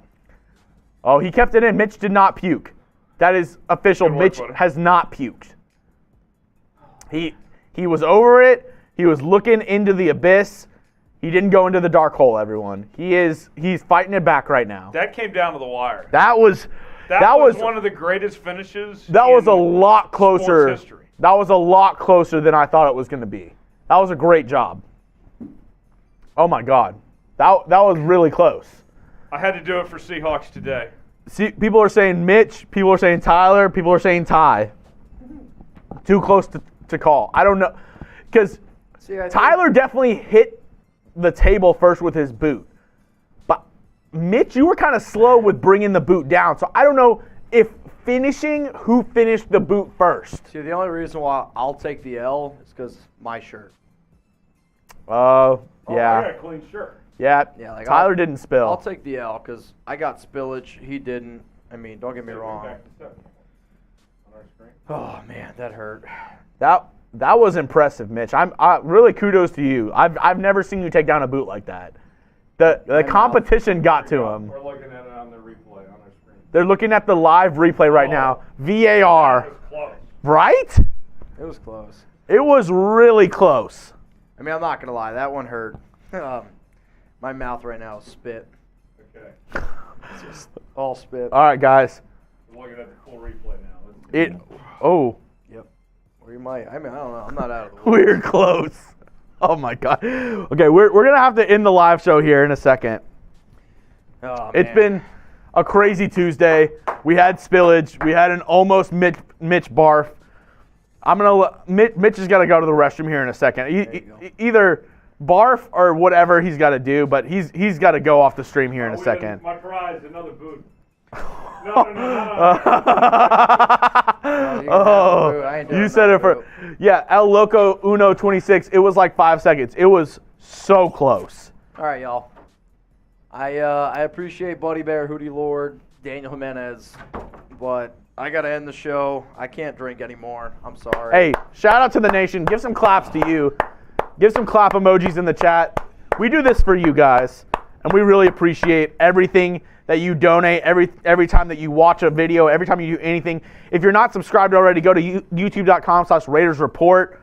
Oh, he kept it in. Mitch did not puke. That is official. Good work, Mitch buddy. has not puked. He was over it. He was looking into the abyss. He didn't go into the dark hole, everyone. He's fighting it back right now. That came down to the wire. That was one of the greatest finishes. that was in a lot closer. sports history. That was a lot closer than I thought it was going to be. That was a great job. Oh my God. That was really close. I had to do it for Seahawks today. See, people are saying Mitch, people are saying Tyler, people are saying Ty. Too close to call. I don't know. Because Tyler definitely hit the table first with his boot. But Mitch, you were kind of slow with bringing the boot down. So I don't know if who finished the boot first. See, the only reason why I'll take the L is because my shirt. Oh, I Yeah. got a clean shirt. Yeah. Yeah, like Tyler didn't spill. I'll take the L because I got spillage. He didn't. I mean, don't get me wrong. Back to 7 on our screen. Oh man, that hurt. That was impressive, Mitch. I really kudos to you. I've never seen you take down a boot like that. The competition got to him. We're looking at it on the replay on our screen. They're looking at the live replay right now. That VAR. was close. Right? It was close. It was really close. I mean, I'm not gonna lie, that one hurt. My mouth right now is spit. Okay. It's just all spit. All right, guys. We're looking at the full replay now. Let's see. Oh, Yep. Or you might. I mean, I don't know. I'm not out of the woods. we're close. Oh my God. Okay, we're gonna have to end the live show here in a second. Oh, It's man. been a crazy Tuesday. We had spillage. We had an almost Mitch barf. Mitch has got to go to the restroom here in a second. Either barf or whatever he's got to do, but he's got to go off the stream here in a second. My prize, another boot. You said it for. Yeah, El Loco Uno 26. It was like 5 seconds. It was so close. All right, y'all. I appreciate Buddy Bear, Hootie Lord, Daniel Jimenez, but I got to end the show. I can't drink anymore. I'm sorry. Hey, shout out to the nation. Give some claps to you. Give some clap emojis in the chat. We do this for you guys, and we really appreciate everything that you donate, every time that you watch a video, every time you do anything. If you're not subscribed already, go to youtube.com/RaidersReport.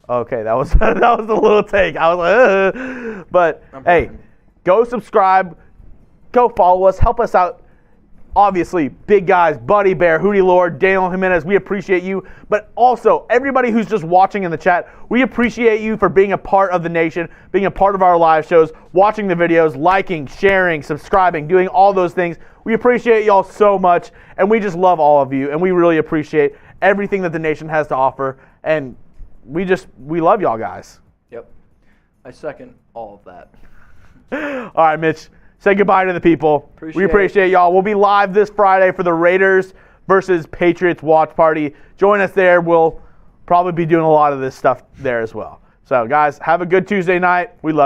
Okay, that was that was a little take. I was like, but hey, go subscribe, go follow us, help us out. Obviously, big guys, Buddy Bear, Hootie Lord, Daniel Jimenez, we appreciate you. But also, everybody who's just watching in the chat, we appreciate you for being a part of the nation, being a part of our live shows, watching the videos, liking, sharing, subscribing, doing all those things. We appreciate y'all so much, and we just love all of you, and we really appreciate everything that the nation has to offer. And we love y'all guys. Yep. I second all of that. All right, Mitch. Say goodbye to the people. We appreciate y'all. We'll be live this Friday for the Raiders versus Patriots watch party. Join us there. We'll probably be doing a lot of this stuff there as well. So, guys, have a good Tuesday night. We love you.